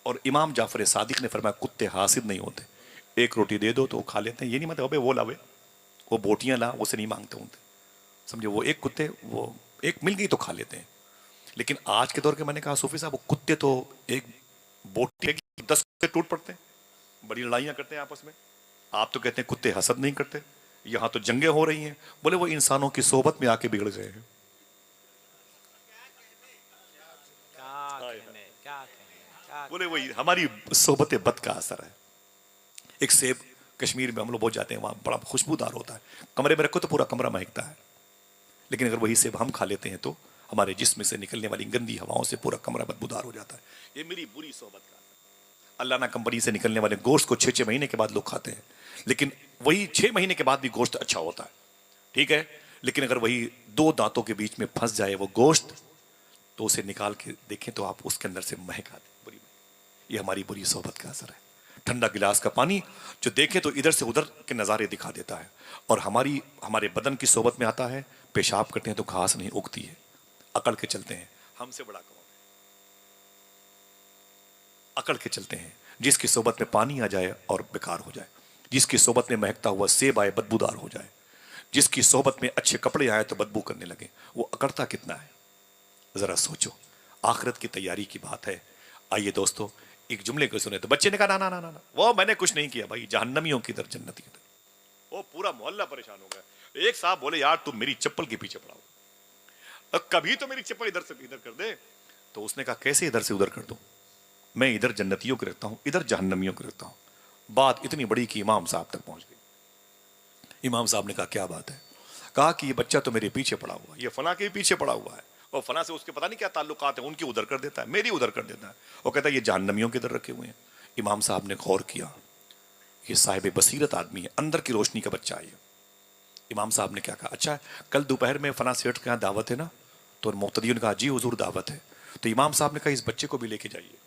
और इमाम जाफर सादिक ने फरमाया कुत्ते हासिद नहीं होते, एक रोटी दे दो तो वो खा लेते हैं, ये नहीं मतलब अबे वो लावे, वो बोटियां ला, उसे नहीं मांगते होते। समझे? वो एक कुत्ते, वो एक मिल गई तो खा लेते हैं। लेकिन आज के दौर के मैंने कहा सूफी साहब वो कुत्ते तो एक बोटी 10 कुत्ते टूट पड़ते हैं, बड़ी लड़ाइयां करते हैं आपस में। आप तो कहते हैं कुत्ते हसद नहीं करते, यहां तो जंगें हो रही हैं। बोले वो इंसानों की सोबत में आके बिगड़ गए हैं। बोले वही हमारी सोबत बद का असर है। एक सेब कश्मीर में हम लोग बहुत जाते हैं, वहां बड़ा खुशबूदार होता है, कमरे में रखो तो पूरा कमरा महकता है। लेकिन अगर वही सेब हम खा लेते हैं तो हमारे जिस्म से निकलने वाली गंदी हवाओं से पूरा कमरा बदबूदार हो जाता है। ये मेरी बुरी सोबत का असर। अल्लाह ना कंपनी से निकलने वाले गोश्त को 6-6 महीने के बाद लोग खाते हैं, लेकिन वही 6 महीने के बाद भी गोश्त अच्छा होता है, ठीक है। लेकिन अगर वही 2 दांतों के बीच में फंस जाए वो गोश्त, तो उसे निकाल के देखें तो आप उसके अंदर से महक आती है, बुरी महक। ये हमारी बुरी सोबत का असर है। ठंडा गिलास का पानी जो देखे तो इधर से उधर के नज़ारे दिखा देता है, और हमारे बदन की सोबत में आता है, पेशाब करते हैं तो घास नहीं उगती है, अकड़ के चलते हैं। हमसे बड़ा कौन है? अकड़ के चलते हैं। जिसकी सोबत में पानी आ जाए और बेकार हो जाए, जिसकी सोबत में महकता हुआ सेब आए बदबूदार हो जाए, जिसकी सोबत में अच्छे कपड़े आए तो बदबू करने लगे, वो अकड़ता कितना है? जरा सोचो। आखिरत की तैयारी की बात है। आइए दोस्तों एक जुमले को सुने। तो बच्चे ने कहा ना ना ना ना, वो मैंने कुछ नहीं किया भाई, जहन्नमियों की दर जन्नती की दर। वो पूरा मोहल्ला परेशान हो गया। एक साहब बोले यार तुम मेरी चप्पल के पीछे पड़ा हो, कभी तो मेरी चप्पल इधर से इधर कर दे। तो उसने कहा कैसे इधर से उधर कर दूं? मैं इधर जन्नतियों को रखता हूं, इधर जहन्नमियों को रखता हूं। बात इतनी बड़ी कि इमाम साहब तक पहुंच गई। इमाम साहब ने कहा क्या बात है? कहा कि ये बच्चा तो मेरे पीछे पड़ा हुआ है, ये फला के पीछे पड़ा हुआ है, और फला से उसके पता नहीं क्या ताल्लुकात है, उनकी उधर कर देता है, मेरी उधर कर देता है। वो कहता है ये जहन्नमियों के इधर रखे हुए हैं। इमाम साहब ने गौर किया, ये साहिब बसीरत आदमी है, अंदर की रोशनी का बच्चा है। इमाम साहब ने क्या कहा, अच्छा कल दोपहर में फला सेठ के यहाँ दावत है ना? तो मुक्तदी ने कहा जी हुजूर दावत है। तो इमाम साहब ने कहा इस बच्चे को भी लेके जाइए,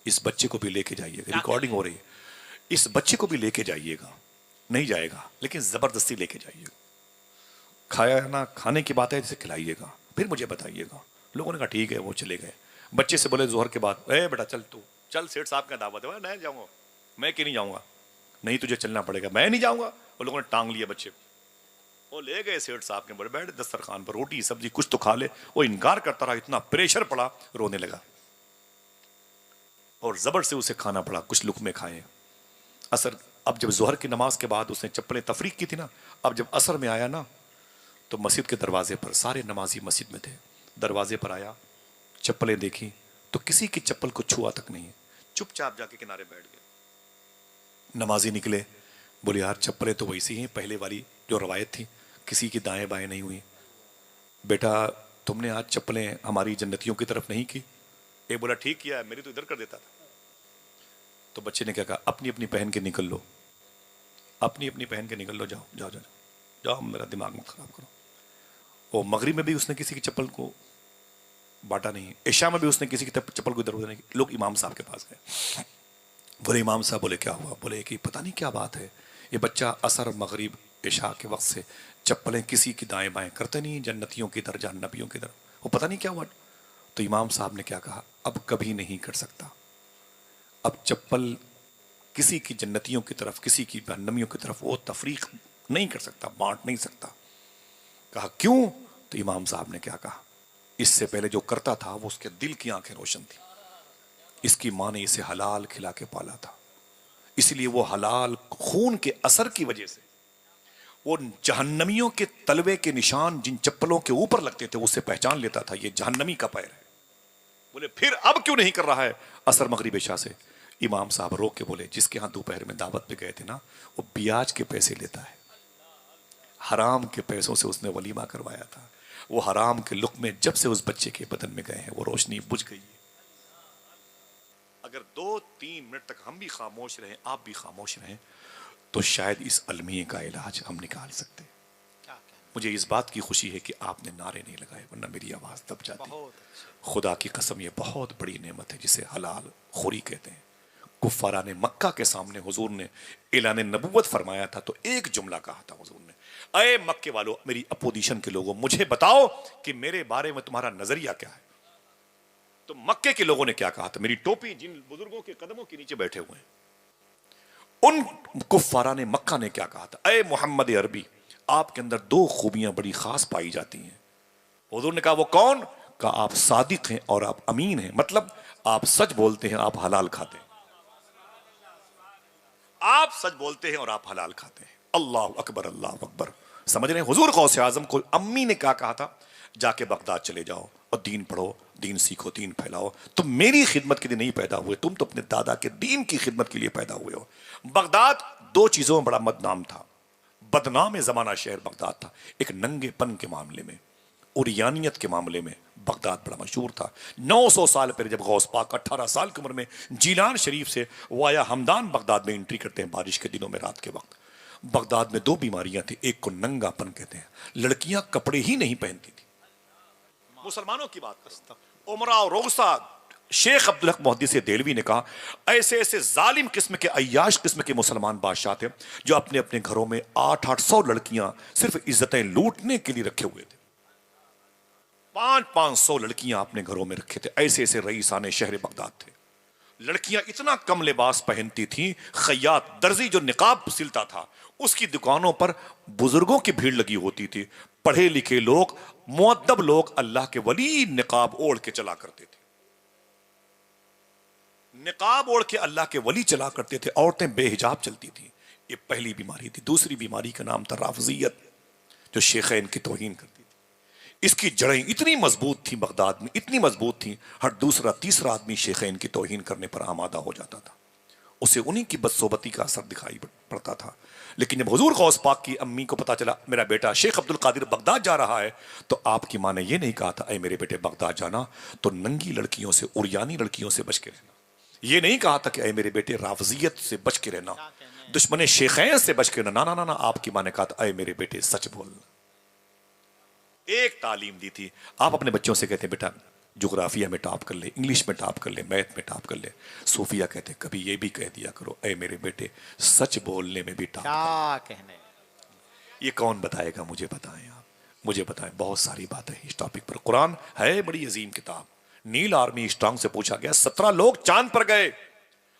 इस बच्चे को भी लेके जाइएगा, रिकॉर्डिंग हो रही है, इस बच्चे को भी लेके जाइएगा। नहीं जाएगा लेकिन जबरदस्ती लेके जाइएगा, खाया ना खाने की बात है जिसे खिलाइएगा, फिर मुझे बताइएगा। लोगों ने कहा ठीक है। वो चले गए। बच्चे से बोले जोहर के बाद, ए बेटा चल तू चल, सेठ साहब का दावत है। नहीं जाऊंगा। मैं क्यों नहीं जाऊंगा? नहीं तुझे चलना पड़ेगा। मैं नहीं जाऊंगा। वो लोगों ने टांग लिया बच्चे को, वो ले गए सेठ साहब के बड़े बैठ दस्तरखान पर, रोटी सब्जी कुछ तो खा ले। वो इनकार करता रहा, इतना प्रेशर पड़ा, रोने लगा और जबर से उसे खाना पड़ा। कुछ लुकमे खाए। असर, अब जब जोहर की नमाज के बाद उसने चप्पलें तफरीक की थी ना, अब जब असर में आया ना तो मस्जिद के दरवाजे पर, सारे नमाजी मस्जिद में थे, दरवाजे पर आया, चप्पलें देखी तो किसी की चप्पल को छुआ तक नहीं है, चुपचाप जाके किनारे बैठ गए। नमाजी निकले, बोले यार चप्पलें तो वैसी हैं पहले वाली जो रवायत थी, किसी की दाएं बाएं नहीं हुई। बेटा तुमने आज चप्पलें हमारी जन्नतियों की तरफ नहीं की। एक बोला ठीक किया, मेरी तो इधर कर देता था। तो बच्चे ने क्या कहा, अपनी अपनी पहन के निकल लो, अपनी अपनी पहन के निकल लो, जाओ जाओ जाओ जाओ, मेरा दिमाग मत खराब करो। और मगरिब में भी उसने किसी की चप्पल को बांटा नहीं, इशा में भी उसने किसी की चप्पल को इधर उधर नहीं। लोग इमाम साहब के पास गए, बोले इमाम साहब, बोले क्या हुआ? बोले कि पता नहीं क्या बात है, ये बच्चा असर मगरिब इशा के वक्त से चप्पलें किसी की दाएं बाएं करते नहीं, जन्नतियों की तरफ जहन्नमियों की तरफ, वो पता नहीं क्या हुआ। तो इमाम साहब ने क्या कहा, अब कभी नहीं कर सकता, अब चप्पल किसी की जन्नतियों की तरफ किसी की जहन्नमियों की तरफ वो तफरीक नहीं कर सकता, बांट नहीं सकता। कहा क्यों? तो इमाम साहब ने क्या कहा, इससे पहले जो करता था वो उसके दिल की आंखें रोशन थी, इसकी माँ ने इसे हलाल खिला के पाला था, इसलिए वो हलाल खून के असर की वजह से वो जहन्नमियों के तलवे के निशान जिन चप्पलों के ऊपर लगते थे उससे पहचान लेता था ये जहन्नमी का पैर है। बोले फिर अब क्यों नहीं कर रहा है असर मगरिब इशा से? इमाम साहब रोक के बोले, जिसके यहां दोपहर में दावत पे गए थे ना, वो ब्याज के पैसे लेता है, हराम के पैसों से उसने वलीमा करवाया था, वो हराम के लुक़्मे जब से उस बच्चे के बदन में गए हैं वो रोशनी बुझ गई है। अगर 2-3 मिनट तक हम भी खामोश रहें, आप भी खामोश रहें, तो शायद इस अलमिये का इलाज हम निकाल सकते हैं। मुझे इस बात की खुशी है कि आपने नारे नहीं लगाए, वरना मेरी आवाज दब जाती। खुदा की कसम, ये बहुत बड़ी नेमत है जिसे हलाल खोरी कहते हैं। कुफ्फारा ने मक्का के सामने हुजूर ने ऐलान नबुव्वत फरमाया था, तो एक जुमला कहा था हुजूर ने, अए मक्के वालों, मेरी अपोजिशन के लोगों, मुझे बताओ कि मेरे बारे में तुम्हारा नजरिया क्या है। तो मक्के के लोगों ने क्या कहा था, मेरी टोपी जिन बुजुर्गों के कदमों के नीचे बैठे हुए हैं, उन कुफ्फारा ने मक्का ने क्या कहा था, अए मोहम्मद अरबी, आपके अंदर 2 खूबियां बड़ी खास पाई जाती हैं। हुजूर ने कहा वो कौन? कहा आप सादिक हैं और आप अमीन हैं, मतलब आप सच बोलते हैं, आप हलाल खाते हैं। आप सच बोलते हैं और आप हलाल खाते हैं। अल्लाह अकबर, अल्लाह अकबर। समझ रहे हैं? हुजूर गौसे आजम को अम्मी ने क्या कहा था, जाके बगदाद चले जाओ और दीन पढ़ो, दीन सीखो, दीन फैलाओ। तुम मेरी खिदमत के लिए नहीं पैदा हुए, तुम तो अपने दादा के दीन की खिदमत के लिए पैदा हुए हो। बगदाद 2 चीजों में बड़ा बदनाम था, बदनाम जमाना शहर बगदाद था। एक नंगेपन के मामले में, उरियानियत के मामले में बगदाद बड़ा मशहूर था। 900 साल पहले जब गौस पाक 18 साल की उम्र में जीलान शरीफ से वाया हमदान बगदाद में एंट्री करते हैं बारिश के दिनों में, रात के वक्त, बगदाद में 2 बीमारियां थी। एक को नंगापन कहते हैं, लड़कियां कपड़े ही नहीं पहनती थी। मुसलमानों की बात करता, उमरा और रोसा शेख अब्दुल हक मुहद्दिस देलवी ने कहा, ऐसे ऐसे जालिम किस्म के, अय्याश किस्म के मुसलमान बादशाह थे जो अपने अपने घरों में 800-800 लड़कियां सिर्फ इज्जतें लूटने के लिए रखे हुए थे। 500-500 लड़कियां अपने घरों में रखे थे। ऐसे ऐसे रईसाने शहर बगदाद थे। लड़कियां इतना कम लिबास पहनती थी, खैयात दर्जी जो निकाब सिलता था उसकी दुकानों पर बुजुर्गों की भीड़ लगी होती थी। पढ़े लिखे लोग, मुअद्दब लोग, अल्लाह के वली निकाब ओढ़ के चला करते थे, निकाब ओढ़ के अल्लाह के वली चला करते थे। औरतें बेहिजाब चलती थी। ये पहली बीमारी थी। दूसरी बीमारी का नाम था राफजियत, जो शेखैन की तौहीन करती थी। इसकी जड़ें इतनी मजबूत थी बगदाद में, इतनी मजबूत थी, हर दूसरा तीसरा आदमी शेखैन की तौहीन करने पर आमादा हो जाता था। उसे उन्हीं की बदसोबती का असर दिखाई पड़ता था। लेकिन जब हुजूर गौस पाक की अम्मी को पता चला मेरा बेटा शेख अब्दुल कादिर बगदाद जा रहा है, तो आपकी माँ ने यह नहीं कहा था, अरे मेरे बेटे बगदाद जाना तो नंगी लड़कियों से, उरियानी लड़कियों से बच के रहना। यह नहीं कहा था कि अरे मेरे बेटे राफजियत से बच के रहना, दुश्मन शेखैन से बच के रहना। ना ना ना, आपकी माँ ने कहा था, अरे मेरे बेटे सच बोलना। एक तालीम दी थी। आप अपने बच्चों से कहते बेटा जोग्राफिया में टॉप कर ले, इंग्लिश में टॉप कर ले, मैथ में टॉप कर ले। सूफिया कहते कभी ये भी कह दिया करो, ऐ मेरे बेटे सच बोलने में भी टॉप। क्या कहने, ये कौन बताएगा? मुझे बताएं आप, मुझे बताएं। बहुत सारी बातें इस टॉपिक पर। कुरान है बड़ी अजीम किताब। नील आर्मी स्ट्रांग से पूछा गया, 17 लोग चांद पर गए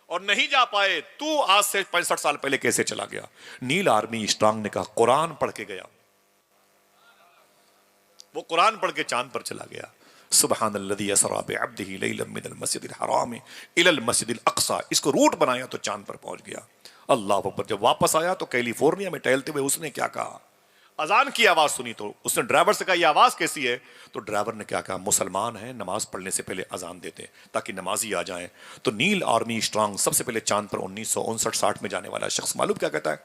और नहीं जा पाए, तू आज से 65 साल पहले कैसे चला गया? नील आर्मी स्ट्रांग ने कहा, कुरान पढ़ के गया। वो कुरान पढ़ के चांद पर चला गया। सुब्हानल्लज़ी असरा बिअब्दिही लैलन मिनल मस्जिदिल हराम इलल मस्जिदिल अक़सा। इसको रूट बनाया तो चांद पर पहुंच गया। अल्लाह अकबर। जब वापस आया तो कैलिफोर्निया में टहलते हुए उसने क्या कहा? अजान की आवाज सुनी तो उसने ड्राइवर से कहा, यह आवाज कैसी है? तो ड्राइवर ने क्या कहा, मुसलमान है, नमाज पढ़ने से पहले अजान देते ताकि नमाजी आ जाएं। तो नील आर्मी स्ट्रांग सबसे पहले चांद पर 1959-60 में जाने वाला शख्स मालूम क्या कहता है?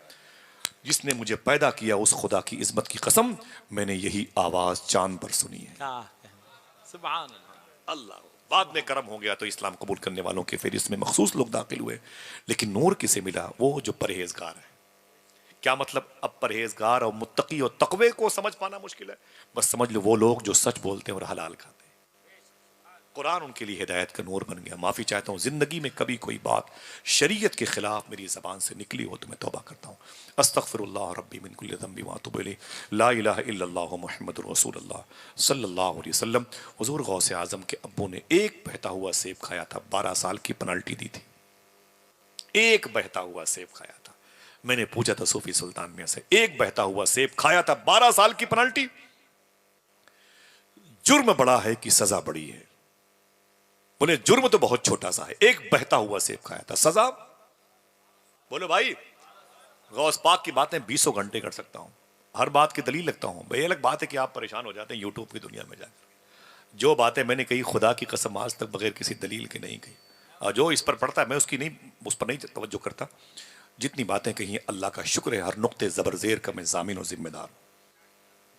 जिसने मुझे पैदा किया उस खुदा की इज्जत की कसम, मैंने यही आवाज चांद पर सुनी है। क्या कहना, सुभान अल्लाह। अल्लाह। बाद में कर्म हो गया तो इस्लाम कबूल करने वालों के फिर इसमें मखसूस लोग दाखिल हुए, लेकिन नूर किसे मिला? वो जो परहेजगार है। क्या मतलब? अब परहेजगार और मुत्तकी और तकवे को समझ पाना मुश्किल है। बस समझ लो वो लोग जो सच बोलते हैं और हलाल खाते हैं। कुरान उनके लिए हिदायत का नूर बन गया। माफी चाहता हूँ, जिंदगी में कभी कोई बात शरीयत के खिलाफ मेरी जबान से निकली हो तो मैं तौबा करता हूँ। अस्तगफिरुल्लाह रब्बी मिन कुल्लि ज़ंबि व अतूबु इलैह, ला इलाहा इल्लल्लाहु मुहम्मदुर रसूलुल्लाह सल्लल्लाहु अलैहि वसल्लम। हुजूर गौसे आजम के अब्बू ने एक बहता हुआ सेब खाया था, 12 साल की पेनल्टी दी थी। एक बहता हुआ सेब खाया था। मैंने पूछा था सूफी सुल्तान मियां से, एक बहता हुआ सेब खाया था, 12 साल की पेनल्टी। जुर्म बड़ा है कि सजा बड़ी है? बोले जुर्म तो बहुत छोटा सा है, एक बहता हुआ सेब खाया था, सजा? बोले भाई गौस पाक की बातें 20 घंटे कर सकता हूं, हर बात की दलील लगता हूं। भाई अलग बात है कि आप परेशान हो जाते हैं यूट्यूब की दुनिया में जाकर। जो बातें मैंने कही खुदा की कसम आज तक बगैर किसी दलील के नहीं कही, और जो इस पर पड़ता है मैं उस पर नहीं तवज्जो करता। जितनी बातें कही अल्लाह का शुक्र है, हर नुक्ते ज़बर ज़ेर का मैं ज़ामिन और जिम्मेदार हूं।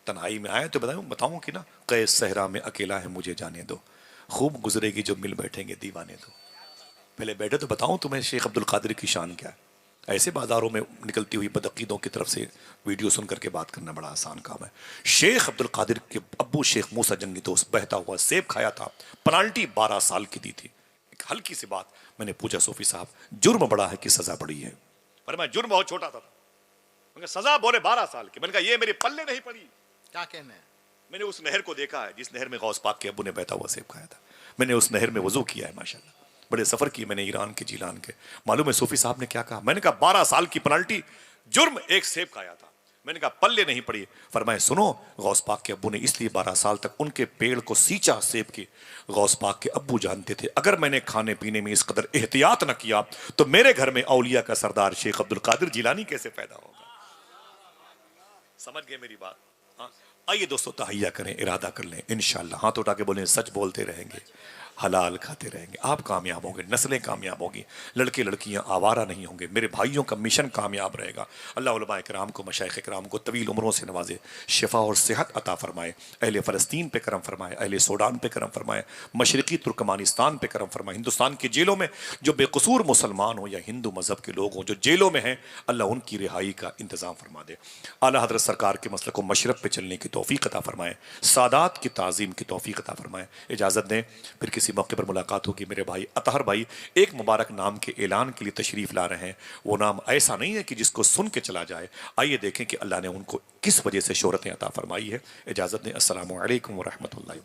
तन्हाई में आए तो बताऊं कि ना, क़ैस सहरा में अकेला है मुझे जाने दो, खूब गुजरेगी जो मिल बैठेंगे दीवाने दो। पहले बैठे तो बताऊं तुम्हें शेख अब्दुल कादिर की शान क्या है। ऐसे बाजारों में निकलती हुई बदअकीदों की तरफ से वीडियो सुन करके बात करना बड़ा आसान काम है। शेख अब्दुल कादिर के अब्बू शेख मूसा जंगी दोस्त बहता हुआ सेब खाया था, पेनाल्टी 12 साल की दी थी। एक हल्की सी बात, मैंने पूछा सूफी साहब जुर्म बड़ा है कि सजा बड़ी है? पर मैं जुर्म बहुत छोटा था। मैंने सजा बोले 12 साल की। मैंने कहा ये मेरे पल्ले नहीं पड़ी। क्या कहना है? मैंने उस नहर को देखा है जिस नहर में गौस पाक के अब्बू ने बहता हुआ सेब खाया था। मैंने उस नहर में वजू किया है माशाल्लाह। बड़े सफर किए मैंने ईरान के जीलान के। मालूम है सूफी साहब ने क्या कहा? मैंने कहा 12 साल की पेनल्टी, जुर्म एक सेब खाया था। मैंने कहा पल्ले नहीं पड़ी। फरमाए सुनो, गौस पाक के अब्बू ने इसलिए 12 साल तक उनके पेड़ को सींचा सेब के। गौस पाक के अब्बू जानते थे अगर मैंने खाने पीने में इस कदर एहतियात न किया तो मेरे घर में औलिया का सरदार शेख अब्दुल कादिर जिलानी कैसे पैदा होगा। समझ गए मेरी बात? हाँ, आइए दोस्तों तहैया करें, इरादा कर लें, इंशाअल्लाह हाथ उठा के बोलें सच बोलते रहेंगे, हलाल खाते रहेंगे, आप कामयाब होंगे, नस्लें कामयाब होंगी, लड़के लड़कियां आवारा नहीं होंगे, मेरे भाइयों का मिशन कामयाब रहेगा। अल्लाह उलमा इकराम को, मशाइख इकराम को तवील उम्रों से नवाजे, शिफा और सेहत अता फरमाए। अहले फ़लस्तीन पे करम फरमाए, अहले सूडान पे करम फरमाए, मशरक़ी तुर्कमानिस्तान पे करम फरमाए। हिंदुस्तान की जेलों में जो बेकसूर मुसलमान हो या हिंदू मज़हब के लोग हों जो जेलों में हैं, अल्लाह उनकी रिहाई का इंतज़ाम फरमा दे। आला हज़रत सरकार के मसलक व मशरब पे चलने की तौफ़ीक़ अता फरमाए, सादात की ताज़ीम की तौफ़ीक़ अता फरमाए। इजाज़त दें, फिर किसी मौके पर मुलाकात होगी। मेरे भाई अतहर भाई एक मुबारक नाम के ऐलान के लिए तशरीफ़ ला रहे हैं। वो नाम ऐसा नहीं है कि जिसको सुन के चला जाए। आइए देखें कि अल्लाह ने उनको किस वजह से शोहरतें अता फरमाई है। इजाज़त दें, अस्सलामु अलैकुम व रहमतुल्लाहि।